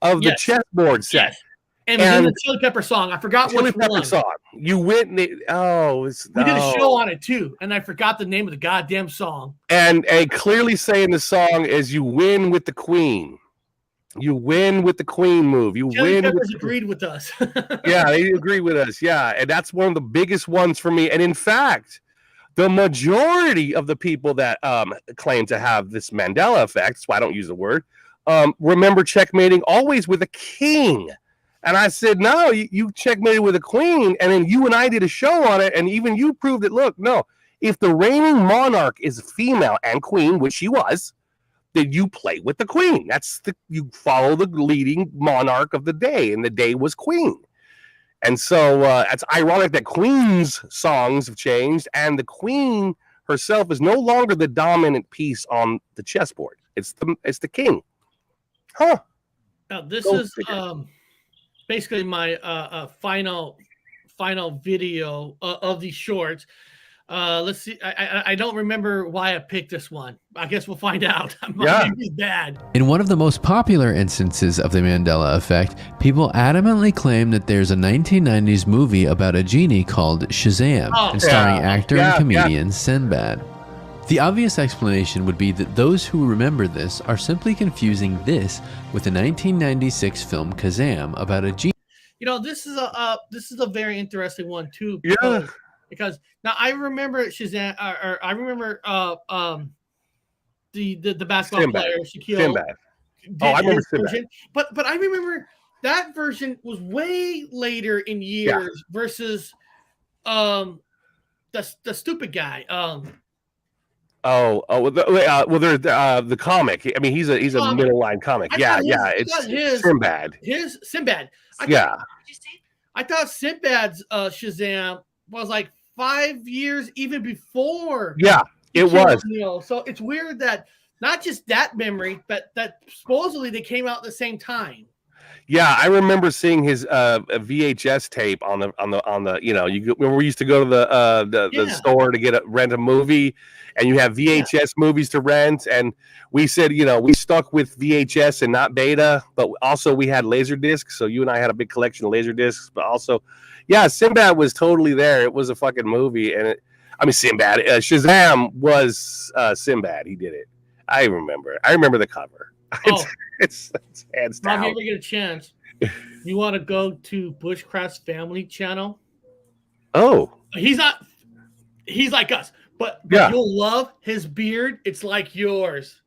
Speaker 4: of the chessboard set.
Speaker 3: Yes. And it was in the Chili Pepper song. I forgot
Speaker 4: Chili Pepper song. You went. We did a
Speaker 3: show on it too, and I forgot the name of the goddamn song.
Speaker 4: And clearly saying the song is "You win with the Queen." You win with the Queen move. You
Speaker 3: Chili
Speaker 4: win.
Speaker 3: Peppers agreed with us.
Speaker 4: Yeah, they agree with us. Yeah, and that's one of the biggest ones for me. And in fact, the majority of the people that claim to have this Mandela effect, that's why I don't use the word, remember checkmating always with a king. And I said, no, you checkmated with a queen. And then you and I did a show on it. And even you proved it. Look, no, if the reigning monarch is female and queen, which she was, then you play with the queen. You follow the leading monarch of the day. And the day was queen. And so it's ironic that Queen's songs have changed. And the queen herself is no longer the dominant piece on the chessboard. It's the king. Huh.
Speaker 3: Now, this is basically my final video of these shorts. Let's see. I don't remember why I picked this one. I guess we'll find out. My memory's bad.
Speaker 12: In one of the most popular instances of the Mandela effect, people adamantly claim that there's a 1990s movie about a genie called Shazam, and starring actor and comedian Sinbad. The obvious explanation would be that those who remember this are simply confusing this with the 1996 film Kazam about a genie.
Speaker 3: This is a very interesting one too. Because now I remember Shazam, or I remember the basketball player Shaquille.
Speaker 4: Sinbad. I remember Sinbad.
Speaker 3: But I remember that version was way later in years versus the stupid guy.
Speaker 4: There's the comic. I mean, he's a middle line comic. It's Sinbad.
Speaker 3: His Sinbad. I thought Sinbad's Shazam was like 5 years even before.
Speaker 4: Yeah, it was.
Speaker 3: So it's weird that not just that memory, but that supposedly they came out at the same time.
Speaker 4: Yeah, I remember seeing his VHS tape on the we used to go to the store to rent a movie, and you have VHS movies to rent, and we said we stuck with VHS and not beta, but also we had laser discs, so you and I had a big collection of laser discs, but also Sinbad was totally there. It was a fucking movie, and Sinbad. Shazam was Sinbad. He did it. I remember the cover. It's hands down.
Speaker 3: If you ever get a chance, you want to go to Bushcraft's family channel?
Speaker 4: Oh,
Speaker 3: he's like us, but you'll love his beard. It's like yours.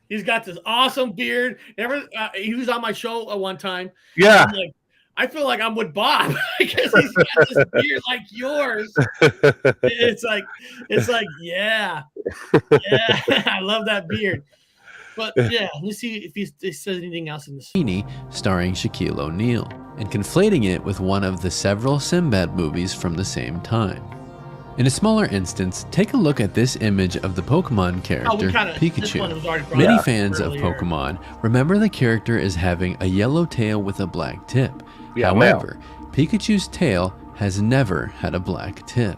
Speaker 3: He's got this awesome beard. He was on my show at one time.
Speaker 4: Yeah.
Speaker 3: I feel like I'm with Bob because he's got this beard like yours. It's like, I love that beard. But let me see if he says anything else in this.
Speaker 12: Genie, starring Shaquille O'Neal, and conflating it with one of the several Sinbad movies from the same time. In a smaller instance, take a look at this image of the Pokemon character, Pikachu. Many fans of Pokemon remember the character as having a yellow tail with a black tip. However, Pikachu's tail has never had a black tip.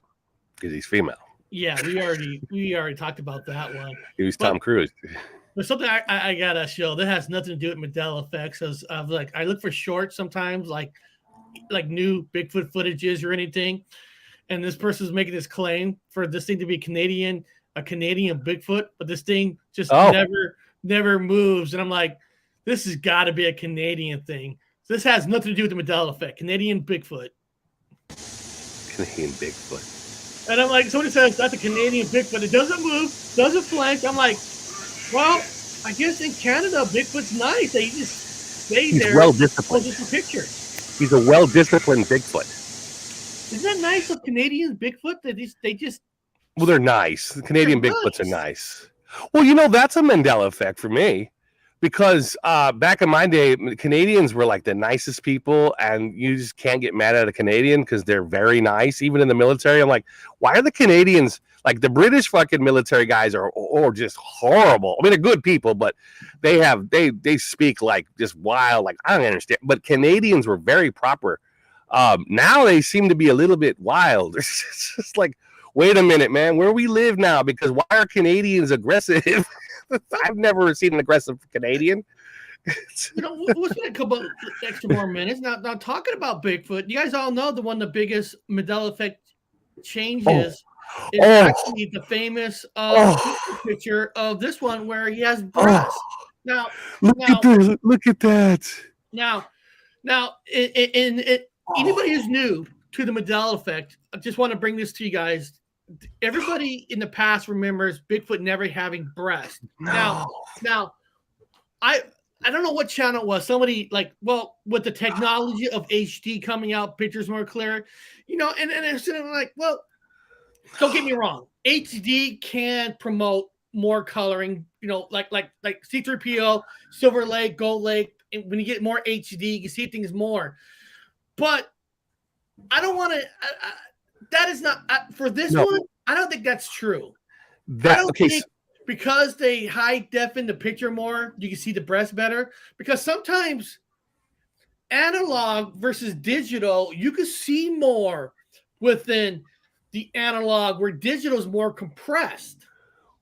Speaker 4: because he's female.
Speaker 3: Yeah, we already talked about that one.
Speaker 4: He was Tom Cruise.
Speaker 3: But something I gotta show that has nothing to do with Mandela effects. Of like, I look for shorts sometimes, like new Bigfoot footages or anything, and this person's making this claim for this thing to be a Canadian Bigfoot, but this thing just never moves, and I'm like, this has got to be a Canadian thing. This has nothing to do with the Mandela effect. Canadian Bigfoot.
Speaker 4: Canadian Bigfoot.
Speaker 3: And I'm like, somebody says that's a Canadian Bigfoot. It doesn't move, doesn't flank. I'm like, well, I guess in Canada, Bigfoot's nice. They just stay there.
Speaker 4: He's well disciplined.
Speaker 3: Just for pictures.
Speaker 4: He's a well disciplined Bigfoot.
Speaker 3: Isn't that nice of Canadians Bigfoot? They just.
Speaker 4: Well, they're nice. The Canadian Bigfoots are nice. Well, that's a Mandela effect for me. Because back in my day, Canadians were like the nicest people, and you just can't get mad at a Canadian because they're very nice. Even in the military, I'm like, why are the Canadians like the British fucking military guys are just horrible? I mean, they're good people, but they speak like just wild. Like, I don't understand. But Canadians were very proper. Now they seem to be a little bit wild. It's just like, wait a minute, man, where we live now? Because why are Canadians aggressive? I've never seen an aggressive Canadian.
Speaker 3: We'll spend a couple extra more minutes. Now talking about Bigfoot, you guys all know the biggest Mandela effect changes is actually the famous picture of this one where he has breasts. Now,
Speaker 4: look at that.
Speaker 3: Now, anybody who's new to the Mandela effect, I just want to bring this to you guys. Everybody in the past remembers Bigfoot never having breasts. Now, I don't know what channel it was. Somebody with the technology of HD coming out, pictures more clear, and they're sitting like, well, don't get me wrong, HD can promote more coloring, like C3PO, Silver Lake, Gold Lake, and when you get more HD, you see things more. But I don't want to. That is not for this one. I don't think that's true. Because they high define the picture more, you can see the breast better. Because sometimes analog versus digital, you can see more within the analog, where digital is more compressed.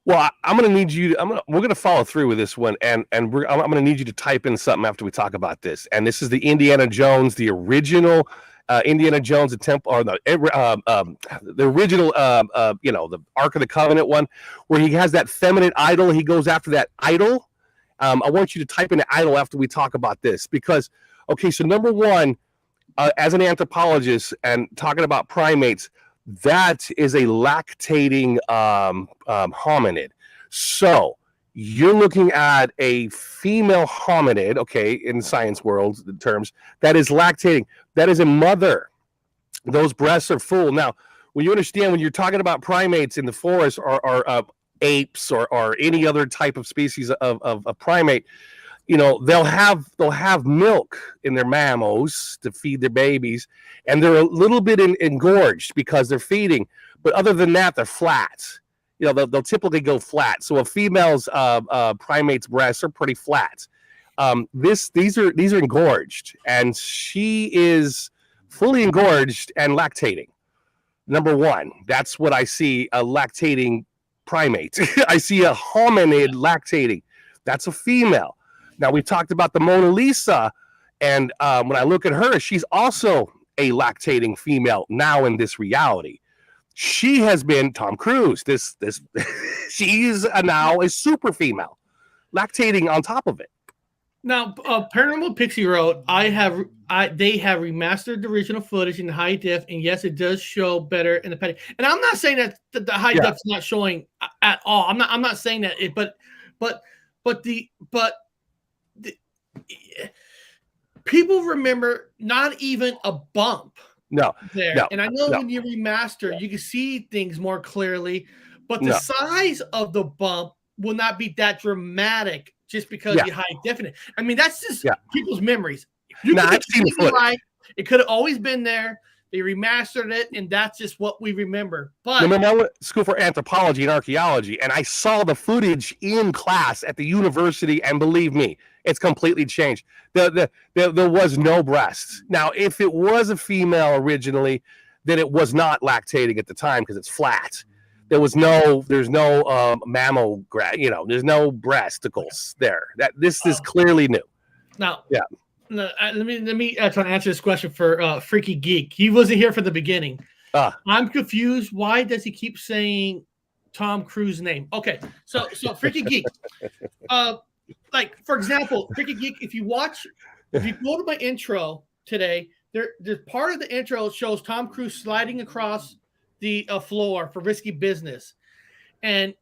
Speaker 4: Well, I'm going to need you. We're going to follow through with this one, and I'm going to need you to type in something after we talk about this. And this is the Indiana Jones, the original. Indiana Jones, the Temple, or the original, the Ark of the Covenant one, where he has that feminine idol. He goes after that idol. I want you to type in the idol after we talk about this, because, so number one, as an anthropologist and talking about primates, that is a lactating hominid. So you're looking at a female hominid, in science world terms, that is lactating. That is a mother. Those breasts are full. Now, when you understand, when you're talking about primates in the forest or apes or any other type of species of primate, they'll have milk in their mammals to feed their babies, and they're a little bit engorged because they're feeding. But other than that, they're flat. They'll typically go flat. So a female's primate's breasts are pretty flat. These are engorged, and she is fully engorged and lactating. Number one, that's what I see, a lactating primate. I see a hominid lactating. That's a female. Now, we talked about the Mona Lisa, and when I look at her, she's also a lactating female now in this reality. She has been Tom Cruise. She is now a super female, lactating on top of it.
Speaker 3: Now, Paranormal Pixie wrote, they have remastered the original footage in high def, and yes, it does show better in the petty. And I'm not saying that the high def's not showing at all. I'm not saying that but the people remember not even a bump.
Speaker 4: No.
Speaker 3: And I know when you remaster, you can see things more clearly, but the size of the bump will not be that dramatic just because you high definite. I mean, that's just people's memories. I've seen the right. It could have always been there. They remastered it, and that's just what we remember. But
Speaker 4: remember, I went to school for anthropology and archaeology, and I saw the footage in class at the university, and believe me, it's completely changed. There was no breasts. Now, if it was a female originally, then it was not lactating at the time because it's flat. There's no mammogram, there's no breasticles there. This is clearly new.
Speaker 3: Now,
Speaker 4: yeah.
Speaker 3: Let me try to answer this question for Freaky Geek. He wasn't here for the beginning. I'm confused. Why does he keep saying Tom Cruise's name? Okay, so Freaky Geek. Like for example, Freaky Geek. If you go to my intro today, there's part of the intro shows Tom Cruise sliding across the floor for Risky Business, and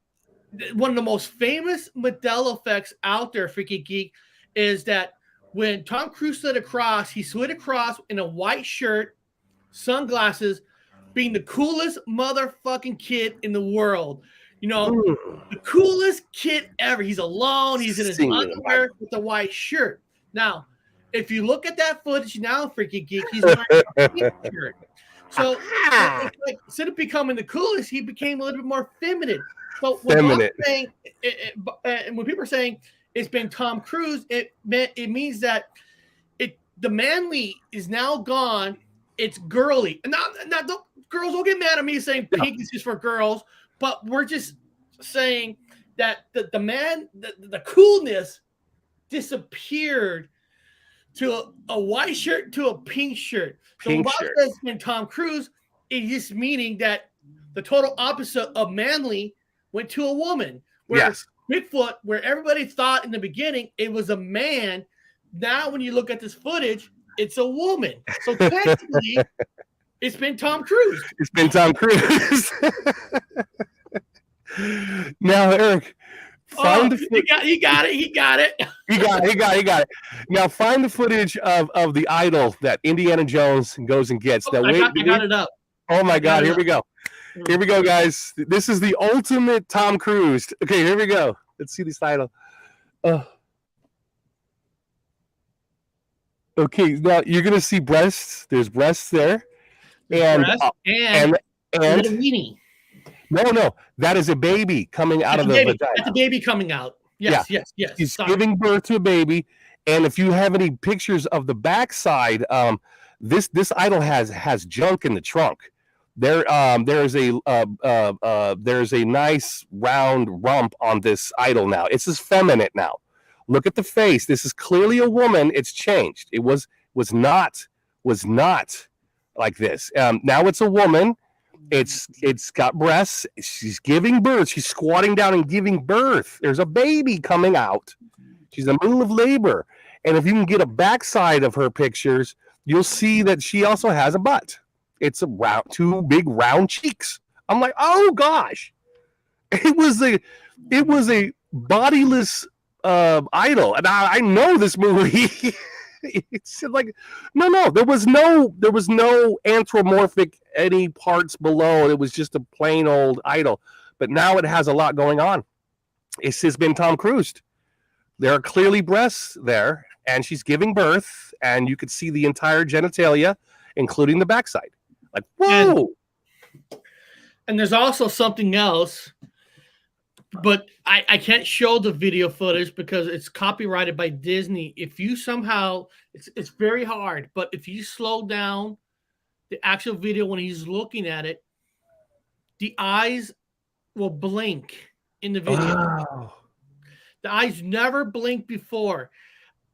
Speaker 3: one of the most famous Mandela effects out there, Freaky Geek, is that when Tom Cruise slid across, he slid across in a white shirt, sunglasses, being the coolest motherfucking kid in the world. The coolest kid ever. He's alone. He's in his underwear with a white shirt. Now, if you look at that footage now, Freaky Geek, he's wearing a pink shirt. So instead of becoming the coolest, he became a little bit more feminine. So when I'm saying, and when people are saying it's been Tom Cruise, it means that the manly is now gone. It's girly. And now girls don't get mad at me saying pink is just for girls, but we're just saying that the coolness disappeared to a white shirt to a pink shirt. So when Bob says it's been Tom Cruise, it's just meaning that the total opposite of manly went to a woman. Whereas Bigfoot, where everybody thought in the beginning it was a man, now when you look at this footage, it's a woman. So technically, it's been Tom Cruise.
Speaker 4: It's been Tom Cruise. Now, Eric, find
Speaker 3: he got it. He got it.
Speaker 4: Now find the footage of the idol that Indiana Jones goes and gets.
Speaker 3: I got it up.
Speaker 4: Oh my God! Here we go. Here we go, guys. This is the ultimate Tom Cruise. Okay, here we go. Let's see this idol. Okay, now you're gonna see breasts. There's breasts there, and
Speaker 3: a little weenie.
Speaker 4: No, that is a baby coming out of the vagina.
Speaker 3: That's a baby coming out. Yes.
Speaker 4: He's giving birth to a baby, and if you have any pictures of the backside, this idol has junk in the trunk. There's a nice round rump on this idol now. It's effeminate now. Look at the face. This is clearly a woman. It's changed. It was not like this. Now it's a woman. It's got breasts. She's giving birth. She's squatting down and giving birth. There's a baby coming out. She's in the middle of labor. And if you can get a backside of her pictures, you'll see that she also has a butt. It's two big round cheeks. I'm like, oh gosh, it was a bodiless idol, and I know this movie. It's like no, there was no anthropomorphic any parts below. It was just a plain old idol. But now it has a lot going on. It's just been Tom Cruise. There are clearly breasts there, and she's giving birth, and you could see the entire genitalia, including the backside. Like, whoa!
Speaker 3: And there's also something else, but I can't show the video footage because it's copyrighted by Disney. If you somehow, it's very hard, but if you slow down the actual video when he's looking at it, the eyes will blink in the video. Oh. The eyes never blinked before.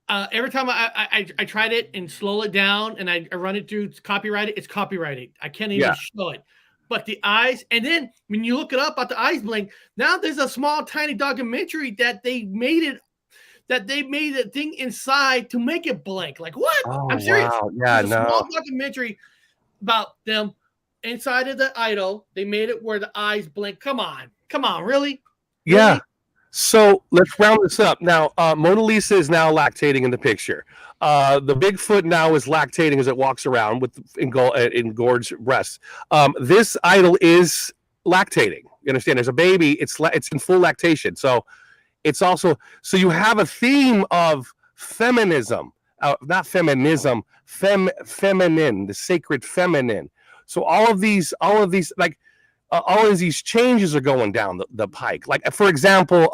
Speaker 3: Every time I tried it and slow it down and I run it through copyrighted, it's copyrighted. I can't even show it. But the eyes, and then when you look it up about the eyes blink, now there's a small tiny documentary that they made a thing inside to make it blink. Like what?
Speaker 4: Oh,
Speaker 3: I'm serious.
Speaker 4: Wow. Yeah,
Speaker 3: there's a small documentary about them inside of the idol. They made it where the eyes blink. Come on, really?
Speaker 4: Yeah.
Speaker 3: Really?
Speaker 4: So let's round this up. Now, Mona Lisa is now lactating in the picture. The Bigfoot now is lactating as it walks around with engorged breasts. This idol is lactating. You understand? There's a baby. It's in full lactation. So it's also you have a theme of feminism, not feminism, feminine, the sacred feminine. So all of these like. All of these changes are going down the pike. Like, for example,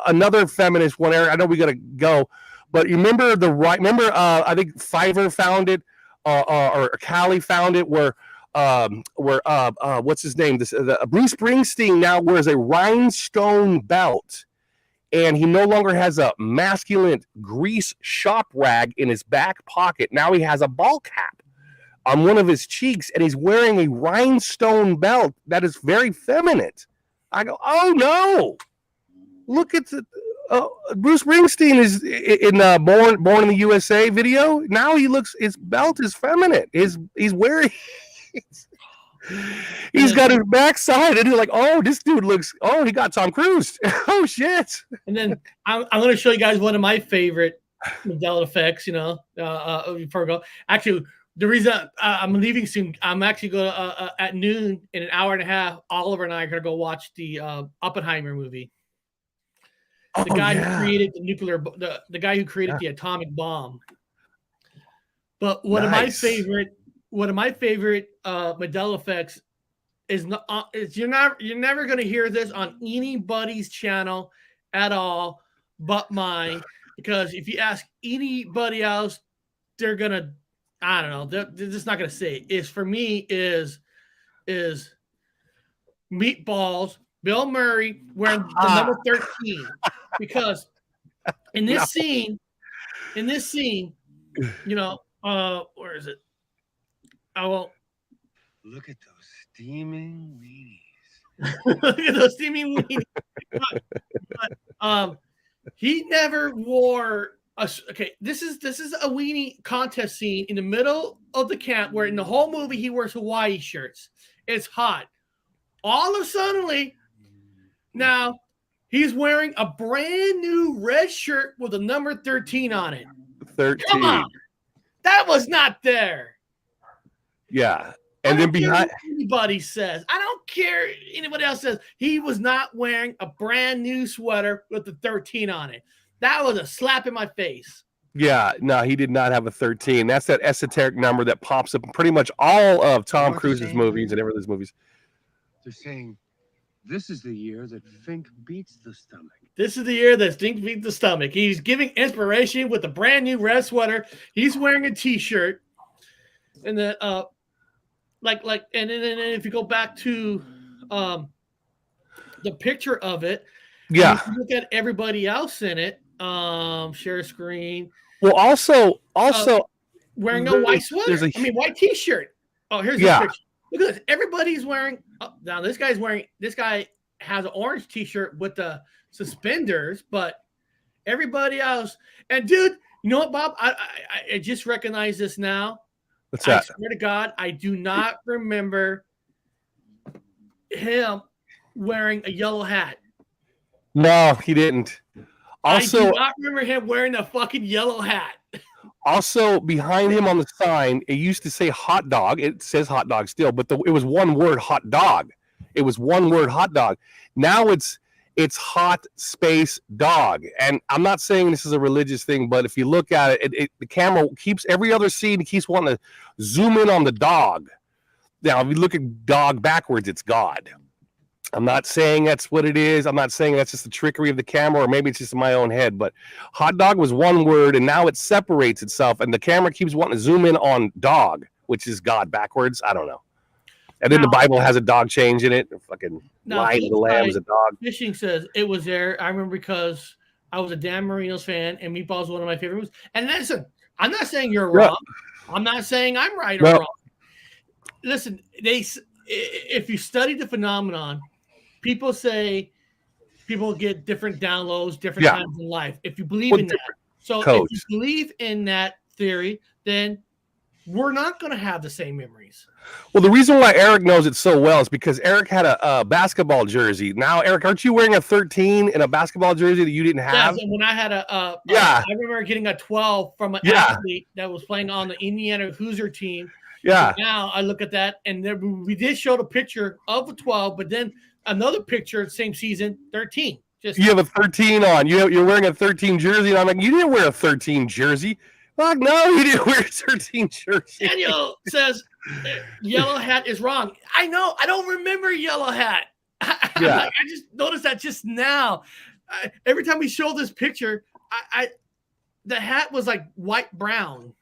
Speaker 4: another feminist one, Eric, I know we got to go, but remember I think Fiverr found it, or Callie found it, where what's his name? Bruce Springsteen now wears a rhinestone belt, and he no longer has a masculine grease shop rag in his back pocket. Now he has a ball cap on one of his cheeks, and he's wearing a rhinestone belt that is very feminine. I go, oh no! Look at the Bruce Springsteen is in Born in the USA video. Now his belt is feminine. He's wearing. He's got his backside, and you're like, oh, this dude looks. Oh, he got Tom Cruise. Oh shit!
Speaker 3: And then I'm going to show you guys one of my favorite Mandela effects. Before I go, actually, the reason I'm leaving soon, I'm actually going to at noon in an hour and a half. Oliver and I are going to go watch the Oppenheimer movie. The guy who created the nuclear, the guy who created the atomic bomb. But one of my favorite Mandela effects is you're never going to hear this on anybody's channel at all, but mine. Because if you ask anybody else, they're gonna, I don't know, they're just not gonna say it. For me is Meatballs. Bill Murray wearing the number 13, because in this scene, where is it? I won't
Speaker 13: look at those steaming weenies.
Speaker 3: Look at those steaming weenies. But, he never wore okay. This is a weenie contest scene in the middle of the camp where in the whole movie he wears Hawaii shirts. It's hot. All of a sudden, now he's wearing a brand new red shirt with a number 13 on it.
Speaker 4: 13.
Speaker 3: Come on. That was not there.
Speaker 4: Yeah. And then behind
Speaker 3: anybody says, I don't care anybody else says, he was not wearing a brand new sweater with the 13 on it. That was a slap in my face.
Speaker 4: Yeah, no, he did not have a 13. That's that esoteric number that pops up in pretty much all of Tom Cruise's movies and every of his movies.
Speaker 13: They're saying this is the year that Fink beats the stomach.
Speaker 3: This is the year that Fink beats the stomach. He's giving inspiration with a brand new red sweater. He's wearing a t-shirt. And then and then if you go back to the picture of it,
Speaker 4: yeah,
Speaker 3: if you look at everybody else in it, share screen.
Speaker 4: Well, also
Speaker 3: wearing a white sweater. White t-shirt. Oh, here's the picture. Look at this. Everybody's wearing. Now this guy has an orange t-shirt with the suspenders, but everybody else. And dude, you know what, Bob? I just recognize this now.
Speaker 4: What's that?
Speaker 3: I swear to God, I do not remember him wearing a yellow hat.
Speaker 4: No, he didn't. Also,
Speaker 3: I do not remember him wearing a fucking yellow hat.
Speaker 4: Also, behind him on the sign, it used to say hot dog. It says hot dog still, but it was one word, hot dog. It was one word, hot dog. Now it's hot space dog. And I'm not saying this is a religious thing, but if you look at it, the camera keeps every other scene, keeps wanting to zoom in on the dog. Now, if you look at dog backwards, it's God. I'm not saying that's what it is. I'm not saying that's just the trickery of the camera, or maybe it's just in my own head. But hot dog was one word, and now it separates itself, and the camera keeps wanting to zoom in on dog, which is God backwards. I don't know. And then the Bible has a dog change in it. Fucking Lion of the Lamb is a dog.
Speaker 3: Fishing says it was there. I remember because I was a Dan Marino's fan, and Meatballs was one of my favorite movies. And listen, I'm not saying you're wrong. I'm not saying I'm right or wrong. Listen, if you study the phenomenon, people say people get different downloads, different times in life. If you believe in that. So if you believe in that theory, then we're not going to have the same memories.
Speaker 4: Well, the reason why Eric knows it so well is because Eric had a basketball jersey. Now, Eric, aren't you wearing a 13 in a basketball jersey that you didn't have?
Speaker 3: Yes, and when I had I remember getting a 12 from an athlete that was playing on the Indiana Hoosier team.
Speaker 4: Yeah.
Speaker 3: And now I look at that, and we did show the picture of the 12, but then another picture, same season, 13. You
Speaker 4: have a 13 on. You're wearing a 13 jersey, and I'm like, you didn't wear a 13 jersey. Like, no, you didn't wear a 13 jersey.
Speaker 3: Daniel says yellow hat is wrong. I know. I don't remember yellow hat. I just noticed that just now. Every time we show this picture, the hat was like white brown.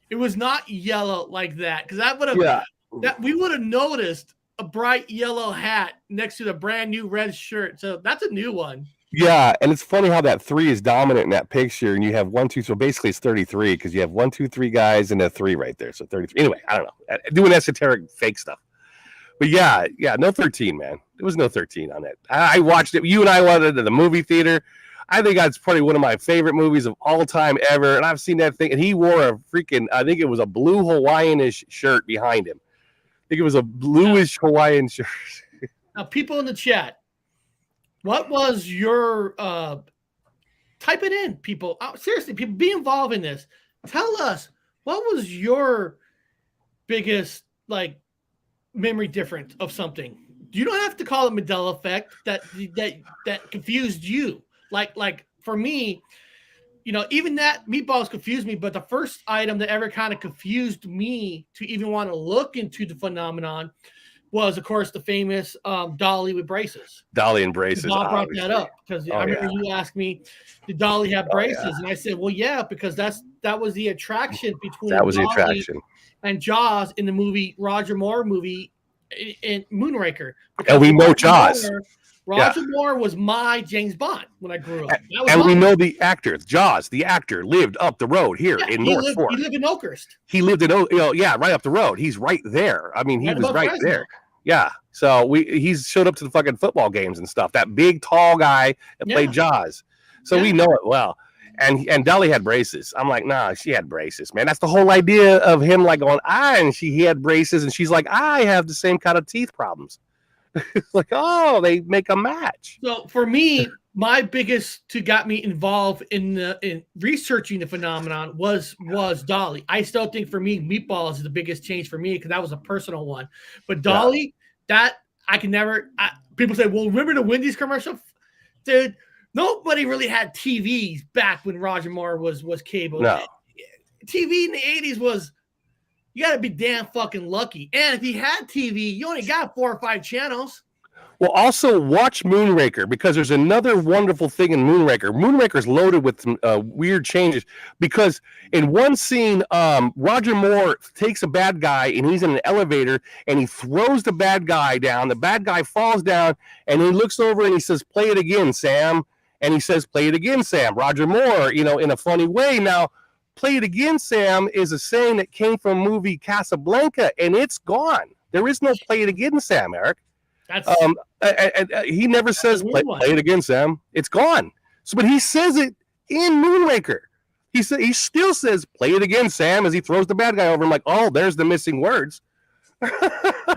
Speaker 3: It It was not yellow like that because that would have that we would have noticed a bright yellow hat next to the brand new red shirt. So that's a new one.
Speaker 4: Yeah, and it's funny how that 3 is dominant in that picture, and you have 1, 2. So basically, it's 33 because you have 1, 2, 3 guys and a 3 right there. So 33. Anyway, I don't know, doing esoteric fake stuff. But yeah, no 13, man. There was no 13 on it. I watched it. You and I went to the movie theater. I think that's probably one of my favorite movies of all time ever. And I've seen that thing. And he wore a freaking, I think it was a blue Hawaiian-ish shirt behind him. I think it was a bluish Hawaiian shirt.
Speaker 3: Now, people in the chat, what was your type it in, people? Seriously, people, be involved in this. Tell us, what was your biggest like memory difference of something? You don't have to call it Mandela effect that confused you. Like for me, even that meatballs confused me, but the first item that ever kind of confused me to even want to look into the phenomenon was, of course, the famous Dolly with braces.
Speaker 4: Dolly and braces.
Speaker 3: Bob brought that up because I remember you asked me, did Dolly have braces? And I said, well, yeah, because that was the attraction between Dolly and Jaws in the movie, Roger Moore movie in Moonraker.
Speaker 4: And we know Jaws.
Speaker 3: Roger Moore was my James Bond when I grew up.
Speaker 4: And we know the actor, Jaws, the actor, lived up the road here in North Fork.
Speaker 3: He lived in Oakhurst.
Speaker 4: He lived in, right up the road. He's right there. I mean, he was right there. Yeah. So he's showed up to the fucking football games and stuff. That big, tall guy that played Jaws. So we know it well. And Dolly had braces. I'm like, nah, she had braces, man. That's the whole idea of him like going, he had braces. And she's like, I have the same kind of teeth problems. It's like, oh, they make a match.
Speaker 3: So for me, my biggest to got me involved in researching the phenomenon was Dolly. I still think for me, Meatballs is the biggest change for me because that was a personal one. But Dolly, that I can never. People say, well, remember the Wendy's commercial, dude? Nobody really had TVs back when Roger Moore was cable.
Speaker 4: No.
Speaker 3: TV in the 80s was. You got to be damn fucking lucky. And if he had TV, you only got 4 or 5 channels.
Speaker 4: Well, also watch Moonraker because there's another wonderful thing in Moonraker. Moonraker's loaded with some weird changes because in one scene, Roger Moore takes a bad guy and he's in an elevator and he throws the bad guy down. The bad guy falls down and he looks over and he says, "Play it again, Sam." And he says, "Play it again, Sam." Roger Moore, in a funny way. Now, "Play it again, Sam" is a saying that came from movie Casablanca, and it's gone. There is no "play it again, Sam," Eric.
Speaker 3: That's
Speaker 4: he never says play it again, Sam. It's gone. So, but he says it in Moonraker. He still says "play it again, Sam" as he throws the bad guy over. I'm like, oh, there's the missing words.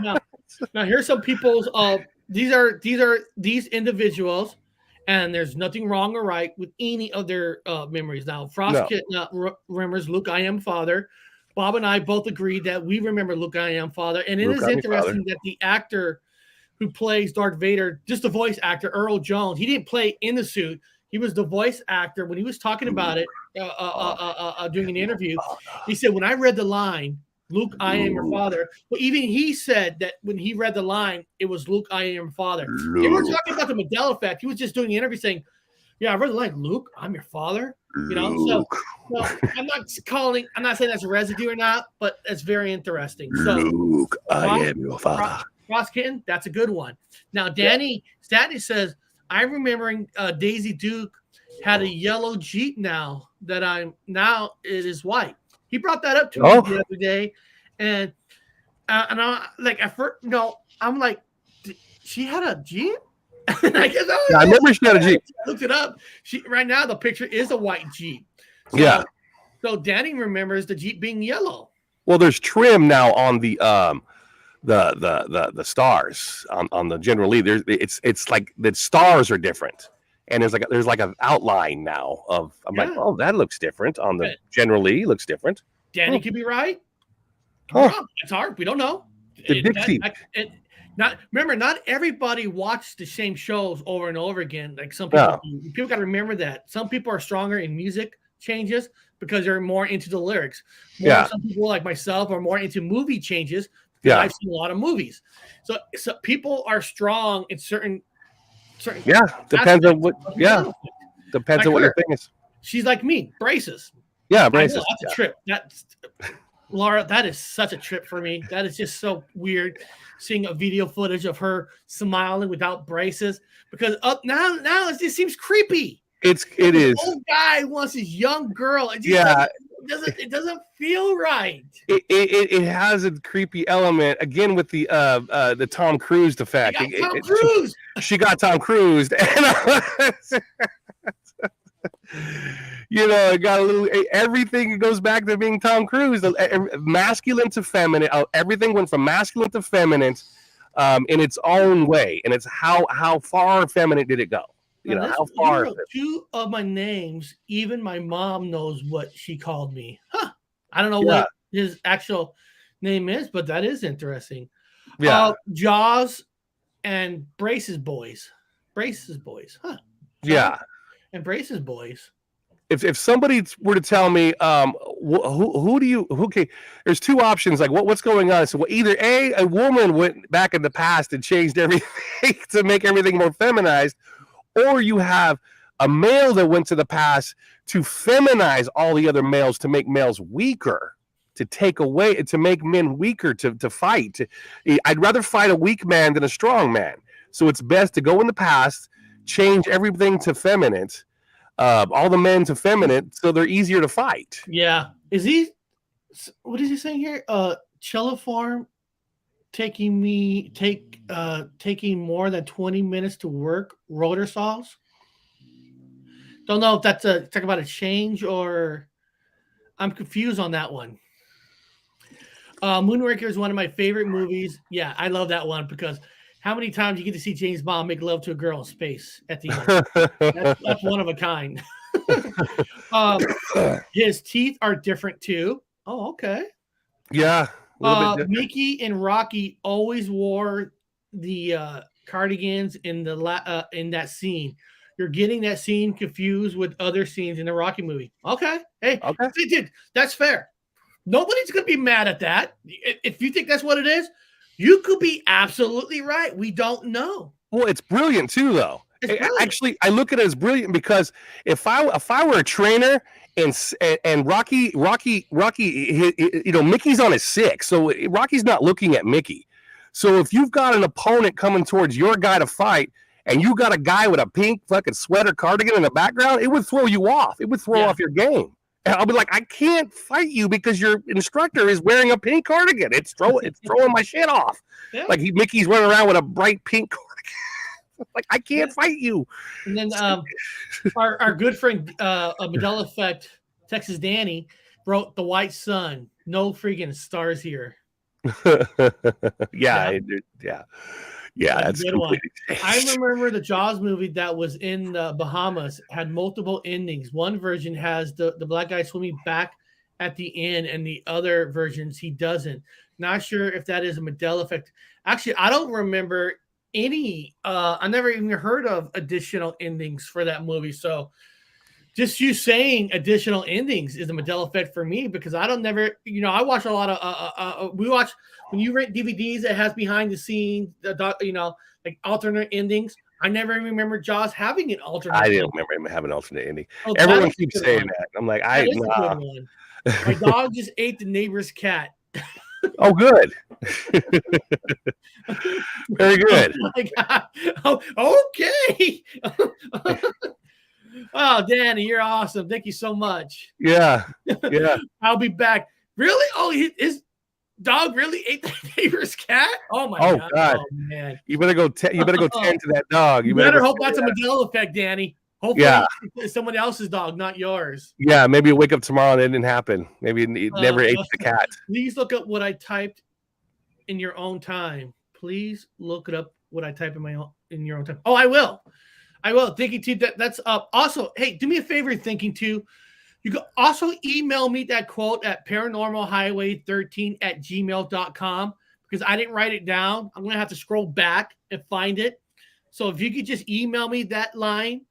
Speaker 3: now here's some people's. These individuals. And there's nothing wrong or right with any of their memories. Now, Frost remembers Luke, I Am Father. Bob and I both agreed that we remember Luke, I Am Father. And it is interesting that the actor who plays Darth Vader, just the voice actor, Earl Jones, he didn't play in the suit. He was the voice actor. When he was talking about it doing an interview, he said, when I read the line, Luke, I am your father. But even he said that when he read the line, it was Luke, I am your father. They were talking about the Mandela effect. He was just doing the interview saying, yeah, I read the line, Luke, I'm your father. So I'm not saying that's a residue or not, but it's very interesting. So
Speaker 4: Luke, I am your father.
Speaker 3: Ross Kitten, that's a good one. Now, Danny says, I'm remembering Daisy Duke had a yellow Jeep now it is white. He brought that up to me the other day, and I like at first, I'm like, she had a Jeep. And I guess
Speaker 4: I remember she had a Jeep.
Speaker 3: I looked it up. Right now the picture is a white Jeep. So, So Danny remembers the Jeep being yellow.
Speaker 4: Well, there's trim now on the stars on the General Lee. It's like the stars are different. And there's like an outline now of like, oh, that looks different on the General Lee. Looks different.
Speaker 3: Danny could be right. It's hard. We don't know. Not everybody watched the same shows over and over again. Like some people, people got to remember that some people are stronger in music changes because they're more into the lyrics. Some people like myself are more into movie changes. I've seen a lot of movies. So people are strong in certain
Speaker 4: depends on what depends on what your thing is.
Speaker 3: She's like me, braces.
Speaker 4: Braces.
Speaker 3: That's a trip. Laura, that is such a trip for me. That is just so weird seeing a video footage of her smiling without braces because now it just seems creepy.
Speaker 4: It is.
Speaker 3: The old guy wants his young girl. It just it doesn't feel right.
Speaker 4: It has a creepy element again with the Tom Cruise effect.
Speaker 3: Tom Cruise.
Speaker 4: She got Tom Cruise, and you know, it got a little. Everything goes back to being Tom Cruise, masculine to feminine. Everything went from masculine to feminine, in its own way, and it's how far feminine did it go? You know, how far?
Speaker 3: Two of my names, even my mom knows what she called me. Huh. I don't know what his actual name is, but that is interesting.
Speaker 4: Yeah.
Speaker 3: Jaws and Braces Boys. Braces Boys. Huh.
Speaker 4: Yeah.
Speaker 3: And Braces Boys.
Speaker 4: If somebody were to tell me, who do you, okay, there's two options. Like what's going on? So either a woman went back in the past and changed everything to make everything more feminized, or you have a male that went to the past to feminize all the other males to make males weaker, to take away, to make men weaker, to fight. I'd rather fight a weak man than a strong man. So it's best to go in the past, change everything to feminine, all the men to feminine, so they're easier to fight.
Speaker 3: Yeah. What is he saying here? Celloform taking more than 20 minutes to work rotor saws. Don't know if that's talking about a change or I'm confused on that one. Moonraker is one of my favorite movies. Yeah, I love that one because how many times you get to see James Bond make love to a girl in space at the end? That's one of a kind. His teeth are different too. Oh, okay.
Speaker 4: Yeah.
Speaker 3: Mickey and Rocky always wore the cardigans in that scene. You're getting that scene confused with other scenes in the Rocky movie. Okay. Hey, okay. That's fair. Nobody's going to be mad at that. If you think that's what it is, you could be absolutely right. We don't know.
Speaker 4: Well, it's brilliant too, though. Actually, I look at it as brilliant because if I were a trainer and Rocky, you know, Mickey's on his 6, so Rocky's not looking at Mickey. So if you've got an opponent coming towards your guy to fight, and you got a guy with a pink fucking sweater cardigan in the background, it would throw you off. It would throw off your game. And I'll be like, I can't fight you because your instructor is wearing a pink cardigan. It's throwing my shit off. Yeah. Like Mickey's running around with a bright pink cardigan. Like I can't fight you.
Speaker 3: And then our good friend Mandela Effect, Texas Danny, wrote The White Sun. No freaking stars here.
Speaker 4: Yeah, that's
Speaker 3: a good one. I remember the Jaws movie that was in the Bahamas had multiple endings. One version has the black guy swimming back at the end, and the other versions he doesn't. Not sure if that is a Mandela Effect. Actually, I don't remember any. I never even heard of additional endings for that movie. So, just you saying additional endings is a Mandela Effect for me because I don't never. You know, I watch a lot of. We watch. When you rent DVDs, it has behind the scenes, like alternate endings. I never remember Jaws having an alternate.
Speaker 4: I didn't remember him having an alternate ending. Oh, everyone keeps saying that. I'm like, nah.
Speaker 3: My dog just ate the neighbor's cat.
Speaker 4: Oh, good. Very good.
Speaker 3: Oh my God. Oh, okay. Oh, Danny, you're awesome. Thank you so much.
Speaker 4: Yeah.
Speaker 3: I'll be back. Really? Oh, his dog really ate the neighbor's cat? Oh my God. Oh man.
Speaker 4: You better go tend to that dog.
Speaker 3: You better hope that's a Mandela Effect, Danny. Hopefully it's someone else's dog, not yours.
Speaker 4: Yeah, maybe you wake up tomorrow and it didn't happen. Maybe it never ate the cat.
Speaker 3: Please look up what I typed in your own time. Please look it up what I type in your own time. Oh, I will. Thinking too. That's up. Also, hey, do me a favor, Thinking too. You can also email me that quote at paranormalhighway13@gmail.com because I didn't write it down. I'm going to have to scroll back and find it. So if you could just email me that line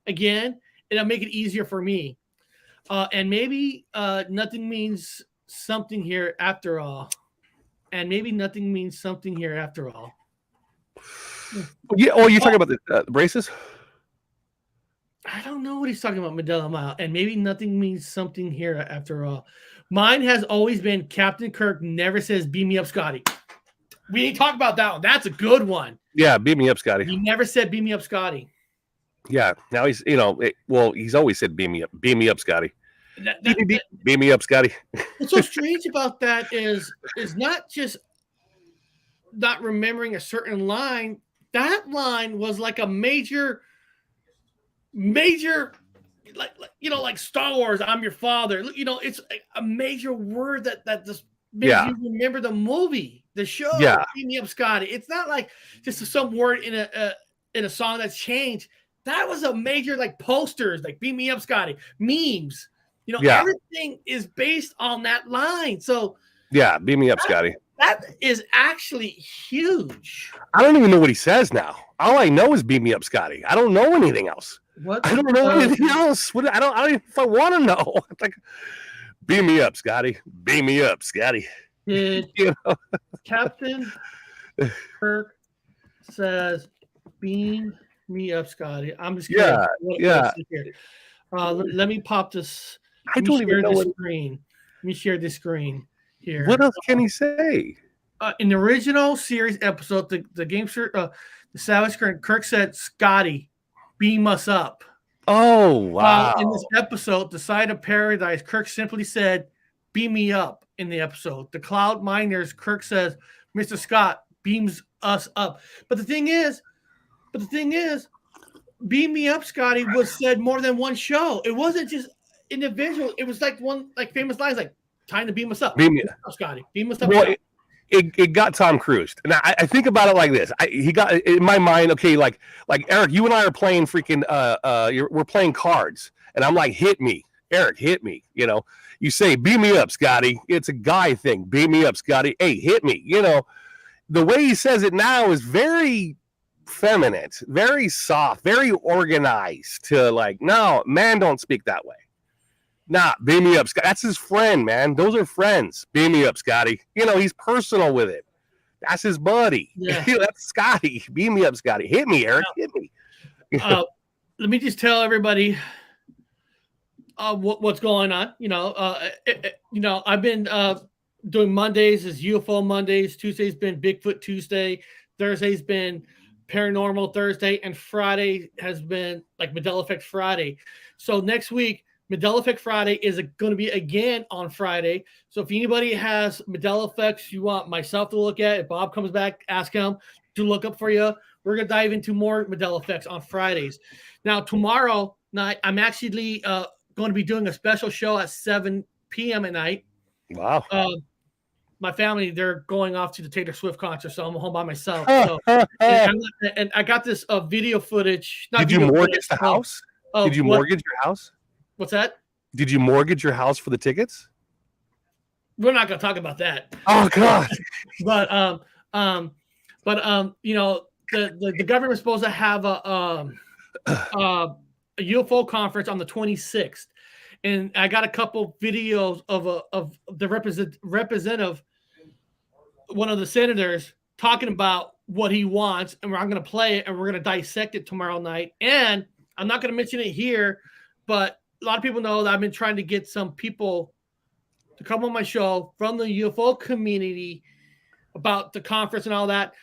Speaker 3: again, it'll make it easier for me. And maybe nothing means something here after all. Yeah,
Speaker 4: oh, you're talking about the braces?
Speaker 3: I don't know what he's talking about, Mandela Mile. And maybe nothing means something here after all. Mine has always been Captain Kirk never says "Beam me up, Scotty." We ain't talk about that one. That's a good one.
Speaker 4: Yeah, beam me up, Scotty.
Speaker 3: He never said "Beam me up, Scotty."
Speaker 4: Yeah, now he's he's always said beam me up, Scotty. Beam me up, Scotty.
Speaker 3: What's so strange about that is not just not remembering a certain line. That line was like a major, like Star Wars. I'm your father. It's a major word that just makes you remember the movie, the show.
Speaker 4: Yeah.
Speaker 3: Beam me up, Scotty. It's not like just some word in a song that's changed. That was a major like posters, like "Beam me up, Scotty," memes. Everything is based on that line. So
Speaker 4: yeah, beam me up, Scotty.
Speaker 3: That is actually huge.
Speaker 4: I don't even know what he says now. All I know is beam me up, Scotty. I don't know anything else.
Speaker 3: What?
Speaker 4: I don't know anything else. I don't even if I want to know. Like, beam me up, Scotty. Beam me up, Scotty.
Speaker 3: Did Captain Kirk says "Beam me up, Scotty"? I'm just kidding. Let me pop this.
Speaker 4: I don't even know
Speaker 3: the screen. Let me share this screen here.
Speaker 4: What else can he say?
Speaker 3: In the original series episode, the game the Savage Kirk said, "Scotty, beam us up."
Speaker 4: Oh wow!
Speaker 3: In this episode, The Side of Paradise, Kirk simply said, "Beam me up." In the episode, the Cloud Miners, Kirk says, "Mr. Scott beams us up." But the thing is, "Beam me up, Scotty" was said more than one show. It wasn't just individual. It was like one famous lines like "Time to beam us up."
Speaker 4: Beam me
Speaker 3: up, Scotty. Beam us up.
Speaker 4: Well, it got Tom Cruise. And I think about it like this. He got in my mind, okay, like Eric, you and I are playing freaking we're playing cards, and I'm like, "Hit me, Eric, hit me." You say, "Beam me up, Scotty." It's a guy thing. "Beam me up, Scotty." Hey, hit me. The way he says it now is very feminine, very soft, very organized to like, no, man, don't speak that way. Nah, beam me up, Scotty. That's his friend, man. Those are friends. Beam me up, Scotty. He's personal with it. That's his buddy.
Speaker 3: Yeah.
Speaker 4: That's Scotty. Beam me up, Scotty. Hit me, Eric. Hit me.
Speaker 3: Let me just tell everybody what's going on. I've been doing Mondays is UFO Mondays. Tuesday's been Bigfoot Tuesday. Thursday's been Paranormal Thursday, and Friday has been like Mandela Effect Friday. So next week, Mandela Effect Friday is going to be again on Friday. So if anybody has Mandela Effects you want myself to look at, if Bob comes back, ask him to look up for you. We're going to dive into more Mandela Effects on Fridays. Now, tomorrow night, I'm actually going to be doing a special show at 7 p.m. at night.
Speaker 4: Wow.
Speaker 3: My family, they're going off to the Taylor Swift concert, so I'm home by myself. So, and I got this video footage.
Speaker 4: Did you mortgage the house? Did you mortgage your house?
Speaker 3: What's that?
Speaker 4: Did you mortgage your house for the tickets?
Speaker 3: We're not going to talk about that.
Speaker 4: Oh God!
Speaker 3: But the government's supposed to have a UFO conference on the 26th, and I got a couple videos of the representative, one of the senators, talking about what he wants, and I'm going to play it and we're going to dissect it tomorrow night. And I'm not going to mention it here, but a lot of people know that I've been trying to get some people to come on my show from the UFO community about the conference and all that.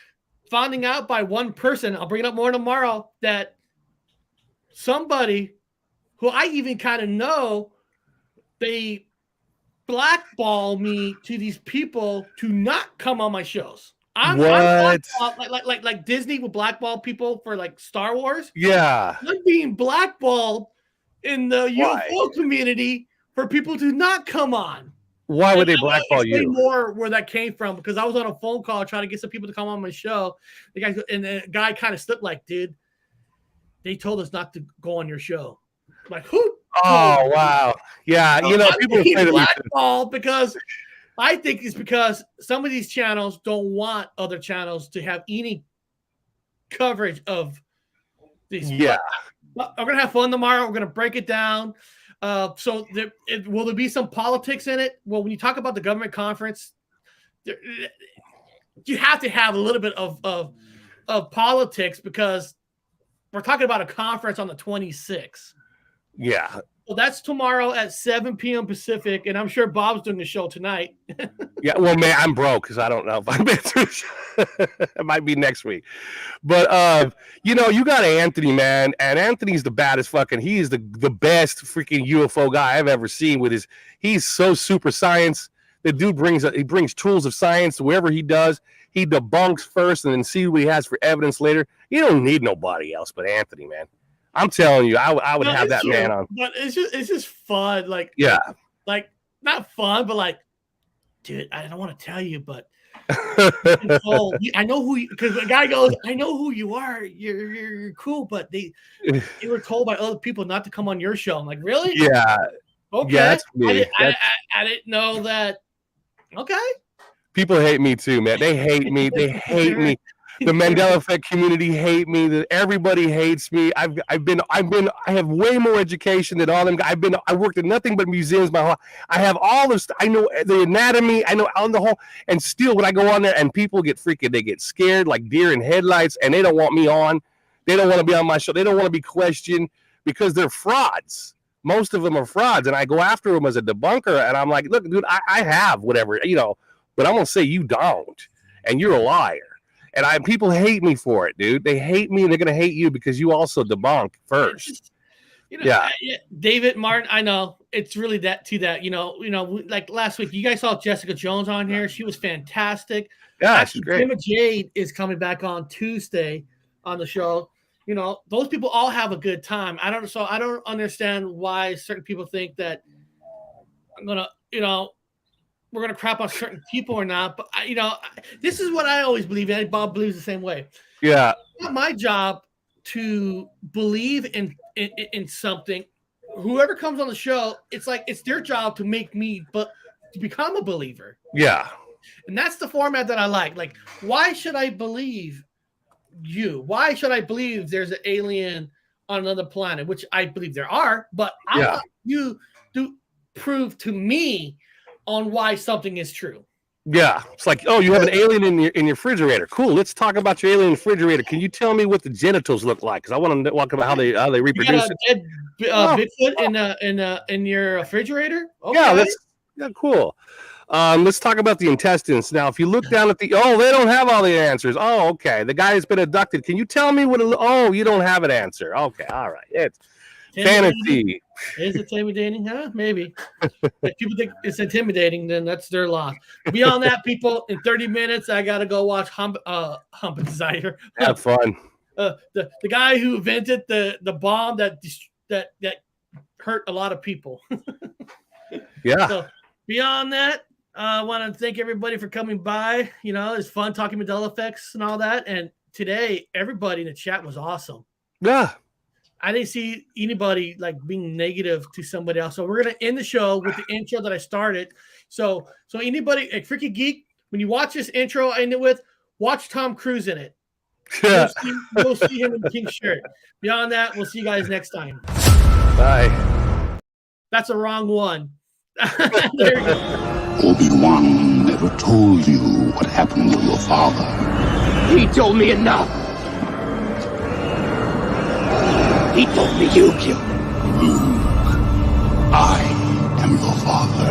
Speaker 3: Finding out by one person, I'll bring it up more tomorrow, that somebody who I even kind of know, they blackball me to these people to not come on my shows. I'm like Disney will blackball people for like Star Wars.
Speaker 4: Yeah.
Speaker 3: I'm being blackballed in the UFO community for people to not come on.
Speaker 4: Why would they blackball you?
Speaker 3: More where that came from, because I was on a phone call trying to get some people to come on my show. The guy kind of slipped like, dude, they told us not to go on your show. I'm like, who?
Speaker 4: Oh wow, yeah. People say
Speaker 3: blackballed because I think it's because some of these channels don't want other channels to have any coverage of these.
Speaker 4: Yeah.
Speaker 3: But we're gonna have fun tomorrow. We're gonna break it down. Will there be some politics in it? Well, when you talk about the government conference, you have to have a little bit of politics, because we're talking about a conference on the 26th.
Speaker 4: Yeah.
Speaker 3: Well, that's tomorrow at 7 p.m. Pacific, and I'm sure Bob's doing the show tonight.
Speaker 4: Yeah, well, man, I'm broke because I don't know if I've been through. It might be next week, but you know, you got Anthony, man, and Anthony's the baddest fucking. He is the best freaking UFO guy I've ever seen. With his, he's so super science. The dude brings tools of science wherever he does. He debunks first and then see what he has for evidence later. You don't need nobody else but Anthony, man. I'm telling you, I would have that man on.
Speaker 3: But it's just fun, like like not fun, but like, dude, I don't want to tell you, but I know who, because the guy goes, I know who you are. You're cool, but they were told by other people not to come on your show. I'm like, really?
Speaker 4: Yeah.
Speaker 3: Okay.
Speaker 4: Yeah, that's me.
Speaker 3: I didn't know that. Okay.
Speaker 4: People hate me too, man. They hate me. They hate me. The Mandela Effect community hate me. Everybody hates me. I have way more education than all them guys. I worked in nothing but museums my whole. I have all this. I know the anatomy. I know on the whole. And still, when I go on there and people get freaking, they get scared like deer in headlights, and they don't want me on. They don't want to be on my show. They don't want to be questioned because they're frauds. Most of them are frauds, and I go after them as a debunker. And I'm like, look, dude, I have whatever, you know, but I'm gonna say you don't, and you're a liar. And people hate me for it, dude. They hate me, and they're gonna hate you because you also debunk first.
Speaker 3: You know, David Martin. I know it's really that. You know, like last week, you guys saw Jessica Jones on here. She was fantastic.
Speaker 4: Yeah, she's great.
Speaker 3: Gemma Jade is coming back on Tuesday on the show. You know, those people all have a good time. I don't understand why certain people think that we're gonna crap on certain people or not. But this is what I always believe, and Bob believes the same way.
Speaker 4: Yeah,
Speaker 3: it's not my job to believe in something. Whoever comes on the show, it's like it's their job to make me to become a believer.
Speaker 4: Yeah,
Speaker 3: and that's the format that I like. Like, why should I believe you? Why should I believe there's an alien on another planet? Which I believe there are, but I want you to prove to me on why something is true.
Speaker 4: Yeah, it's like, oh, you have an alien in your refrigerator. Cool. Let's talk about your alien refrigerator. Can you tell me what the genitals look like? Because I want to talk about how they reproduce.
Speaker 3: You got a dead Bigfoot in your refrigerator.
Speaker 4: Okay. Yeah, cool. Let's talk about the intestines now. If you look down at they don't have all the answers. Oh, okay. The guy has been abducted. Can you tell me what? You don't have an answer. Okay, all right. It's fantasy.
Speaker 3: Is it intimidating? Huh? Maybe. If people think it's intimidating, then that's their loss. Beyond that, people, in 30 minutes, I gotta go watch Hump Desire.
Speaker 4: Have fun.
Speaker 3: The guy who invented the bomb that hurt a lot of people.
Speaker 4: Yeah.
Speaker 3: So beyond that, I want to thank everybody for coming by. You know, it's fun talking Mandela effects and all that. And today, everybody in the chat was awesome.
Speaker 4: Yeah.
Speaker 3: I didn't see anybody like being negative to somebody else. So we're gonna end the show with the intro that I started. So anybody, like Freaky Geek, when you watch this intro I end it with, watch Tom Cruise in it.
Speaker 4: Yeah.
Speaker 3: You'll see him in the pink shirt. Beyond that, we'll see you guys next time.
Speaker 4: Bye.
Speaker 3: That's a wrong one. There you go.
Speaker 1: Obi-Wan never told you what happened to your father.
Speaker 2: He told me enough. He told me you killed him.
Speaker 1: Luke, I am your father.